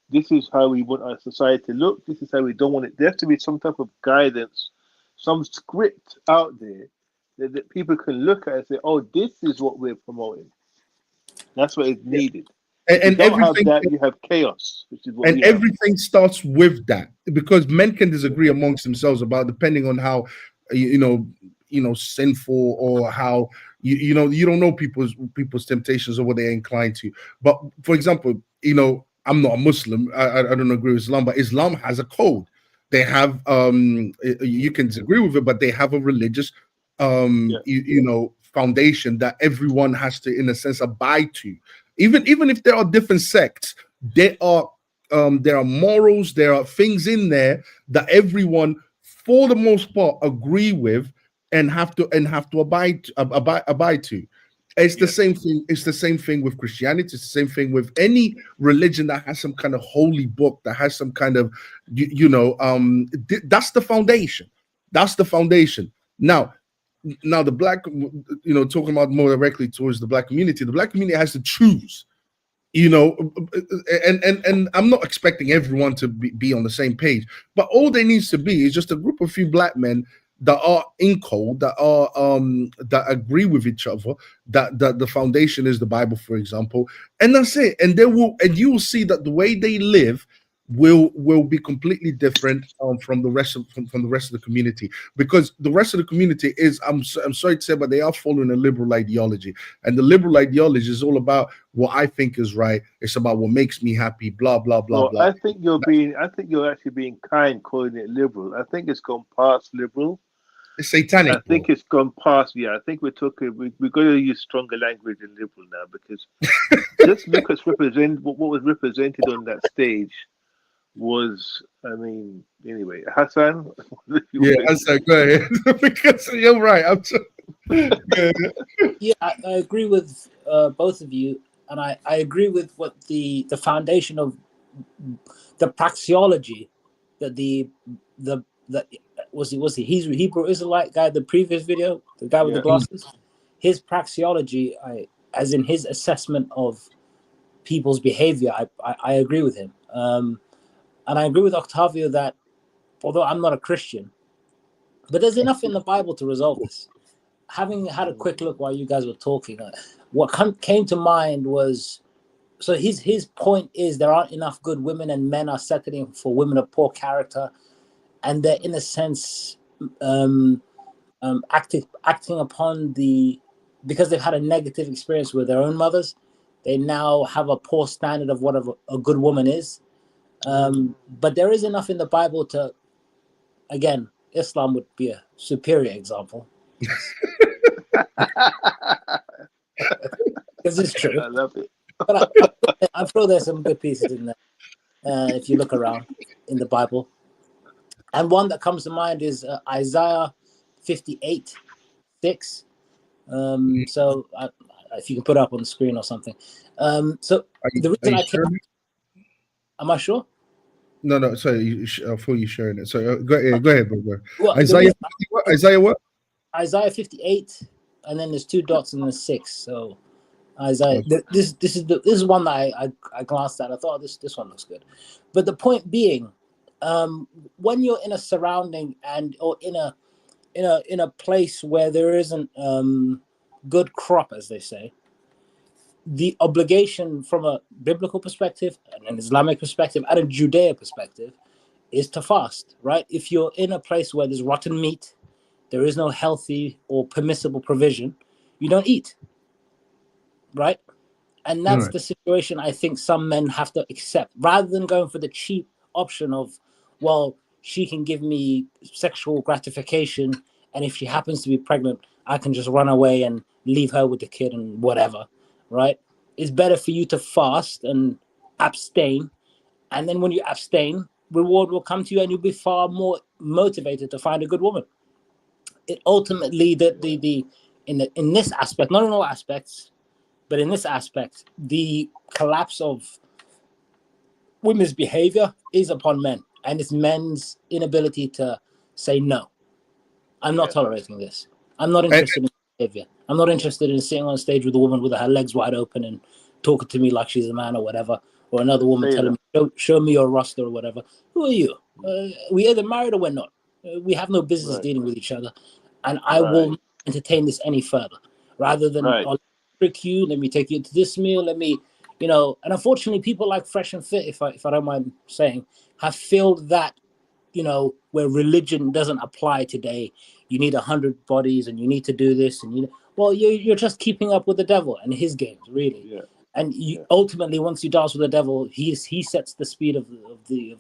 This is how we want our society to look. This is how we don't want it. There has to be some type of guidance, some script out there that people can look at and say, oh, this is what we're promoting. That's what is needed. And everything, you have chaos, which is what everything starts with that, because men can disagree amongst themselves about, depending on how sinful, or how you don't know people's temptations or what they're inclined to. But for example, I'm not a Muslim. I don't agree with Islam, but Islam has a code. They have you can disagree with it, but they have a religious foundation that everyone has to, in a sense, abide to. Even if there are different sects, there are morals, there are things in there that everyone, for the most part, agree with and have to abide to. It's the same thing. It's the same thing with Christianity. It's the same thing with any religion that has some kind of holy book, that has some kind of, that's the foundation. That's the foundation. Now the black, talking about more directly towards the black community has to choose, and I'm not expecting everyone to be on the same page, but all there needs to be is just a group of few black men that are in code, that agree with each other, that the foundation is the Bible, for example, and that's it. And you will see that the way they live will be completely different from the rest of the community, because the rest of the community is, I'm sorry to say, but they are following a liberal ideology, and the liberal ideology is all about what I think is right. It's about what makes me happy, blah blah blah blah. I think you're actually being kind calling it liberal. I think it's gone past liberal. It's satanic. I think it's gone past. Yeah, I think we're talking. We're going to use stronger language than liberal now, because just look at what was represented on that stage was. I mean, anyway, Hassan. Yeah, Hassan, go ahead. Because you're right. Yeah, I agree with both of you, and I agree with what the foundation of the praxeology that the was he Hebrew Israelite guy, the previous video, the guy with the glasses, his praxeology, as in his assessment of people's behavior, I agree with him, and I agree with Octavio that although I'm not a Christian, but there's enough in the Bible to resolve this. Having had a quick look while you guys were talking, what came to mind was, so his point is there aren't enough good women, and men are settling for women of poor character, and they're in a sense acting upon because they've had a negative experience with their own mothers, they now have a poor standard of what a good woman is. But there is enough in the Bible to, again, Islam would be a superior example. Because it's true. I love it. But I'm sure there's some good pieces in there if you look around in the Bible. And one that comes to mind is Isaiah 58:6. So if you can put it up on the screen or something. So the reason am I sure? No. Sorry, I thought you sharing it. So go ahead, brother. Well, Isaiah what? Isaiah 58, and then there's 2 dots and there's 6. So Isaiah, this is one that I glanced at. I thought this one looks good. But the point being, when you're in a surrounding or in a place where there isn't good crop, as they say, the obligation from a biblical perspective and an Islamic perspective and a Judea perspective is to fast, right? If you're in a place where there's rotten meat, there is no healthy or permissible provision, you don't eat, right? And that's the situation I think some men have to accept, rather than going for the cheap option of, well, she can give me sexual gratification, and if she happens to be pregnant, I can just run away and leave her with the kid and whatever, right? It's better for you to fast and abstain, and then when you abstain, reward will come to you and you'll be far more motivated to find a good woman. It ultimately, in this aspect, not in all aspects, but in this aspect, the collapse of women's behavior is upon men, and it's men's inability to say no. I'm not tolerating this. I'm not interested in behavior. I'm not interested in sitting on stage with a woman with her legs wide open and talking to me like she's a man or whatever, or another woman telling me, show me your roster or whatever. Who are you? We either married or we're not. We have no business dealing with each other, and I will entertain this any further. Rather than I'll trick you, let me take you to this meal, let me, and unfortunately, people like Fresh and Fit, if I don't mind saying, have filled that, where religion doesn't apply today. You need 100 bodies, and you need to do this, and you're just keeping up with the devil and his games, really. Yeah. And ultimately, once you dance with the devil, he sets the speed of the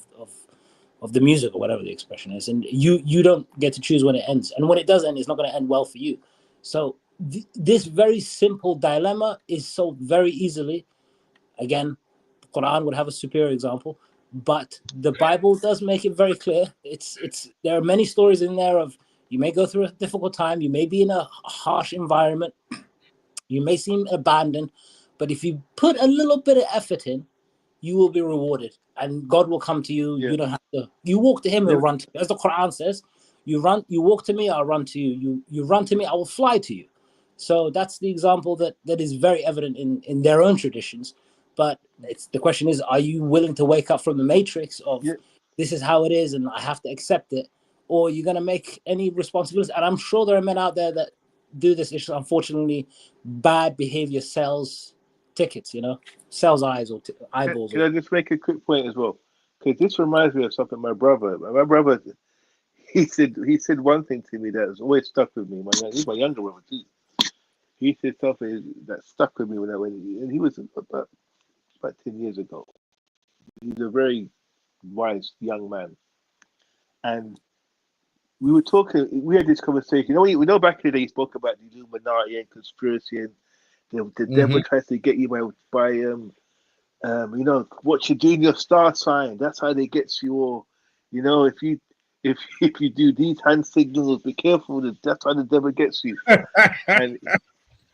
music, or whatever the expression is, and you don't get to choose when it ends. And when it does end, it's not going to end well for you. So this very simple dilemma is solved very easily. Again, the Quran would have a superior example, but the Bible does make it very clear. There are many stories in there of, you may go through a difficult time, you may be in a harsh environment, you may seem abandoned, but if you put a little bit of effort in, you will be rewarded, and God will come to you. You don't have to. You walk to Him, He'll run to you. As the Quran says, you walk to me, I'll run to you. You run to me, I will fly to you. So that's the example that is very evident in their own traditions. But the question is, are you willing to wake up from the matrix of this is how it is and I have to accept it, or you're going to make any responsibilities? And I'm sure there are men out there that do this. It's unfortunately bad behavior sells tickets, sells eyes or eyeballs. Can I just make a quick point as well? Because this reminds me of something my brother, he said one thing to me that has always stuck with me. He's my younger brother too. He said something that stuck with me and he was about 10 years ago. He's a very wise young man. And we were talking. We had this conversation. You know, we know back in the day, you spoke about the Illuminati and conspiracy, and the devil tries to get you by you know, what you do in your star sign. That's how they get you. Or, you know, if you do these hand signals, be careful. That's how the devil gets you. And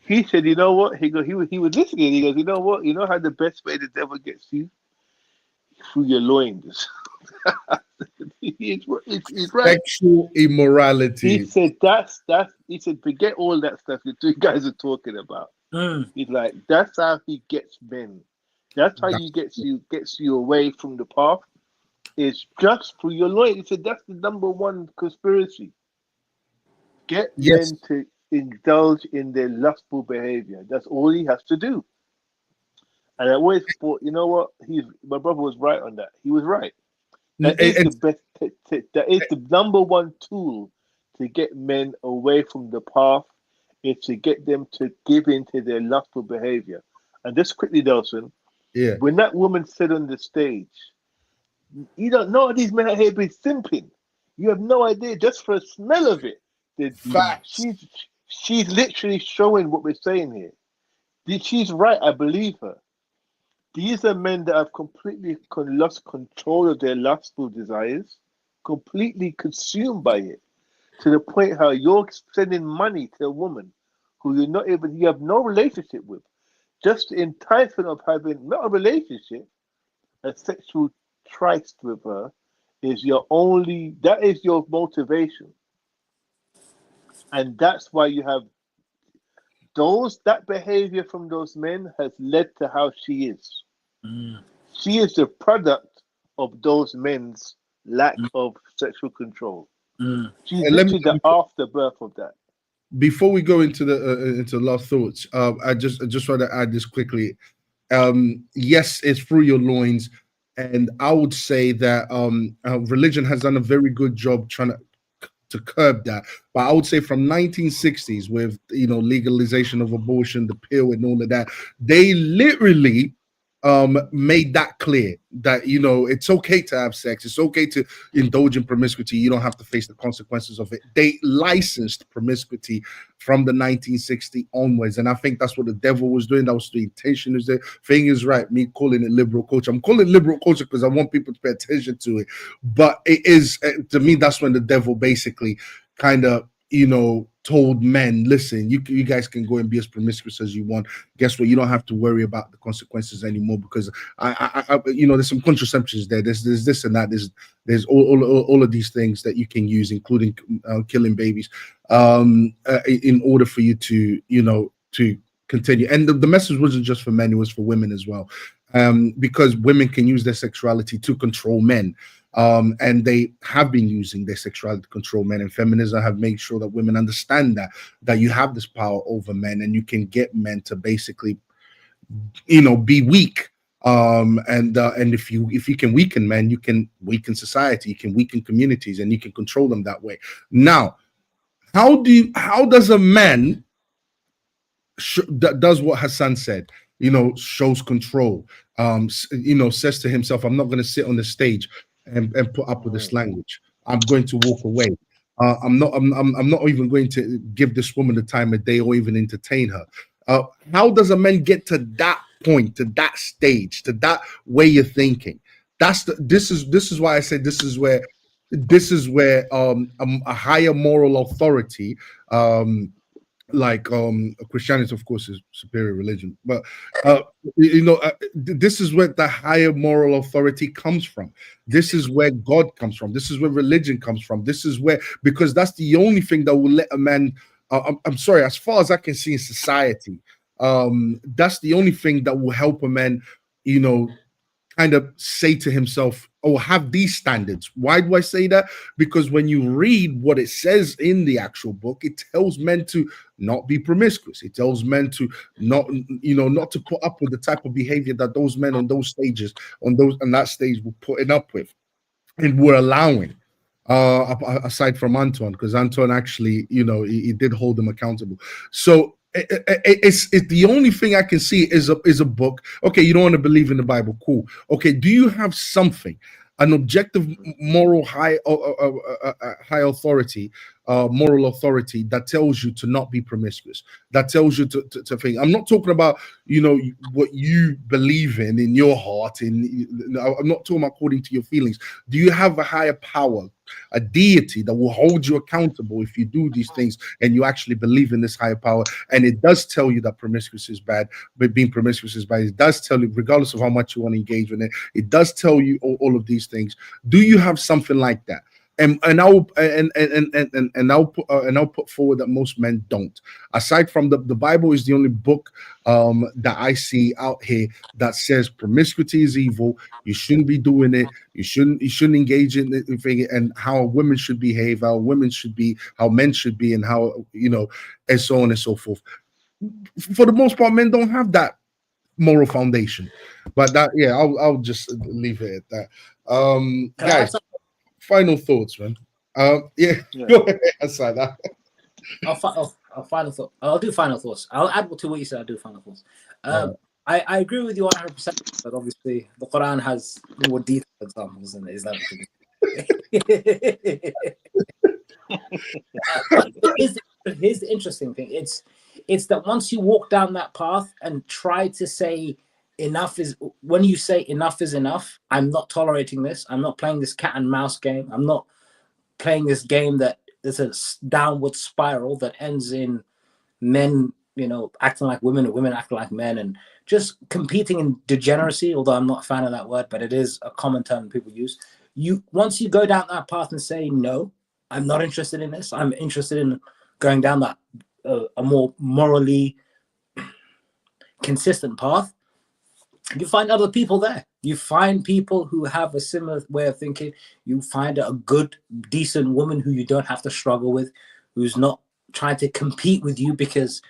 he said, you know what? He was listening. He goes, you know what? You know how the best way the devil gets you? Through your loins. He's right. Sexual immorality. He said he said, forget all that stuff you two guys are talking about. He's like, that's how he gets men. That's how he gets you away from the path. It's just through your loins. He said that's the number one conspiracy. Get men to indulge in their lustful behavior. That's all he has to do. And I always thought, you know what? My brother was right on that. He was right. That is the best. That is the number one tool to get men away from the path. Is to get them to give in to their lustful behavior. And just quickly, Delson. Yeah. When that woman said on the stage, you don't know these men out here be simping. You have no idea just for a smell of it. She's literally showing what we're saying here. She's right. I believe her. These are men that have completely lost control of their lustful desires, completely consumed by it, to the point how you're sending money to a woman who you have no relationship with, just the enticement of having not a relationship, a sexual tryst with her is your motivation. And that's why you have that behavior from those men has led to how she is. She is the product of those men's lack of sexual control. She's literally the afterbirth of that. Before we go into the last thoughts, I just want to add this quickly. Yes, it's through your loins, and I would say that religion has done a very good job trying to curb that. But I would say from 1960s, with legalization of abortion, the pill, and all of that, they literally made that clear that it's okay to have sex, it's okay to indulge in promiscuity, you don't have to face the consequences of it. They licensed promiscuity from the 1960s onwards, and I think that's what the devil was doing. That was the intention. Is the thing is right, me calling it liberal culture, I'm calling it liberal culture because I want people to pay attention to it, but it is, to me, that's when the devil basically kind of told men, listen, you guys can go and be as promiscuous as you want. Guess what? You don't have to worry about the consequences anymore, because I there's some contraceptions there. There's this and that. There's all of these things that you can use, including killing babies, in order for you to to continue. And the message wasn't just for men; it was for women as well, because women can use their sexuality to control men. And they have been using their sexuality to control men, and feminism have made sure that women understand that you have this power over men, and you can get men to basically be weak, and if you can weaken men, you can weaken society, you can weaken communities, and you can control them that way. Now, how does a man that does what Hassan said, shows control, says to himself, I'm not going to sit on the stage and put up with this language. I'm going to walk away. I'm not even going to give this woman the time of day or even entertain her. How does a man get to that point, to that stage, to that way of thinking? This is why I say this is where a higher moral authority, like Christianity, of course, is superior religion, but this is where the higher moral authority comes from. This is where God comes from. This is where religion comes from. This is where, because that's the only thing that will let a man, I'm sorry, as far as I can see in society, that's the only thing that will help a man, kind of say to himself, oh, have these standards. Why do I say that? Because when you read what it says in the actual book, it tells men to not be promiscuous. It tells men to not to put up with the type of behavior that those men on those stages, on that stage were putting up with and were allowing. Aside from Antoine, because Antoine actually, he did hold them accountable. So it's the only thing I can see is a book. Okay, you don't want to believe in the Bible, cool. Okay, do you have something, an objective moral high authority, moral authority that tells you to not be promiscuous, that tells you to think. I'm not talking about, you know, what you believe in your heart. I'm not talking about according to your feelings. Do you have a higher power, a deity that will hold you accountable if you do these things and you actually believe in this higher power? And it does tell you that promiscuous is bad, but being promiscuous is bad. It does tell you, regardless of how much you want to engage with it, it does tell you all of these things. Do you have something like that? And I'll put forward that most men don't. Aside from the Bible is the only book that I see out here that says promiscuity is evil. You shouldn't be doing it. You shouldn't engage in it, and how women should behave, how women should be, how men should be, and how, you know, and so on and so forth. For the most part, men don't have that moral foundation. But that, yeah, I'll just leave it at that. Guys, final thoughts, man. Yeah. Go ahead, aside that. Final thought. I'll do final thoughts. I'll add to what you said. I'll do final thoughts. I agree with you 100%, but obviously the Quran has more detailed examples than Islam. Here's the interesting thing. It's that once you walk down that path and try to say enough is, when you say enough is enough, I'm not tolerating this. I'm not playing this cat and mouse game. I'm not playing this game that is a downward spiral that ends in men, you know, acting like women and women acting like men and just competing in degeneracy, although I'm not a fan of that word, but it is a common term people use. Once you go down that path and say, no, I'm not interested in this. I'm interested in going down that a more morally consistent path. You find other people there. You find people who have a similar way of thinking. You find a good, decent woman who you don't have to struggle with, who's not trying to compete with you, because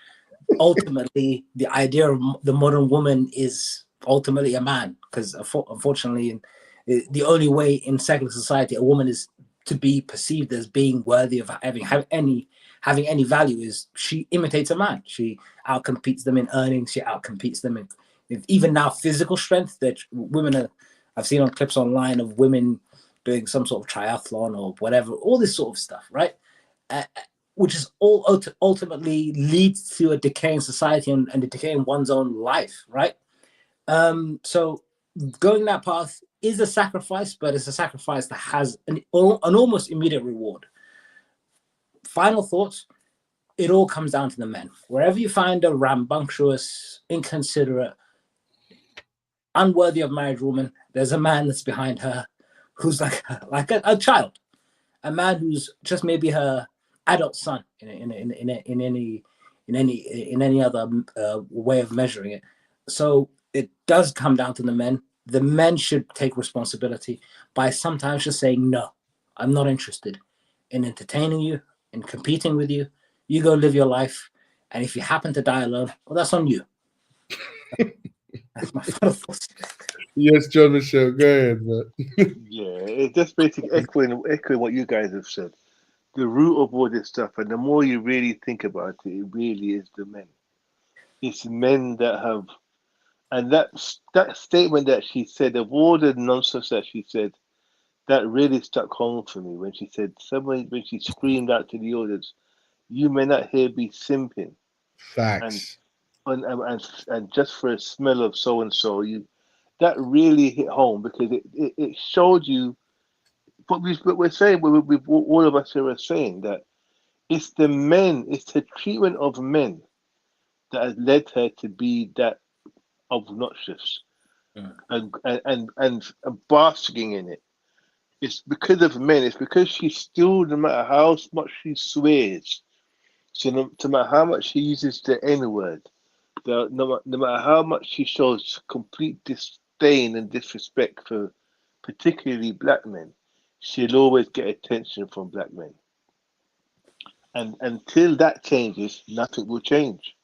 ultimately the idea of the modern woman is ultimately a man. Because unfortunately, the only way in secular society a woman is to be perceived as being worthy of having any value is she imitates a man. She outcompetes them in earnings. She outcompetes them in even now physical strength. That women I've seen on clips online of women doing some sort of triathlon or whatever, all this sort of stuff, right? Which is all ultimately leads to a decaying society and a decay in one's own life, right? So going that path is a sacrifice, but it's a sacrifice that has an almost immediate reward. Final thoughts, it all comes down to the men. Wherever you find a rambunctious, inconsiderate, unworthy of marriage woman, there's a man that's behind her who's like a child, a man who's just maybe her adult son in any other way of measuring it. So it does come down to the men. The men should take responsibility by sometimes just saying, no, I'm not interested in entertaining you, in competing with you. You go live your life. And if you happen to die alone, well, that's on you. That's my final thoughts. Yes, John Michelle, go ahead, man. Yeah, it's just basically echoing what you guys have said. The root of all this stuff, and the more you really think about it, it really is the men. It's men that have, and that statement that she said, of all the nonsense that she said, that really stuck home for me when she said, when she screamed out to the audience, "You may not here be simping." Facts. And just for a smell of so and so, that really hit home, because it showed you what we're saying. We've all of us here are saying that it's the men, it's the treatment of men that has led her to be that obnoxious and basking in it. It's because of men. It's because she still, no matter how much she swears, so no matter how much she uses the N-word, no matter how much she shows complete disdain and disrespect for particularly black men, she'll always get attention from black men. And until that changes, nothing will change.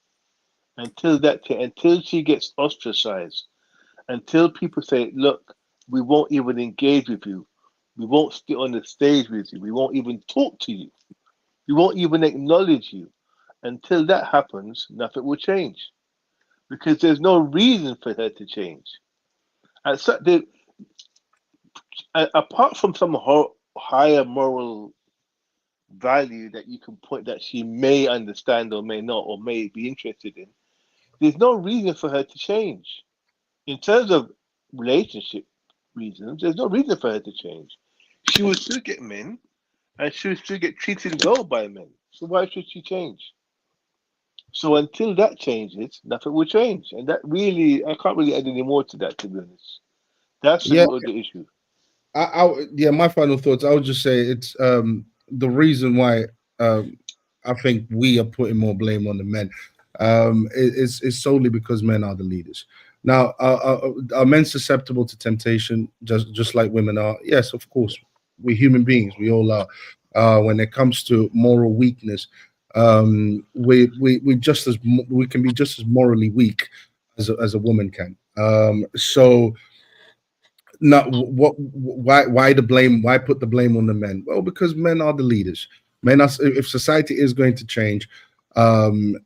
Until she gets ostracized, until people say, look, we won't even engage with you. We won't sit on the stage with you. We won't even talk to you. We won't even acknowledge you. Until that happens, nothing will change. Because there's no reason for her to change. And so apart from some higher moral value that you can point that she may understand or may not or may be interested in, there's no reason for her to change. In terms of relationship reasons, there's no reason for her to change. She will still get men and she will still get treated well by men. So why should she change? So until that changes, nothing will change. And that really, I can't really add any more to that, to be honest. That's the root of the issue. Yeah, my final thoughts. I would just say it's the reason why I think we are putting more blame on the men is solely because men are the leaders. Now, are men susceptible to temptation just like women are? Yes, of course. We're human beings. We all are. When it comes to moral weakness, we can be just as morally weak as a woman can. So. Now, why the blame? Why put the blame on the men? Well, because men are the leaders. Men are. If society is going to change, men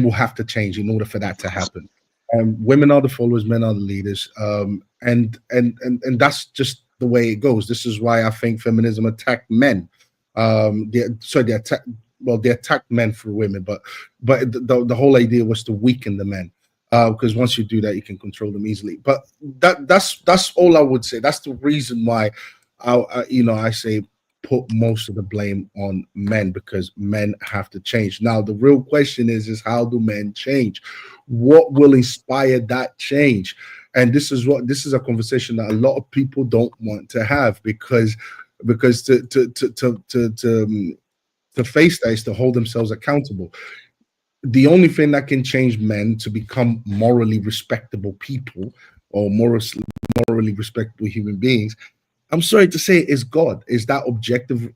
will have to change in order for that to happen. Women are the followers. Men are the leaders. And that's just the way it goes. This is why I think feminism attacked men. They attacked men for women, but the whole idea was to weaken the men. Because once you do that, you can control them easily. But that's all I would say. That's the reason why I say put most of the blame on men, because men have to change. Now the real question is how do men change? What will inspire that change? And this is a conversation that a lot of people don't want to have, because to face that is to hold themselves accountable. The only thing that can change men to become morally respectable people or morally respectable human beings, I'm sorry to say, is God, is that objective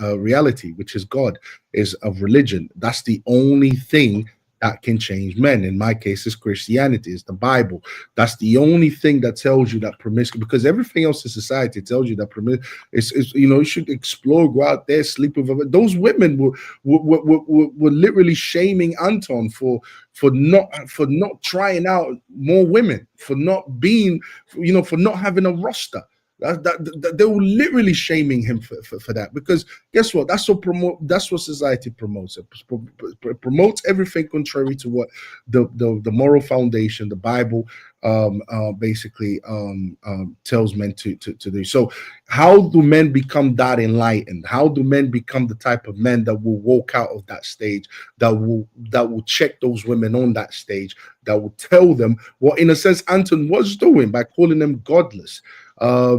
reality, which is God, is of religion. That's the only thing that can change men. In my case, it's Christianity, it's the Bible. That's the only thing that tells you that promiscuity, because everything else in society tells you that you should explore, go out there, sleep with them. Those women were literally shaming Anton for not trying out more women, for not being, for not having a roster. They were literally shaming him for that, because guess what? That's what society promotes. It promotes everything contrary to what the moral foundation, the Bible, basically tells men to do. So how do men become that enlightened? How do men become the type of men that will walk out of that stage, that will check those women on that stage, that will tell them what, in a sense, Anton was doing by calling them godless? By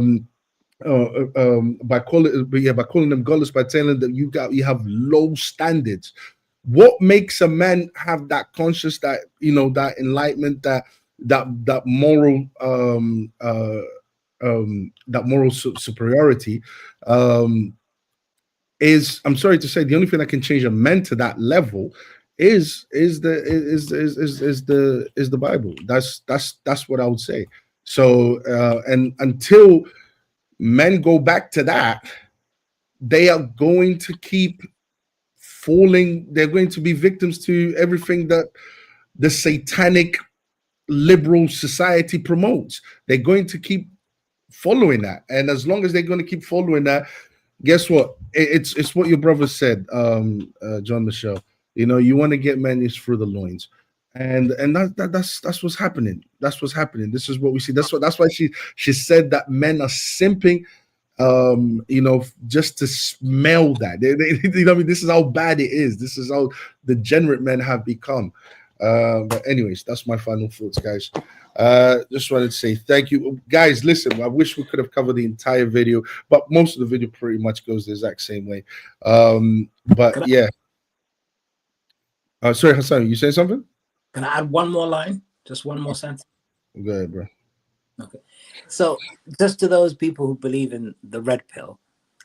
calling them godless, by telling them you have low standards. What makes a man have that conscience, that that enlightenment, that moral superiority is, I'm sorry to say, the only thing that can change a man to that level is the Bible. That's what I would say. So and until men go back to that, they are going to keep falling. They're going to be victims to everything that the satanic liberal society promotes. They're going to keep following that, and as long as they're going to keep following that, guess what? It's what your brother said, John Michelle. You want to get men is through the loins. And that's what's happening. That's what's happening. This is what we see. That's why she said that men are simping, just to smell that. This is how bad it is. This is how degenerate men have become. But anyways, that's my final thoughts, guys. Just wanted to say thank you, guys. Listen, I wish we could have covered the entire video, but most of the video pretty much goes the exact same way. But yeah. Sorry, Hassan, you saying something? Can I add one more line? Just one more sentence? Go ahead, bro. Okay. So just to those people who believe in the red pill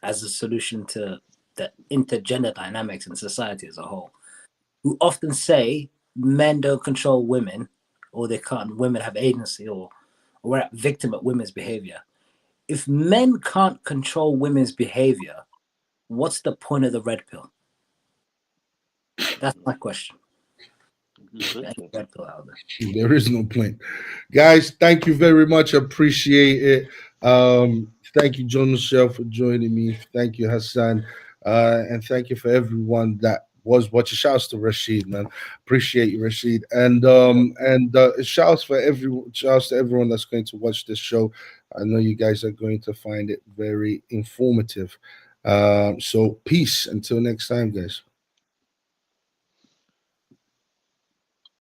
as a solution to the intergender dynamics in society as a whole, who often say men don't control women, or they can't, women have agency, or we're a victim of women's behavior. If men can't control women's behavior, what's the point of the red pill? That's my question. There is no point. Guys, thank you very much. Appreciate it. Thank you, John Michelle, for joining me. Thank you, Hassan. And thank you for everyone that was watching. Shouts to Rashid, man. Appreciate you, Rashid. And shouts to everyone that's going to watch this show. I know you guys are going to find it very informative. So peace until next time, guys.